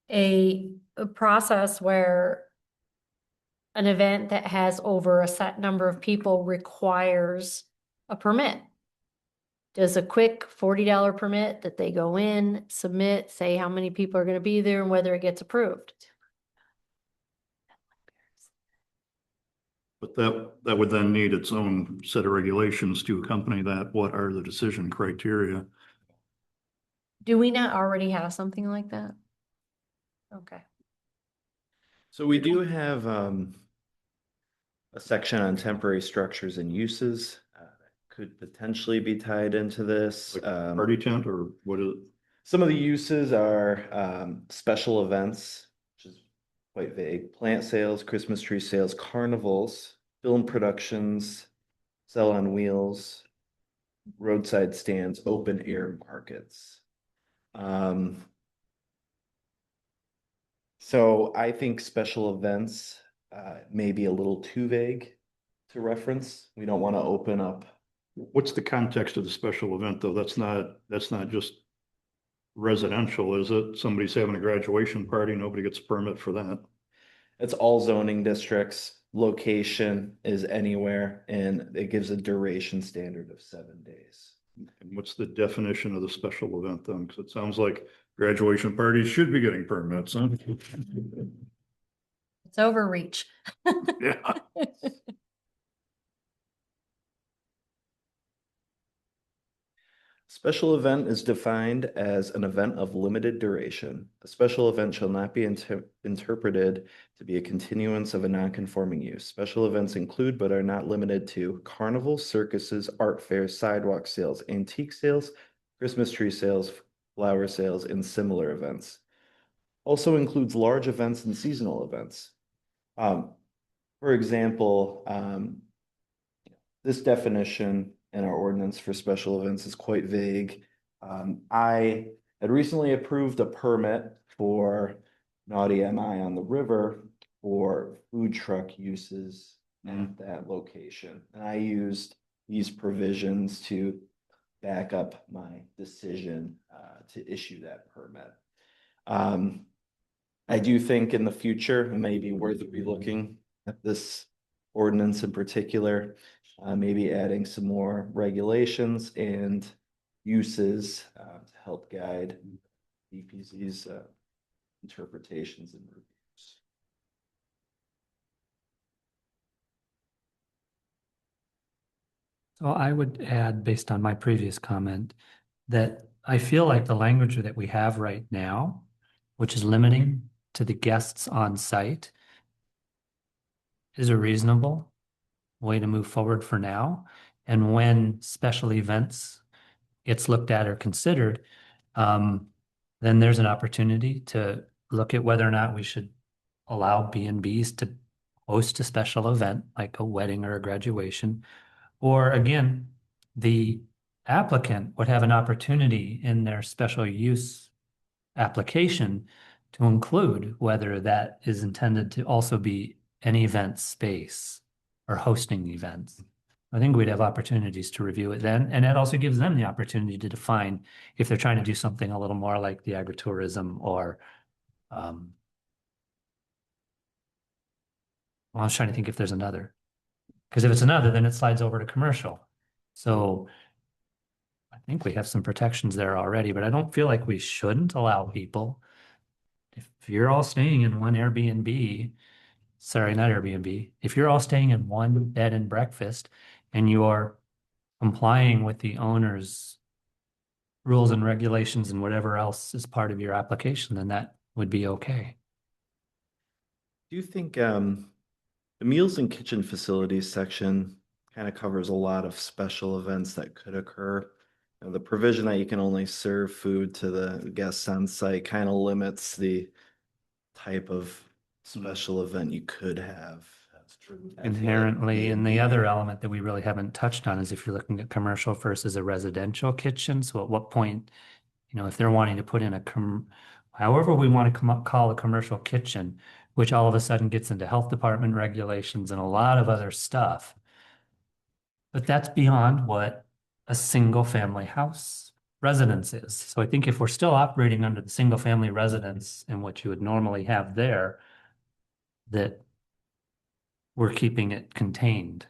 a process where an event that has over a set number of people requires a permit. Does a quick $40 permit that they go in, submit, say how many people are going to be there and whether it gets approved. But that would then need its own set of regulations to accompany that. What are the decision criteria? Do we not already have something like that? Okay. So we do have a section on temporary structures and uses that could potentially be tied into this. Like party tent or what is it? Some of the uses are special events, which is quite vague, plant sales, Christmas tree sales, carnivals, film productions, sell on wheels, roadside stands, open air markets. So I think special events may be a little too vague to reference. We don't want to open up. What's the context of the special event though? That's not just residential, is it? Somebody's having a graduation party, nobody gets a permit for that. It's all zoning districts. Location is anywhere, and it gives a duration standard of 7 days. And what's the definition of the special event then? Because it sounds like graduation parties should be getting permits, huh? It's overreach. Yeah. Special event is defined as an event of limited duration. A special event shall not be interpreted to be a continuance of a non-conforming use. Special events include, but are not limited to, carnivals, circuses, art fairs, sidewalk sales, antique sales, Christmas tree sales, flower sales, and similar events. Also includes large events and seasonal events. For example, this definition in our ordinance for special events is quite vague. I had recently approved a permit for Naughty MI on the river for food truck uses at that location. And I used these provisions to back up my decision to issue that permit. I do think in the future, it may be worth relooking at this ordinance in particular. Maybe adding some more regulations and uses to help guide DPZ's interpretations and reviews. So I would add, based on my previous comment, that I feel like the language that we have right now, which is limiting to the guests on site, is a reasonable way to move forward for now. And when special events gets looked at or considered, then there's an opportunity to look at whether or not we should allow B&Bs to host a special event like a wedding or a graduation. Or again, the applicant would have an opportunity in their special use application to include whether that is intended to also be an event space or hosting events. I think we'd have opportunities to review it then, and that also gives them the opportunity to define if they're trying to do something a little more like the agritourism or well, I was trying to think if there's another. Because if it's another, then it slides over to commercial. So I think we have some protections there already, but I don't feel like we shouldn't allow people. If you're all staying in one Airbnb, sorry, not Airbnb, if you're all staying in one bed and breakfast and you're complying with the owner's rules and regulations and whatever else is part of your application, then that would be okay. Do you think the meals and kitchen facilities section kind of covers a lot of special events that could occur? You know, the provision that you can only serve food to the guests on site kind of limits the type of special event you could have. That's true. Inherently, and the other element that we really haven't touched on is if you're looking at commercial versus a residential kitchen. So at what point, if they're wanting to put in however we want to call a commercial kitchen, which all of a sudden gets into health department regulations and a lot of other stuff. But that's beyond what a single family house residence is. So I think if we're still operating under the single family residence and what you would normally have there, that we're keeping it contained.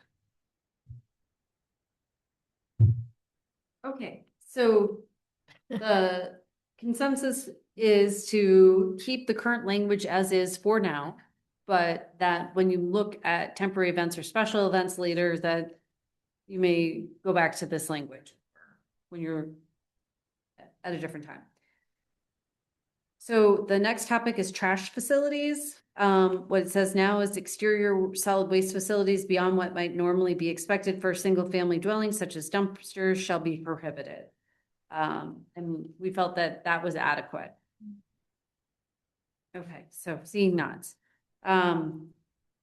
Okay, so the consensus is to keep the current language as is for now, but that when you look at temporary events or special events later, that you may go back to this language when you're at a different time. So the next topic is trash facilities. What it says now is exterior solid waste facilities beyond what might normally be expected for a single family dwelling, such as dumpsters, shall be prohibited. And we felt that that was adequate. Okay, so seeing nods.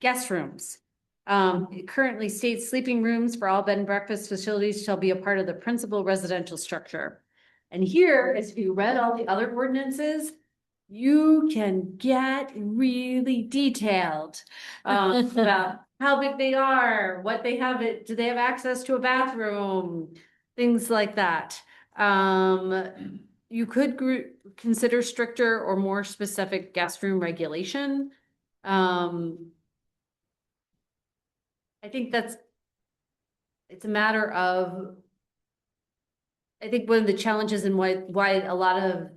Guest rooms. It currently states sleeping rooms for all bed and breakfast facilities shall be a part of the principal residential structure. And here, as you read all the other ordinances, you can get really detailed about how big they are, what they have, do they have access to a bathroom, things like that. You could consider stricter or more specific guest room regulation. I think it's a matter of, I think one of the challenges and why a lot of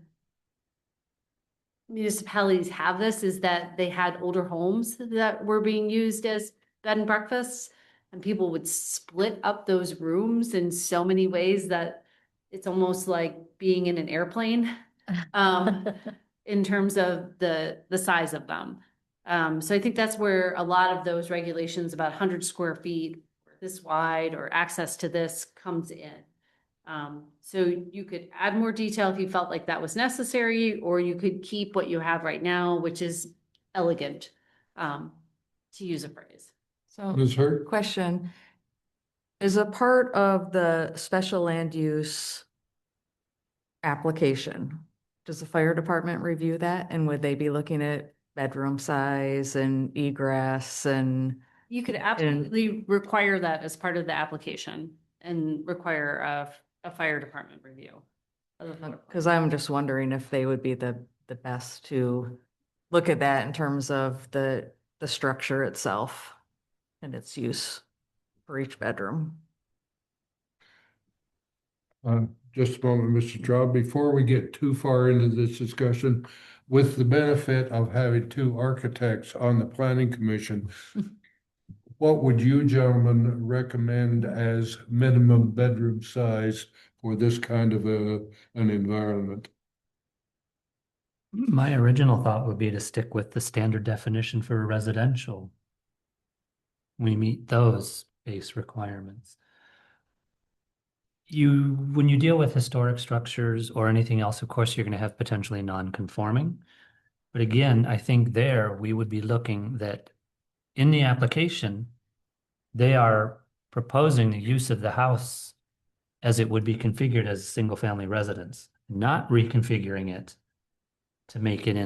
municipalities have this is that they had older homes that were being used as bed and breakfasts, and people would split up those rooms in so many ways that it's almost like being in an airplane in terms of the size of them. So I think that's where a lot of those regulations about 100 square feet, this wide, or access to this comes in. So you could add more detail if you felt like that was necessary, or you could keep what you have right now, which is elegant, to use a phrase. So Ms. Hurd? question, is a part of the special land use application, does the fire department review that? And would they be looking at bedroom size and egress and? You could absolutely require that as part of the application and require a fire department review. Because I'm just wondering if they would be the best to look at that in terms of the structure itself and its use for each bedroom. Just a moment, Mr. Traub, before we get too far into this discussion, with the benefit of having two architects on the planning commission, what would you gentlemen recommend as minimum bedroom size for this kind of an environment? My original thought would be to stick with the standard definition for residential. We meet those base requirements. When you deal with historic structures or anything else, of course, you're going to have potentially non-conforming. But again, I think there we would be looking that in the application, they are proposing the use of the house as it would be configured as a single-family residence, not reconfiguring it to make it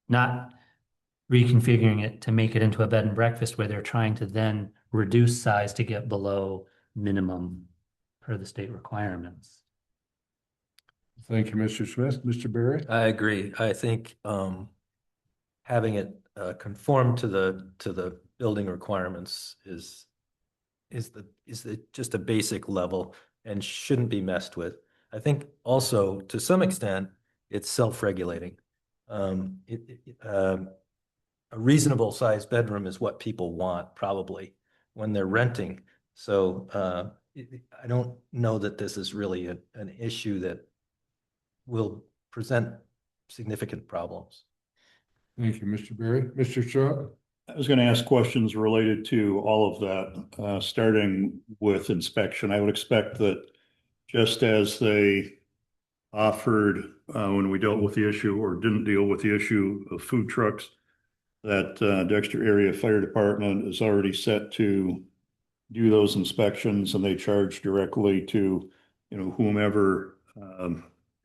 not reconfiguring it to make it into a bed and breakfast where they're trying to then reduce size to get below minimum per the state requirements. Thank you, Mr. Smith. Mr. Berry? I agree. I think having it conform to the building requirements is just a basic level and shouldn't be messed with. I think also to some extent it's self-regulating. A reasonable sized bedroom is what people want probably when they're renting. So I don't know that this is really an issue that will present significant problems. Thank you, Mr. Berry. Mr. Straub? I was going to ask questions related to all of that, starting with inspection. I would expect that just as they offered when we dealt with the issue or didn't deal with the issue of food trucks, that Dexter Area Fire Department is already set to do those inspections, and they charge directly to, whomever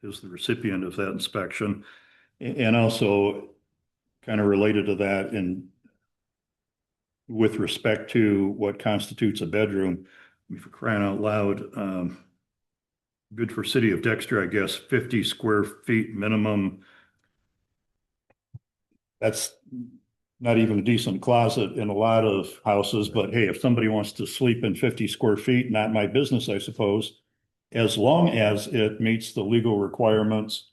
is the recipient of that inspection. And also kind of related to that, and with respect to what constitutes a bedroom, for crying out loud, good for city of Dexter, I guess, 50 square feet minimum. That's not even a decent closet in a lot of houses, but hey, if somebody wants to sleep in 50 square feet, not my business, I suppose, as long as it meets the legal requirements,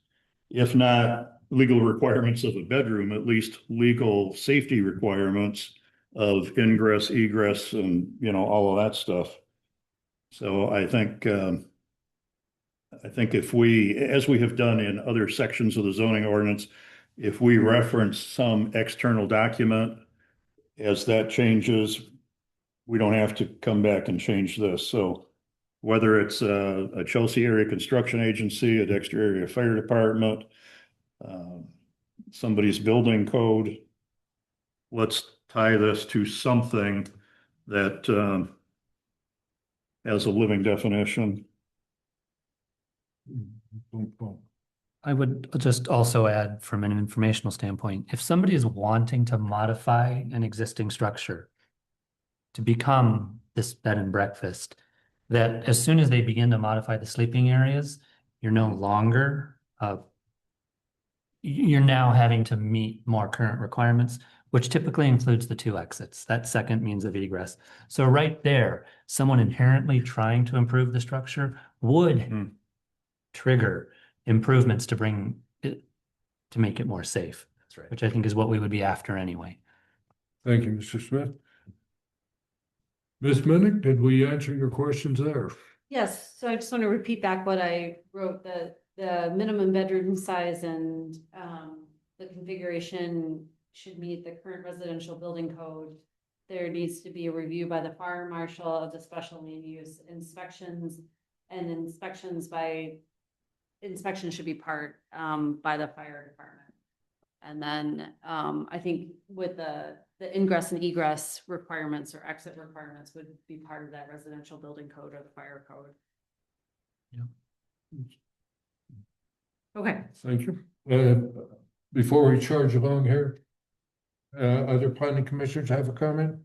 if not legal requirements of a bedroom, at least legal safety requirements of ingress, egress, and, all of that stuff. So I think if we, as we have done in other sections of the zoning ordinance, if we reference some external document, as that changes, we don't have to come back and change this. So whether it's a Chelsea Area Construction Agency, a Dexter Area Fire Department, somebody's building code, let's tie this to something that has a living definition. I would just also add from an informational standpoint, if somebody is wanting to modify an existing structure to become this bed and breakfast, that as soon as they begin to modify the sleeping areas, you're no longer, you're now having to meet more current requirements, which typically includes the 2 exits, that second means of egress. So right there, someone inherently trying to improve the structure would trigger improvements to bring it, to make it more safe. That's right. Which I think is what we would be after anyway. Thank you, Mr. Smith. Ms. Minnick, did we answer your questions there? Yes, so I just want to repeat back what I wrote, the minimum bedroom size and the configuration should meet the current residential building code. There needs to be a review by the fire marshal of the special land use inspections, and inspection should be part by the fire department. And then I think with the ingress and egress requirements or exit requirements would be part of that residential building code or the fire code. Yeah. Okay. Thank you. Before we charge along here, other planning commissioners have a comment?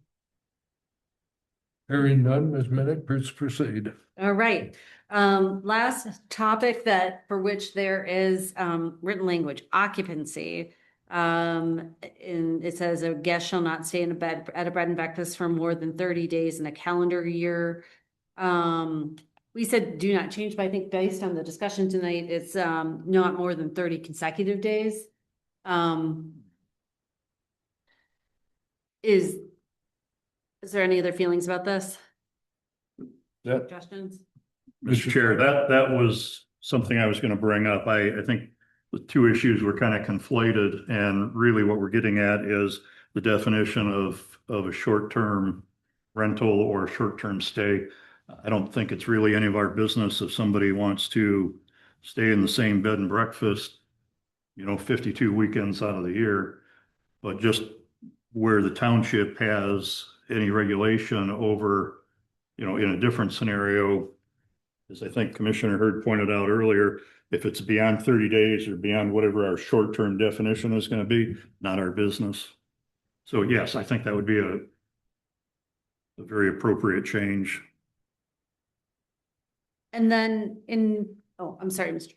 Hearing none, Ms. Minnick, please proceed. All right. Last topic for which there is written language, occupancy. And it says a guest shall not stay in a bed at a bed and breakfast for more than 30 days in a calendar year. We said do not change, but I think based on the discussion tonight, it's not more than 30 consecutive days. Is there any other feelings about this? That, Suggestions? Mr. Chair, that was something I was going to bring up. I think the two issues were kind of conflated, and really what we're getting at is the definition of a short-term rental or short-term stay. I don't think it's really any of our business if somebody wants to stay in the same bed and breakfast, 52 weekends out of the year, but just where the township has any regulation over, in a different scenario, as I think Commissioner Hurd pointed out earlier, if it's beyond 30 days or beyond whatever our short-term definition is going to be, not our business. So yes, I think that would be a very appropriate change. And then I'm sorry, Mr.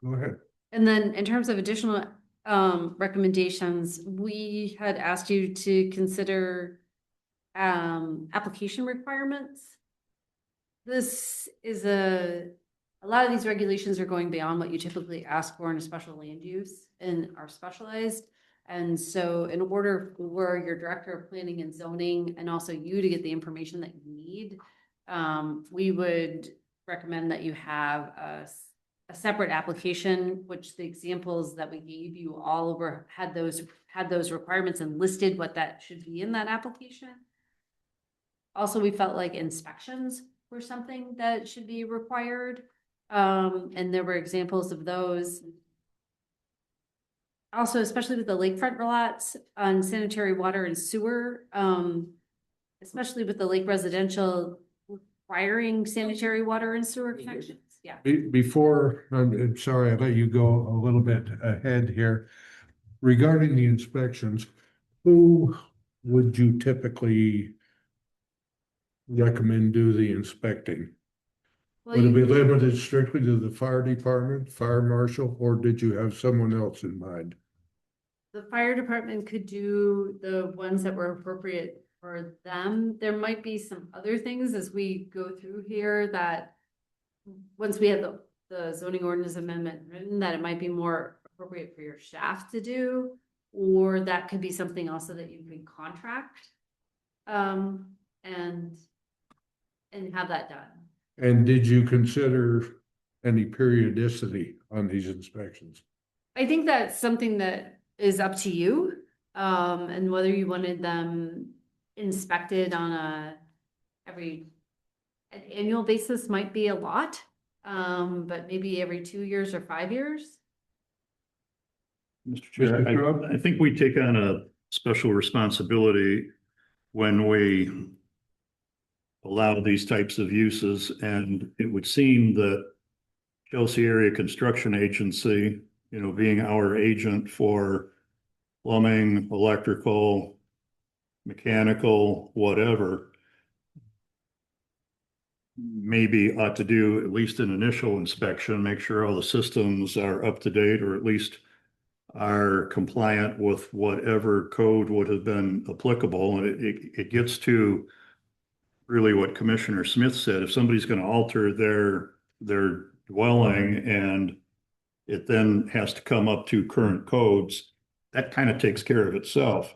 go ahead. And then in terms of additional recommendations, we had asked you to consider application requirements. This is a lot of these regulations are going beyond what you typically ask for in a special land use and are specialized. And so in order for your director of planning and zoning and also you to get the information that you need, we would recommend that you have a separate application, which the examples that we gave you all over had those requirements and listed what that should be in that application. Also, we felt like inspections were something that should be required. And there were examples of those. Also, especially with the lakefront lots on sanitary water and sewer, especially with the lake residential requiring sanitary water and sewer connections. Yeah. Before, I'm sorry, I let you go a little bit ahead here. Regarding the inspections, who would you typically recommend do the inspecting? Well, Would it be limited strictly to the fire department, fire marshal, or did you have someone else in mind? the fire department could do the ones that were appropriate for them. There might be some other things as we go through here that once we have the zoning ordinance amendment written, that it might be more appropriate for your staff to do, or that could be something also that you could contract and have that done. And did you consider any periodicity on these inspections? I think that's something that is up to you, and whether you wanted them inspected on an annual basis might be a lot, but maybe every 2 years or 5 years. Mr. Chair, I think we take on a special responsibility when we allow these types of uses, and it would seem that Chelsea Area Construction Agency, being our agent for plumbing, electrical, mechanical, whatever, maybe ought to do at least an initial inspection, make sure all the systems are up to date, or at least are compliant with whatever code would have been applicable. And it gets to really what Commissioner Smith said. If somebody's going to alter their dwelling and it then has to come up to current codes, that kind of takes care of itself.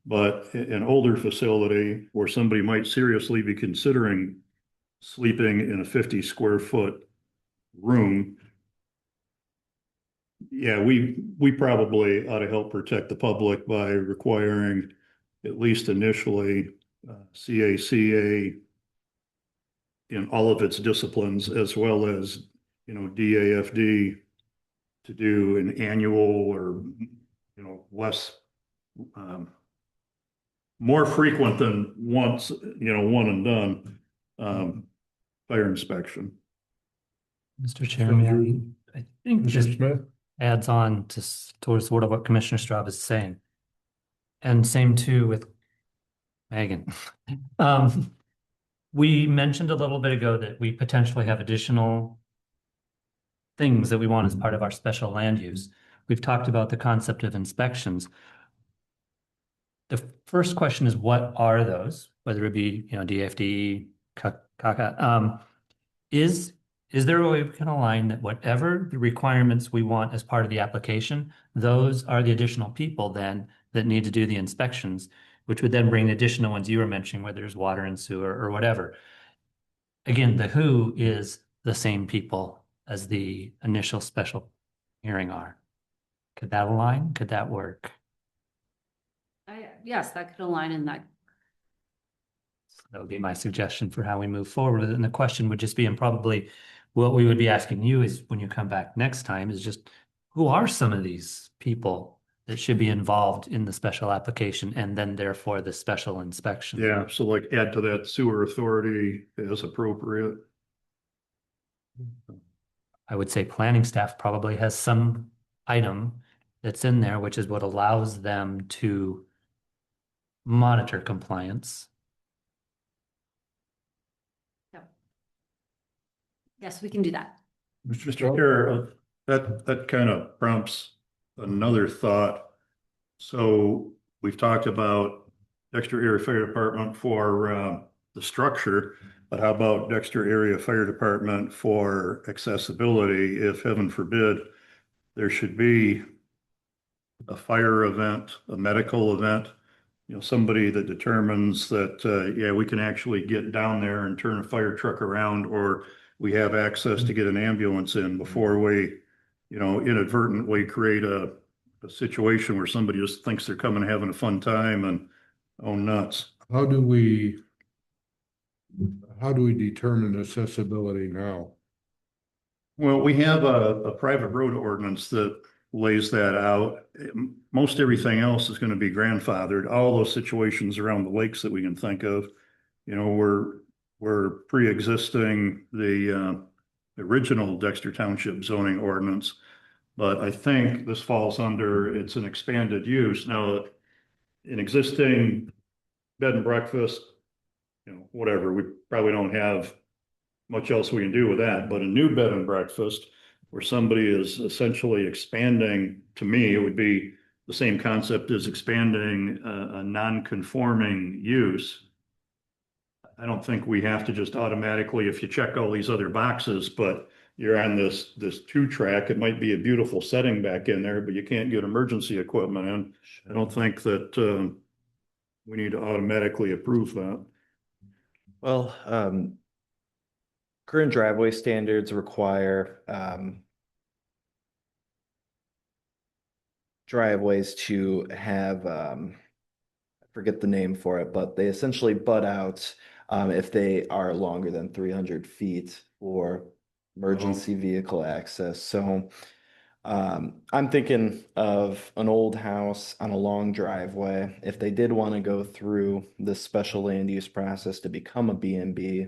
But an older facility where somebody might seriously be considering sleeping in a 50 square foot room, yeah, we probably ought to help protect the public by requiring at least initially CACA in all of its disciplines, as well as, DAFD to do an annual or, less, more frequent than once, one and done, fire inspection. Mr. Chairman, I think Mr. just Smith? adds on towards sort of what Commissioner Straub is saying. And same too with Megan. We mentioned a little bit ago that we potentially have additional things that we want as part of our special land use. we've talked about the concept of inspections. The first question is, what are those? Whether it be, DFD, CACA, is there a way we can align that whatever the requirements we want as part of the application, those are the additional people then that need to do the inspections, which would then bring the additional ones you were mentioning, whether it's water and sewer or whatever. Again, the who is the same people as the initial special hearing are. Could that align? Could that work? Yes, that could align in that. That would be my suggestion for how we move forward. And the question would just be, and probably what we would be asking you is when you come back next time is just, who are some of these people that should be involved in the special application and then therefore the special inspection? Yeah, so like add to that sewer authority as appropriate. I would say planning staff probably has some item that's in there, which is what allows them to monitor compliance. Yes, we can do that. Mr. Chair, that kind of prompts another thought. So we've talked about Dexter Area Fire Department for the structure, but how about Dexter Area Fire Department for accessibility? If heaven forbid, there should be a fire event, a medical event, somebody that determines that, yeah, we can actually get down there and turn a fire truck around, or we have access to get an ambulance in before we, inadvertently create a situation where somebody just thinks they're coming and having a fun time and, oh, nuts. How do we determine accessibility now? Well, we have a private road ordinance that lays that out. Most everything else is going to be grandfathered. All those situations around the lakes that we can think of, we're pre-existing the original Dexter Township zoning ordinance. But I think this falls under, it's an expanded use. Now, an existing bed and breakfast, whatever, we probably don't have much else we can do with that. But a new bed and breakfast where somebody is essentially expanding, to me, it would be the same concept as expanding a non-conforming use. I don't think we have to just automatically, if you check all these other boxes, but you're on this 2-track, it might be a beautiful setting back in there, but you can't get emergency equipment in. I don't think that we need to automatically approve that. Well, current driveway standards require driveways to have, I forget the name for it, but they essentially butt out if they are longer than 300 feet for emergency vehicle access. So I'm thinking of an old house on a long driveway. If they did want to go through this special land use process to become a B&B,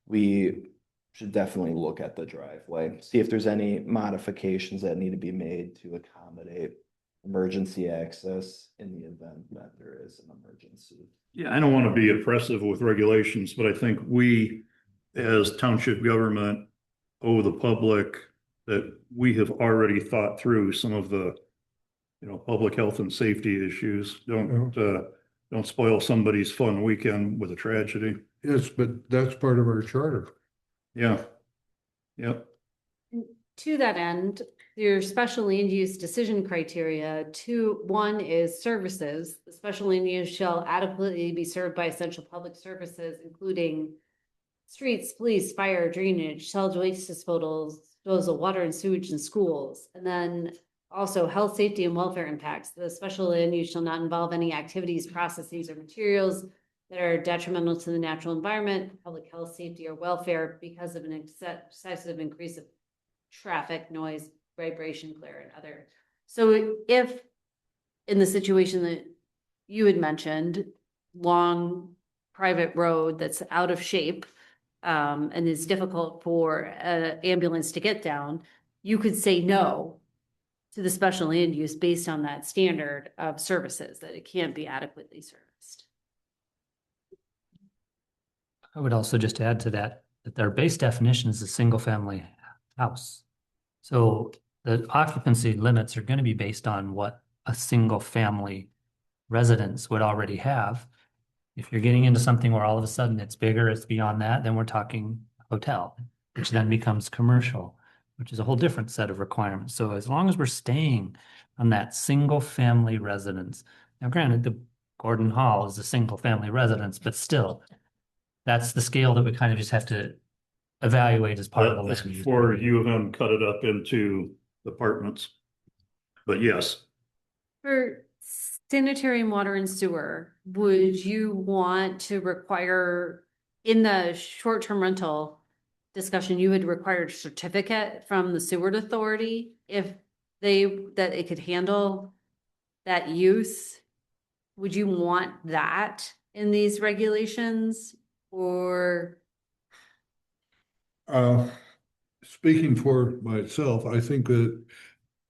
we should definitely look at the driveway, see if there's any modifications that need to be made to accommodate emergency access in the event that there is an emergency. Yeah, I don't want to be oppressive with regulations, but I think we, as township government, owe the public that we have already thought through some of the, public health and safety issues. Don't spoil somebody's fun weekend with a tragedy. Yes, but that's part of our charter. Yeah. Yep. To that end, your special land use decision criteria, one is services. The special land use shall adequately be served by essential public services, including streets, police, fire, drainage, solid waste disposal, water and sewage, and schools. And then also health, safety, and welfare impacts. The special land use shall not involve any activities, processes, or materials that are detrimental to the natural environment, public health, safety, or welfare because of an excessive increase of traffic, noise, vibration, glare, and other. So if in the situation that you had mentioned, long private road that's out of shape and is difficult for an ambulance to get down, you could say no to the special land use based on that standard of services, that it can't be adequately serviced. I would also just add to that, that their base definition is a single family house. So the occupancy limits are going to be based on what a single family residence would already have. If you're getting into something where all of a sudden it's bigger, it's beyond that, then we're talking hotel, which then becomes commercial, which is a whole different set of requirements. So as long as we're staying on that single family residence, now granted, the Gordon Hall is a single family residence, but still, that's the scale that we kind of just have to evaluate as part of the That's land use. before U of M cut it up into apartments. But yes, For sanitary and water and sewer, would you want to require in the short-term rental discussion, you would require a certificate from the sewer authority if that it could handle that use? Would you want that in these regulations or? Speaking for myself, I think that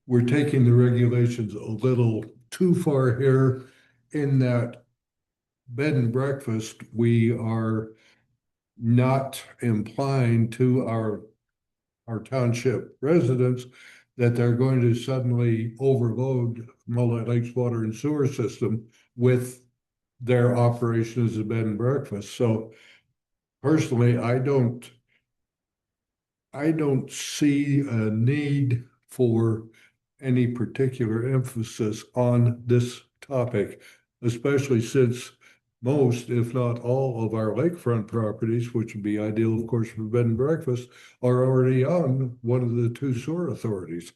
we're taking the regulations a little too far here in that bed and breakfast, we are not implying to our township residents that they're going to suddenly overload Mullet Lakes Water and Sewer System with their operation as a bed and breakfast. So personally, I don't see a need for any particular emphasis on this topic, especially since most, if not all, of our lakefront properties, which would be ideal, of course, for bed and breakfast, are already on one of the two sewer authorities.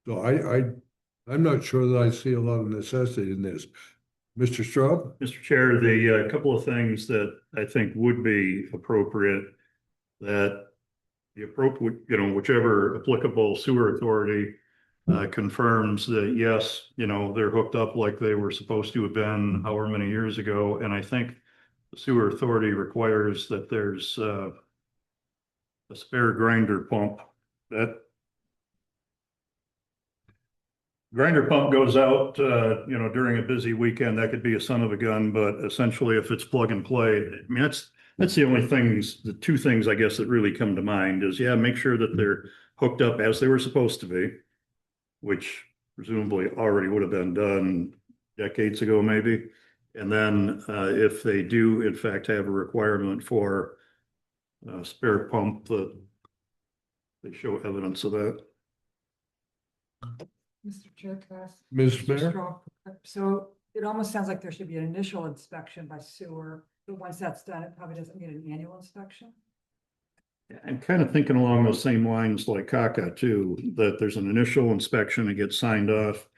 So I'm not sure that I see a lot of necessity in this. Mr. Straub? Mr. Chair, the couple of things that I think would be appropriate, that the appropriate, whichever applicable sewer authority confirms that, yes, they're hooked up like they were supposed to have been however many years ago. And I think the sewer authority requires that there's a spare grinder pump. That grinder pump goes out, during a busy weekend. That could be a son of a gun, but essentially if it's plug and play, I mean, that's the only things, the two things I guess that really come to mind is, yeah, make sure that they're hooked up as they were supposed to be, which presumably already would have been done decades ago, maybe. And then if they do in fact have a requirement for a spare pump, that they show evidence of that. Mr. Chair, can I ask? Ms. Mr. Mayor? Straub, so it almost sounds like there should be an initial inspection by sewer, but once that's done, it probably doesn't need an annual inspection. I'm kind of thinking along those same lines like Kaka too, that there's an initial inspection that gets signed off,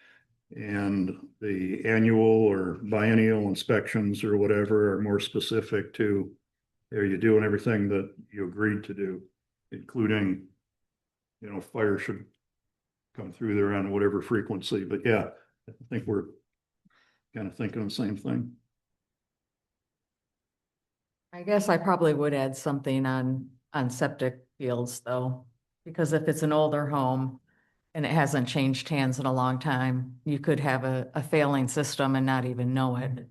and the annual or biennial inspections or whatever are more specific to, are you doing everything that you agreed to do, including, fire should come through there on whatever frequency. But yeah, I think we're kind of thinking the same thing. I guess I probably would add something on septic fields though, because if it's an older home and it hasn't changed hands in a long time, you could have a failing system and not even know it.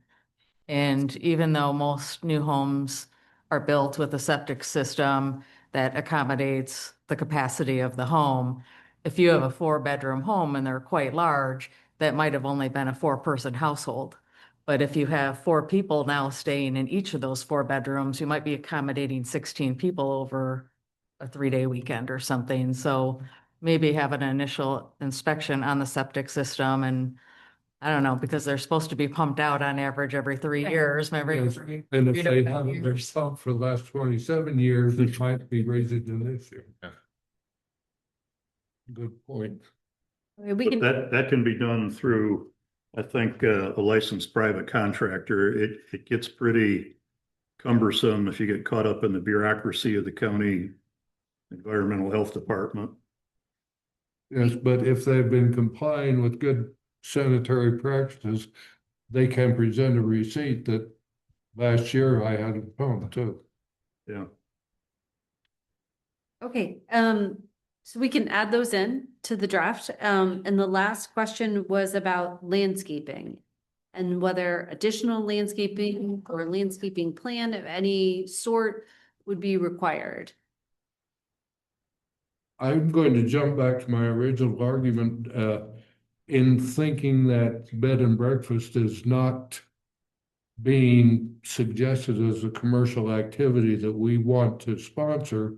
And even though most new homes are built with a septic system that accommodates the capacity of the home, if you have a 4-bedroom home and they're quite large, that might have only been a 4-person household. But if you have 4 people now staying in each of those 4 bedrooms, you might be accommodating 16 people over a 3-day weekend or something. So maybe have an initial inspection on the septic system, and I don't know, because they're supposed to be pumped out on average every 3 years. Yes. And if they haven't been pumped for the last 27 years, it might be raising an issue. Good point. We But can, that can be done through, I think, a licensed private contractor. It gets pretty cumbersome if you get caught up in the bureaucracy of the county environmental health department. Yes, but if they've been complying with good sanitary practices, they can present a receipt that last year I had it pumped too. Yeah. okay, so we can add those in to the draft. And the last question was about landscaping and whether additional landscaping or landscaping plan of any sort would be required. I'm going to jump back to my original argument, in thinking that bed and breakfast is not being suggested as a commercial activity that we want to sponsor,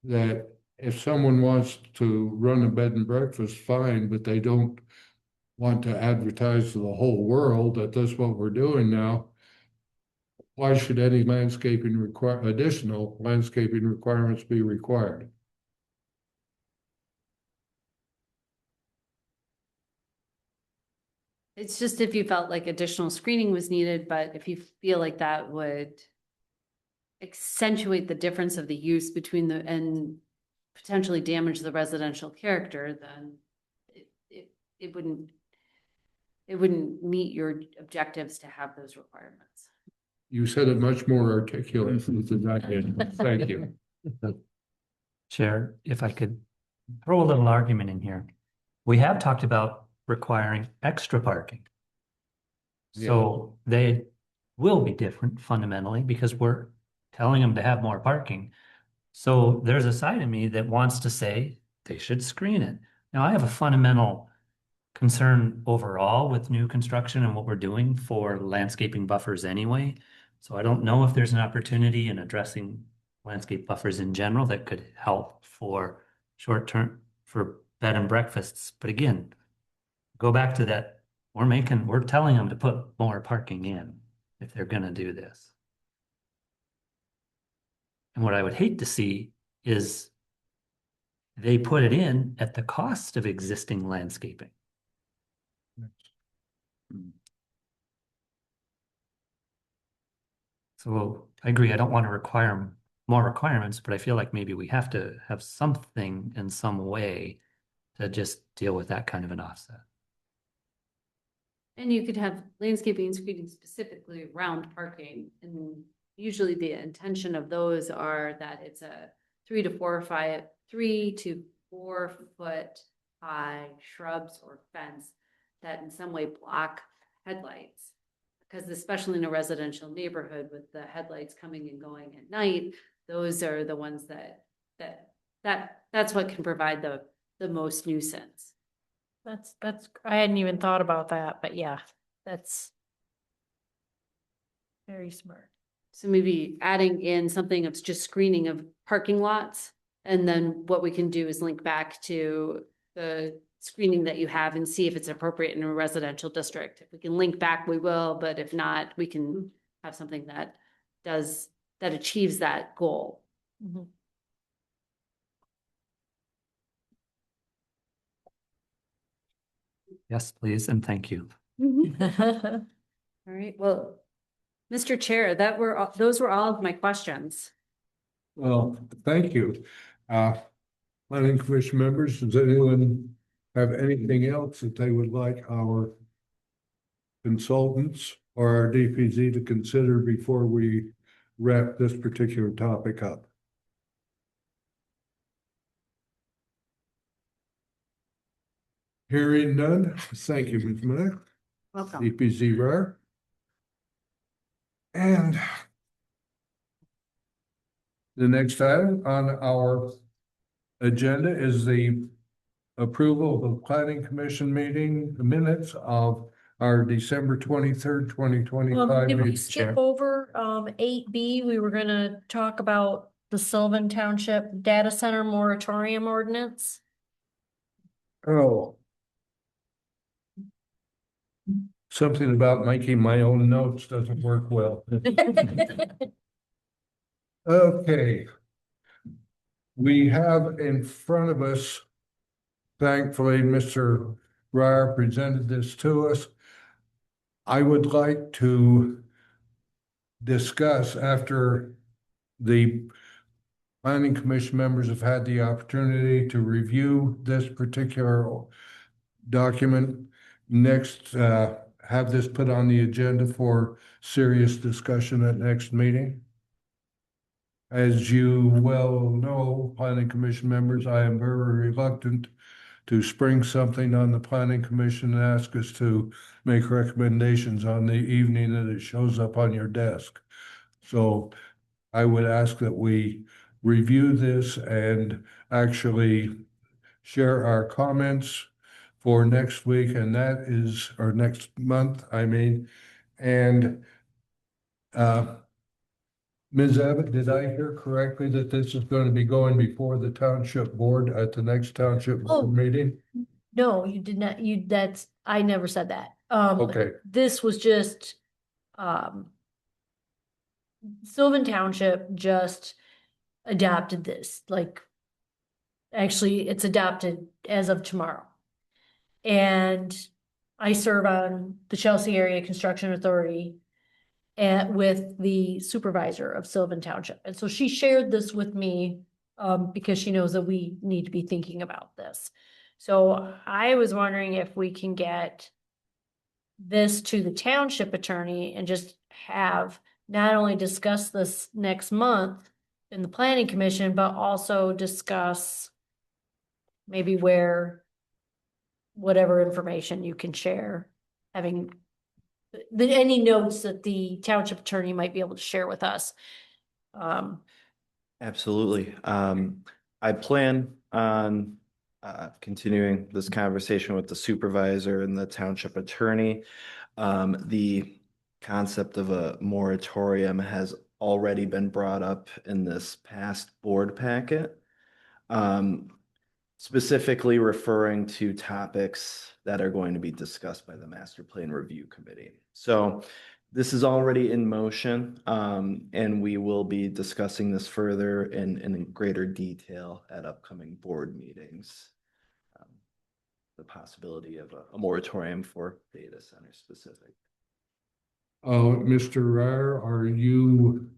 that if someone wants to run a bed and breakfast, fine, but they don't want to advertise to the whole world that that's what we're doing now. Why should any additional landscaping requirements be required? It's just if you felt like additional screening was needed, but if you feel like that would accentuate the difference of the use between and potentially damage the residential character, then it wouldn't meet your objectives to have those requirements. You said it much more articulate than I did. Thank you. Chair, if I could throw a little argument in here. We have talked about requiring extra parking. So they will be different fundamentally because we're telling them to have more parking. So there's a side of me that wants to say they should screen it. Now, I have a fundamental concern overall with new construction and what we're doing for landscaping buffers anyway. So I don't know if there's an opportunity in addressing landscape buffers in general that could help for short-term, for bed and breakfasts. But again, go back to that, we're telling them to put more parking in if they're gonna do this. And what I would hate to see is they put it in at the cost of existing landscaping. So I agree, I don't want to require more requirements, but I feel like maybe we have to have something in some way to just deal with that kind of an offset. And you could have landscaping and screening specifically around parking, and usually the intention of those are that it's a 3 to 4 foot high shrubs or fence that in some way block headlights. Because especially in a residential neighborhood with the headlights coming and going at night, those are the ones that's what can provide the most nuisance. That's, I hadn't even thought about that, but yeah, that's very smart. So maybe adding in something of just screening of parking lots. And then what we can do is link back to the screening that you have and see if it's appropriate in a residential district. If we can link back, we will, but if not, we can have something that achieves that goal. Mm-hmm. Yes, please, and thank you. All right, well, Mr. Chair, those were all of my questions. Well, thank you. Planning Commission members, does anyone have anything else that they would like our consultants or our DPZ to consider before we wrap this particular topic up? Hearing none, thank you, Ms. Miller. Welcome. DPZ RAR. And the next item on our agenda is the approval of the Planning Commission meeting, the minutes of our December 23rd, 2025. Did we meeting. skip over 8B? We were gonna talk about the Sylvan Township Data Center Moratorium Ordinance. Oh. Something about making my own notes doesn't work well. Okay. We have in front of us, thankfully, Mr. Ryer presented this to us. I would like to discuss after the Planning Commission members have had the opportunity to review this particular document. Next, have this put on the agenda for serious discussion at next meeting. As you well know, Planning Commission members, I am very reluctant to spring something on the Planning Commission and ask us to make recommendations on the evening that it shows up on your desk. So I would ask that we review this and actually share our comments for next week, and that is, or next month, I mean, and Ms. Abbott, did I hear correctly that this is going to be going before the township board at the next township Oh. board meeting? No, you did not, I never said that. Okay, This was just, Sylvan Township just adopted this, like, actually, it's adopted as of tomorrow. And I serve on the Chelsea Area Construction Authority and with the supervisor of Sylvan Township. And so she shared this with me, because she knows that we need to be thinking about this. So I was wondering if we can get this to the township attorney and just have not only discuss this next month in the planning commission, but also discuss maybe where whatever information you can share, having any notes that the township attorney might be able to share with us. Absolutely. I plan on continuing this conversation with the supervisor and the township attorney. The concept of a moratorium has already been brought up in this past board packet. Specifically referring to topics that are going to be discussed by the Master Plan Review Committee. So this is already in motion, and we will be discussing this further in greater detail at upcoming board meetings. The possibility of a moratorium for data center specific. Mr. Ryer, are you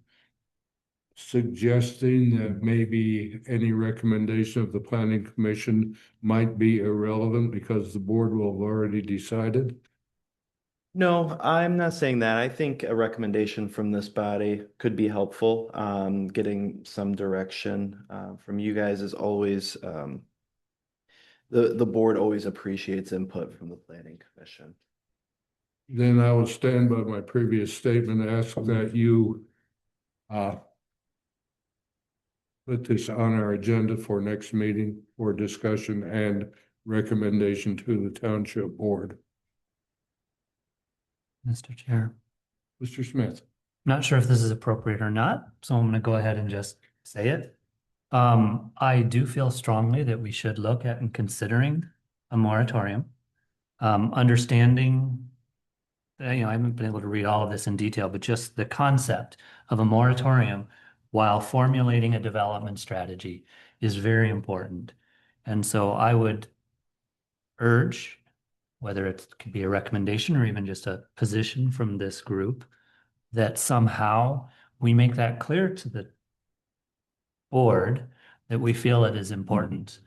suggesting that maybe any recommendation of the planning commission might be irrelevant because the board will have already decided? No, I'm not saying that. I think a recommendation from this body could be helpful. Getting some direction from you guys is always, the board always appreciates input from the planning commission. Then I will stand by my previous statement, ask that you put this on our agenda for next meeting for discussion and recommendation to the township board. Mr. Chair, Mr. Smith. not sure if this is appropriate or not, so I'm going to go ahead and just say it. I do feel strongly that we should look at and considering a moratorium. Understanding that, I haven't been able to read all of this in detail, but just the concept of a moratorium while formulating a development strategy is very important. And so I would urge, whether it could be a recommendation or even just a position from this group, that somehow we make that clear to the board that we feel it is important,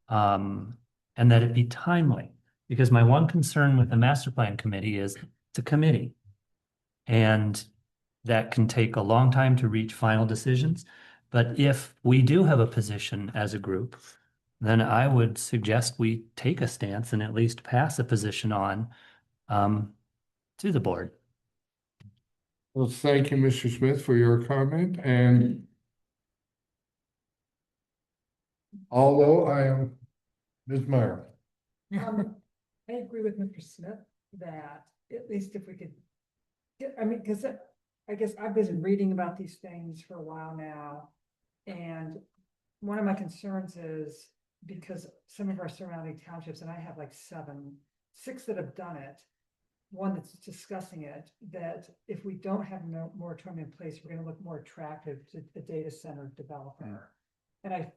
and that it be timely. Because my one concern with the master plan committee is it's a committee, and that can take a long time to reach final decisions. But if we do have a position as a group, then I would suggest we take a stance and at least pass a position on to the board. Well, thank you, Mr. Smith, for your comment. And although I am, Ms. Meyer. I agree with Mr. Smith that at least if we could get, I mean, because I guess I've been reading about these things for a while now. And one of my concerns is because some of our surrounding townships, and I have like 6 that have done it, one that's discussing it, that if we don't have a moratorium in place, we're going to look more attractive to the data center developer. And I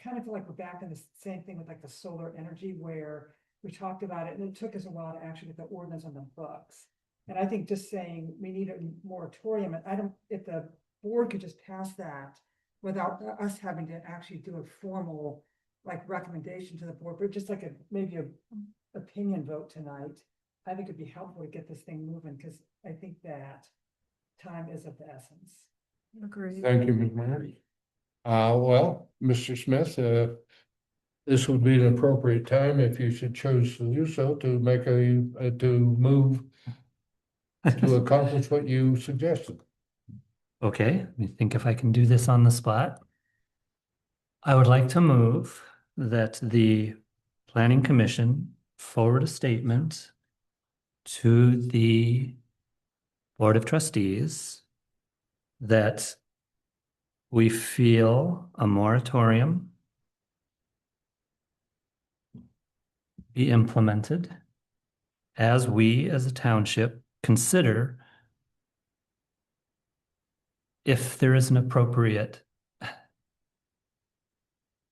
kind of feel like we're back in the same thing with like the solar energy where we talked about it and it took us a while to actually get the ordinance on the books. And I think just saying we need a moratorium, and if the board could just pass that without us having to actually do a formal like recommendation to the board, but just like maybe a opinion vote tonight, I think it'd be helpful to get this thing moving because I think that time is of the essence. Agreed. Thank you, Ms. Meyer. Well, Mr. Smith, this would be an appropriate time if you should choose to do so to make to move to accomplish what you suggested. Okay, let me think if I can do this on the spot. I would like to move that the planning commission forward a statement to the Board of Trustees that we feel a moratorium be implemented as we, as a township, consider if there is an appropriate.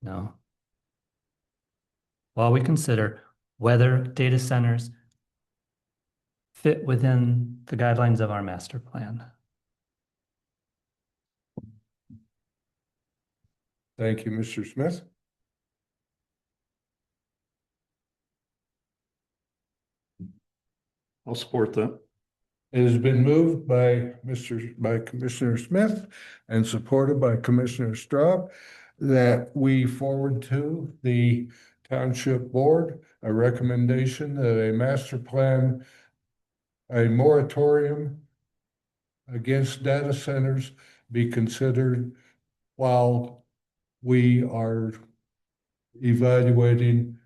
No. While we consider whether data centers fit within the guidelines of our master plan. Thank you, Mr. Smith. I'll support that. It has been moved by Commissioner Smith and supported by Commissioner Straub that we forward to the Township Board a recommendation that a master plan, a moratorium against data centers be considered while we are evaluating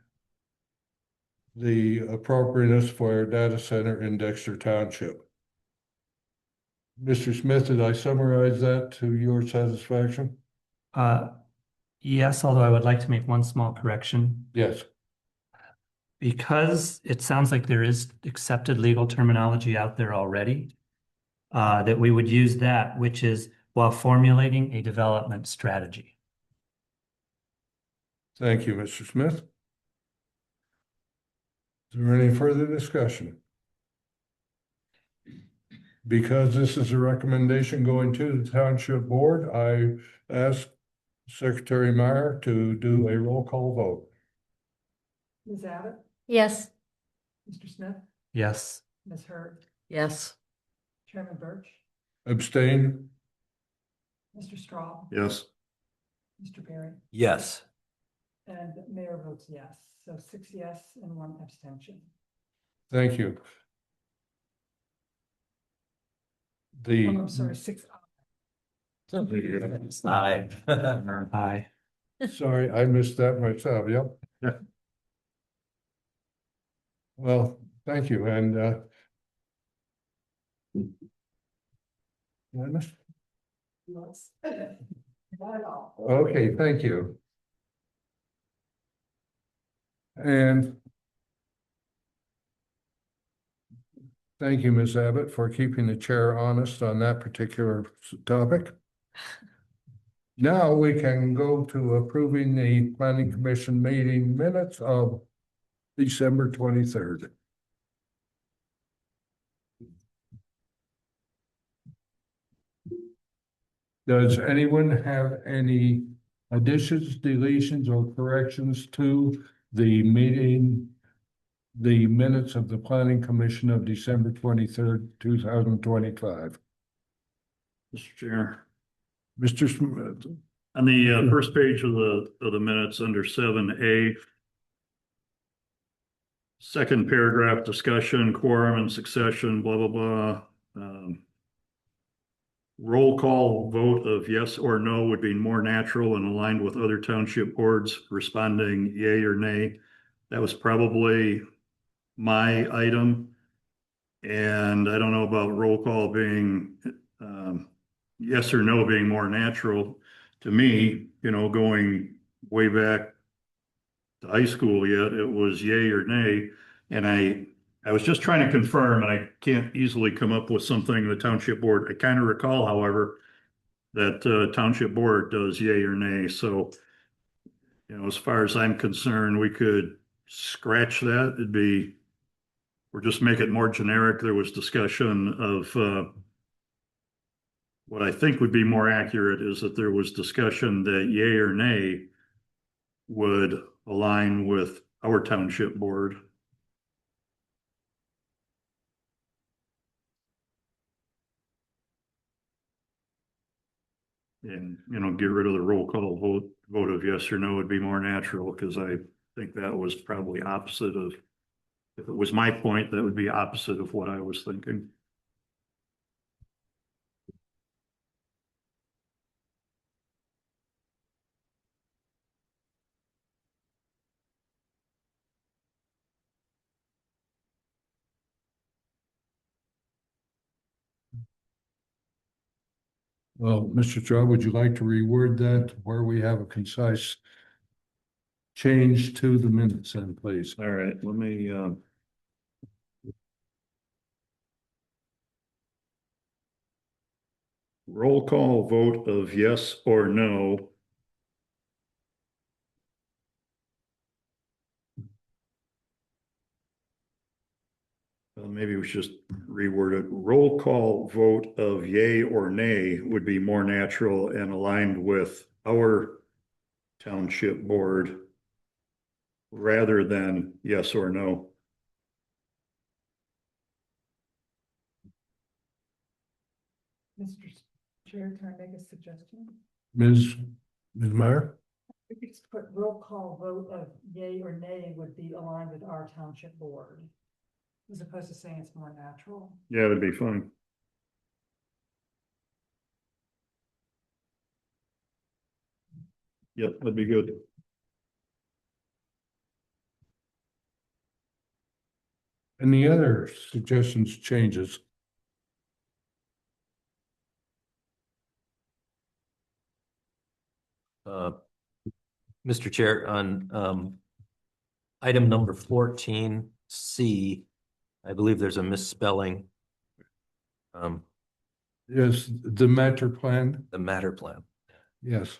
the appropriateness for a data center in Dexter Township. Mr. Smith, did I summarize that to your satisfaction? Yes, although I would like to make one small correction. Yes. Because it sounds like there is accepted legal terminology out there already, that we would use that, which is while formulating a development strategy. Thank you, Mr. Smith. Is there any further discussion? Because this is a recommendation going to the Township Board, I ask Secretary Meyer to do a roll call vote. Ms. Abbott, Yes. Mr. Smith, Yes. Ms. Hurd, Yes. Chairman Birch, Abstain? Mr. Straw, Yes. Mr. Barry, Yes. and Mayor votes yes. So 6 yes and 1 abstention. Thank you. Oh, I'm sorry, 6. Aye. Aye. Sorry, I missed that myself, yep. Yeah. Well, thank you, and Dennis? Yes. Not at all. Okay, thank you. And thank you, Ms. Abbott, for keeping the chair honest on that particular topic. Now we can go to approving the planning commission meeting minutes of December 23rd. Does anyone have any additions, deletions, or corrections to the meeting, the minutes of the planning commission of December 23rd, 2025? Mr. Chair, Mr. Smith, on the first page of the minutes under 7A, second paragraph, discussion, quorum and succession, blah, blah, blah. Roll call vote of yes or no would be more natural and aligned with other township boards responding yay or nay. That was probably my item. And I don't know about roll call being yes or no being more natural. To me, you know, going way back to high school yet, it was yay or nay. And I was just trying to confirm, and I can't easily come up with something the township board. I kind of recall, however, that township board does yay or nay. So, you know, as far as I'm concerned, we could scratch that. It'd be, or just make it more generic. There was discussion of what I think would be more accurate is that there was discussion that yay or nay would align with our township board. And, you know, get rid of the roll call vote of yes or no would be more natural, because I think that was probably opposite of, if it was my point, that would be opposite of what I was thinking. Well, Mr. Straw, would you like to reword that where we have a concise change to the minutes then, please? All right, let me, roll call vote of yes or no. Maybe we should just reword it. Roll call vote of yay or nay would be more natural and aligned with our township board rather than yes or no. Mr. Chair, can I make a suggestion? Ms. Meyer? We could just put roll call vote of yay or nay would be aligned with our township board. As opposed to saying it's more natural. Yeah, that'd be fine. Yep, that'd be good. Any other suggestions, changes? Mr. Chair, on item number 14C, I believe there's a misspelling. Yes, the matter plan, The matter plan. yes.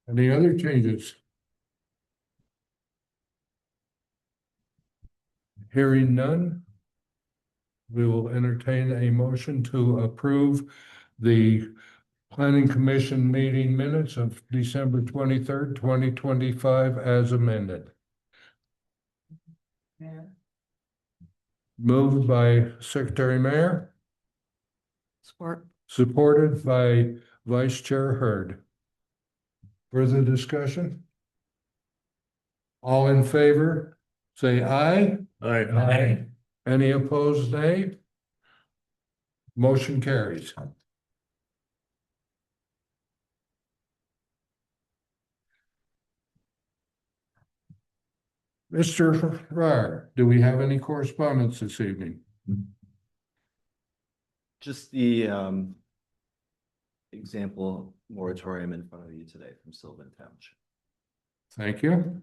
Any other changes? Hearing none, we will entertain a motion to approve the Planning Commission meeting minutes of December 23rd, 2025 as amended. Yeah. Moved by Secretary Mayor, Support. supported by Vice Chair Hurd. Further discussion? All in favor, say aye. Aye. Any opposed, nay? Motion carries. Mr. Farrar, do we have any correspondence this evening? Just the example moratorium in front of you today from Sylvan Township. Thank you.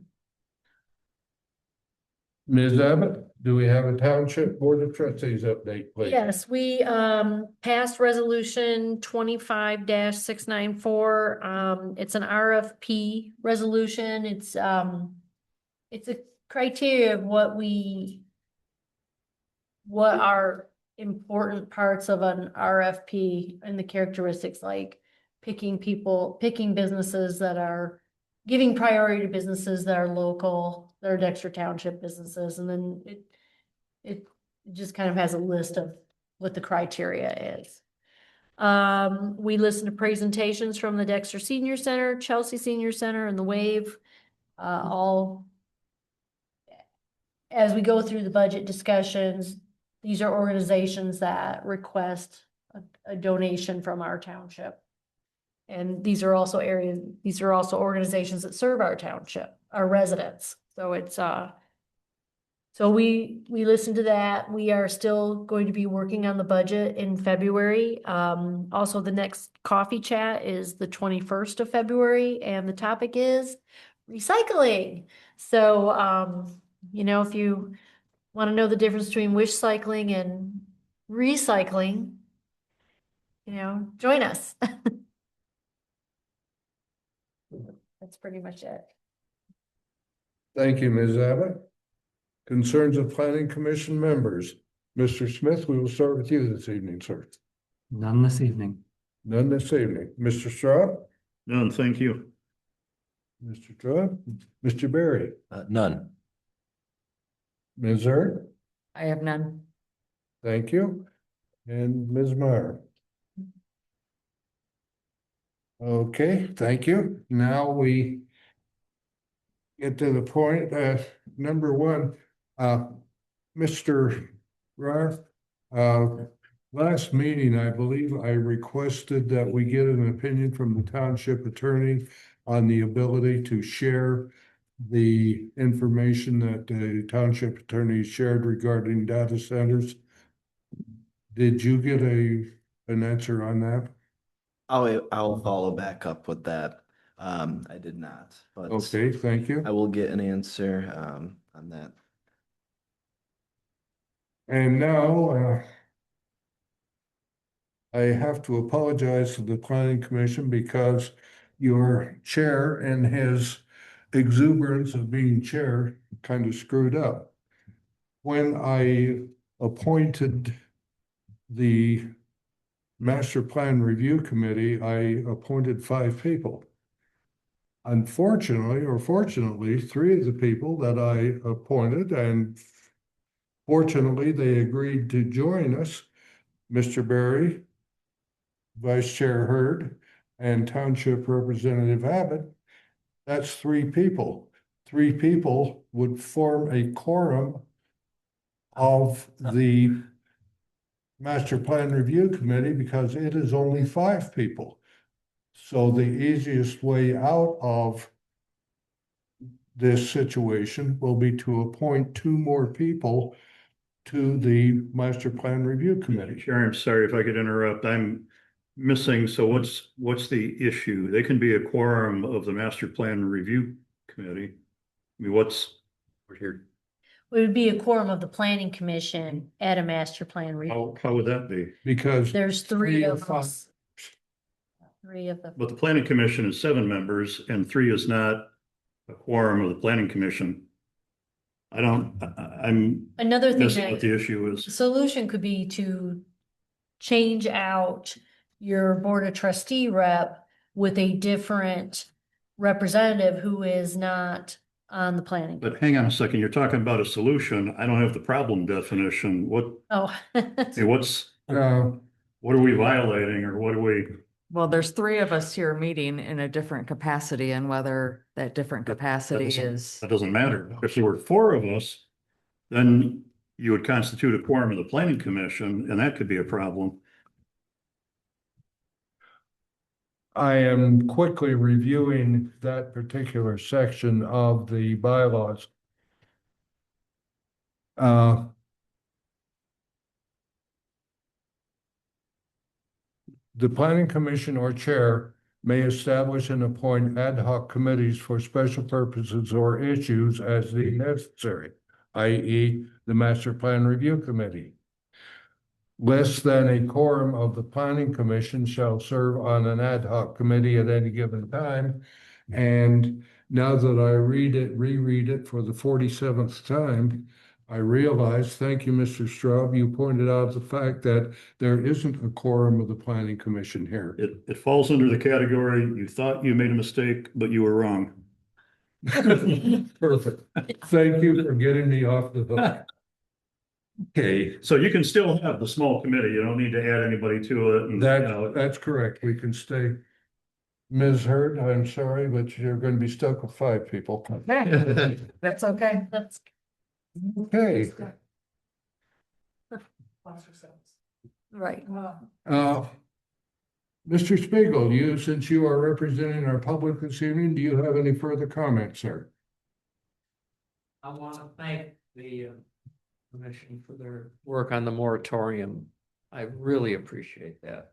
Ms. Abbott, do we have a Township Board of Trustees update, please? Yes, we passed resolution 25-694. It's an RFP resolution. It's a criteria of what are important parts of an RFP and the characteristics, like picking businesses that are giving priority to businesses that are local, that are Dexter Township businesses, and then it just kind of has a list of what the criteria is. We listened to presentations from the Dexter Senior Center, Chelsea Senior Center, and the Wave, all as we go through the budget discussions. These are organizations that request a donation from our township. And these are also organizations that serve our township, our residents. So it's, so we listened to that. We are still going to be working on the budget in February. Also the next coffee chat is the 21st of February, and the topic is recycling. So, if you want to know the difference between wish cycling and recycling, join us. That's pretty much it. Thank you, Ms. Abbott. Concerns of Planning Commission members. Mr. Smith, we will start with you this evening, sir. None this evening. None this evening. Mr. Straw? None, thank you. Mr. Straw? Mr. Berry? None. Ms. Hurd? I have none. Thank you. And Ms. Meyer? Okay, thank you. Now we get to the point, number one, Mr. Ralph, last meeting, I believe I requested that we get an opinion from the township attorney on the ability to share the information that the township attorney shared regarding data centers. Did you get an answer on that? I'll follow back up with that. I did not, but Okay, thank you. I will get an answer, on that. And now, I have to apologize to the planning commission because your chair and his exuberance of being chair kind of screwed up. When I appointed the master plan review committee, I appointed 5 people. Unfortunately, or fortunately, 3 of the people that I appointed, and fortunately, they agreed to join us, Mr. Berry, Vice Chair Hurd, and Township Representative Abbott. That's 3 people. 3 people would form a quorum of the Master Plan Review Committee because it is only 5 people. So the easiest way out of this situation will be to appoint 2 more people to the Master Plan Review Committee. Sharon, sorry if I could interrupt. I'm missing, so what's the issue? They can be a quorum of the master plan review committee. I mean, we're here, It would be a quorum of the planning commission at a master plan review. how would that be? Because There's 3 of us. 3 of them. But the planning commission is 7 members and 3 is not a quorum of the planning commission. I'm Another thing missing what that the issue the is. solution could be to change out your board of trustee rep with a different representative who is not on the planning. But hang on a second, you're talking about a solution. I don't have the problem definition. Oh. Hey, what are we violating or what are we? Well, there's 3 of us here meeting in a different capacity, and whether that different capacity is, That doesn't matter. If there were 4 of us, then you would constitute a quorum of the planning commission, and that could be a problem. I am quickly reviewing that particular section of the bylaws. The planning commission or chair may establish and appoint ad hoc committees for special purposes or issues as deemed necessary, i.e. the master plan review committee. Less than a quorum of the planning commission shall serve on an ad hoc committee at any given time. And now that I reread it for the 47th time, I realize, thank you, Mr. Straub, you pointed out the fact that there isn't a quorum of the planning commission here. It falls under the category, you thought you made a mistake, but you were wrong. Perfect. Thank you for getting me off the hook. Okay, so you can still have the small committee. You don't need to add anybody to it. And, you know, That's correct. We can stay. Ms. Hurd, I'm sorry, but you're going to be stuck with 5 people. that's okay. That's Okay. right. Mr. Spiegel, since you are representing our public this evening, do you have any further comments, sir? I want to thank the commission for their work on the moratorium. I really appreciate that.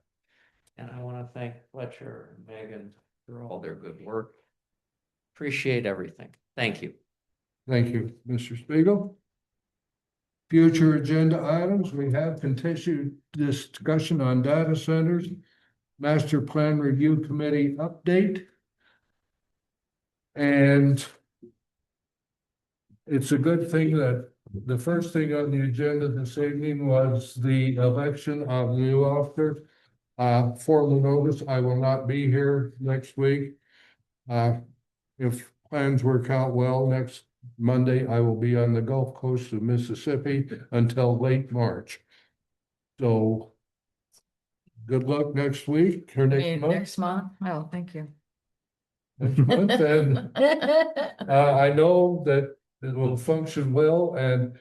And I want to thank Fletcher and Megan for all their good work. Appreciate everything. Thank you. Thank you, Mr. Spiegel. Future agenda items, we have continued discussion on data centers, master plan review committee update. And it's a good thing that the first thing on the agenda this evening was the election of the new officer. Formal notice, I will not be here next week. If plans work out well, next Monday, I will be on the Gulf Coast of Mississippi until late March. So good luck next week or next month. Next month? Oh, thank you. Next month, and I know that it will function well, and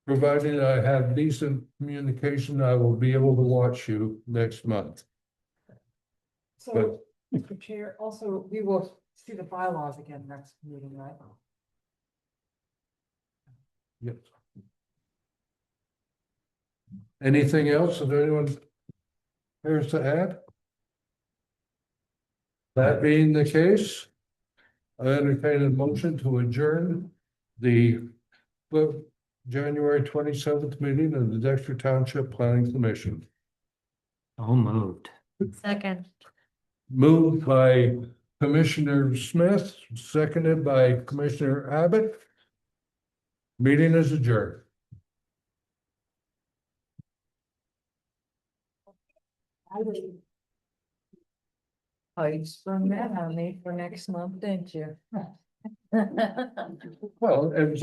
provided I have decent communication, I will be able to watch you next month. So, Mr. Chair, also, we will see the bylaws again next meeting, right? Yep. Anything else that anyone cares to add? That being the case, I entertain a motion to adjourn the January 27th meeting of the Dexter Township Planning Commission. Oh, moved. Second. Moved by Commissioner Smith, seconded by Commissioner Abbott. Meeting is adjourned. Oh, you sprung that on me for next month, didn't you? Well,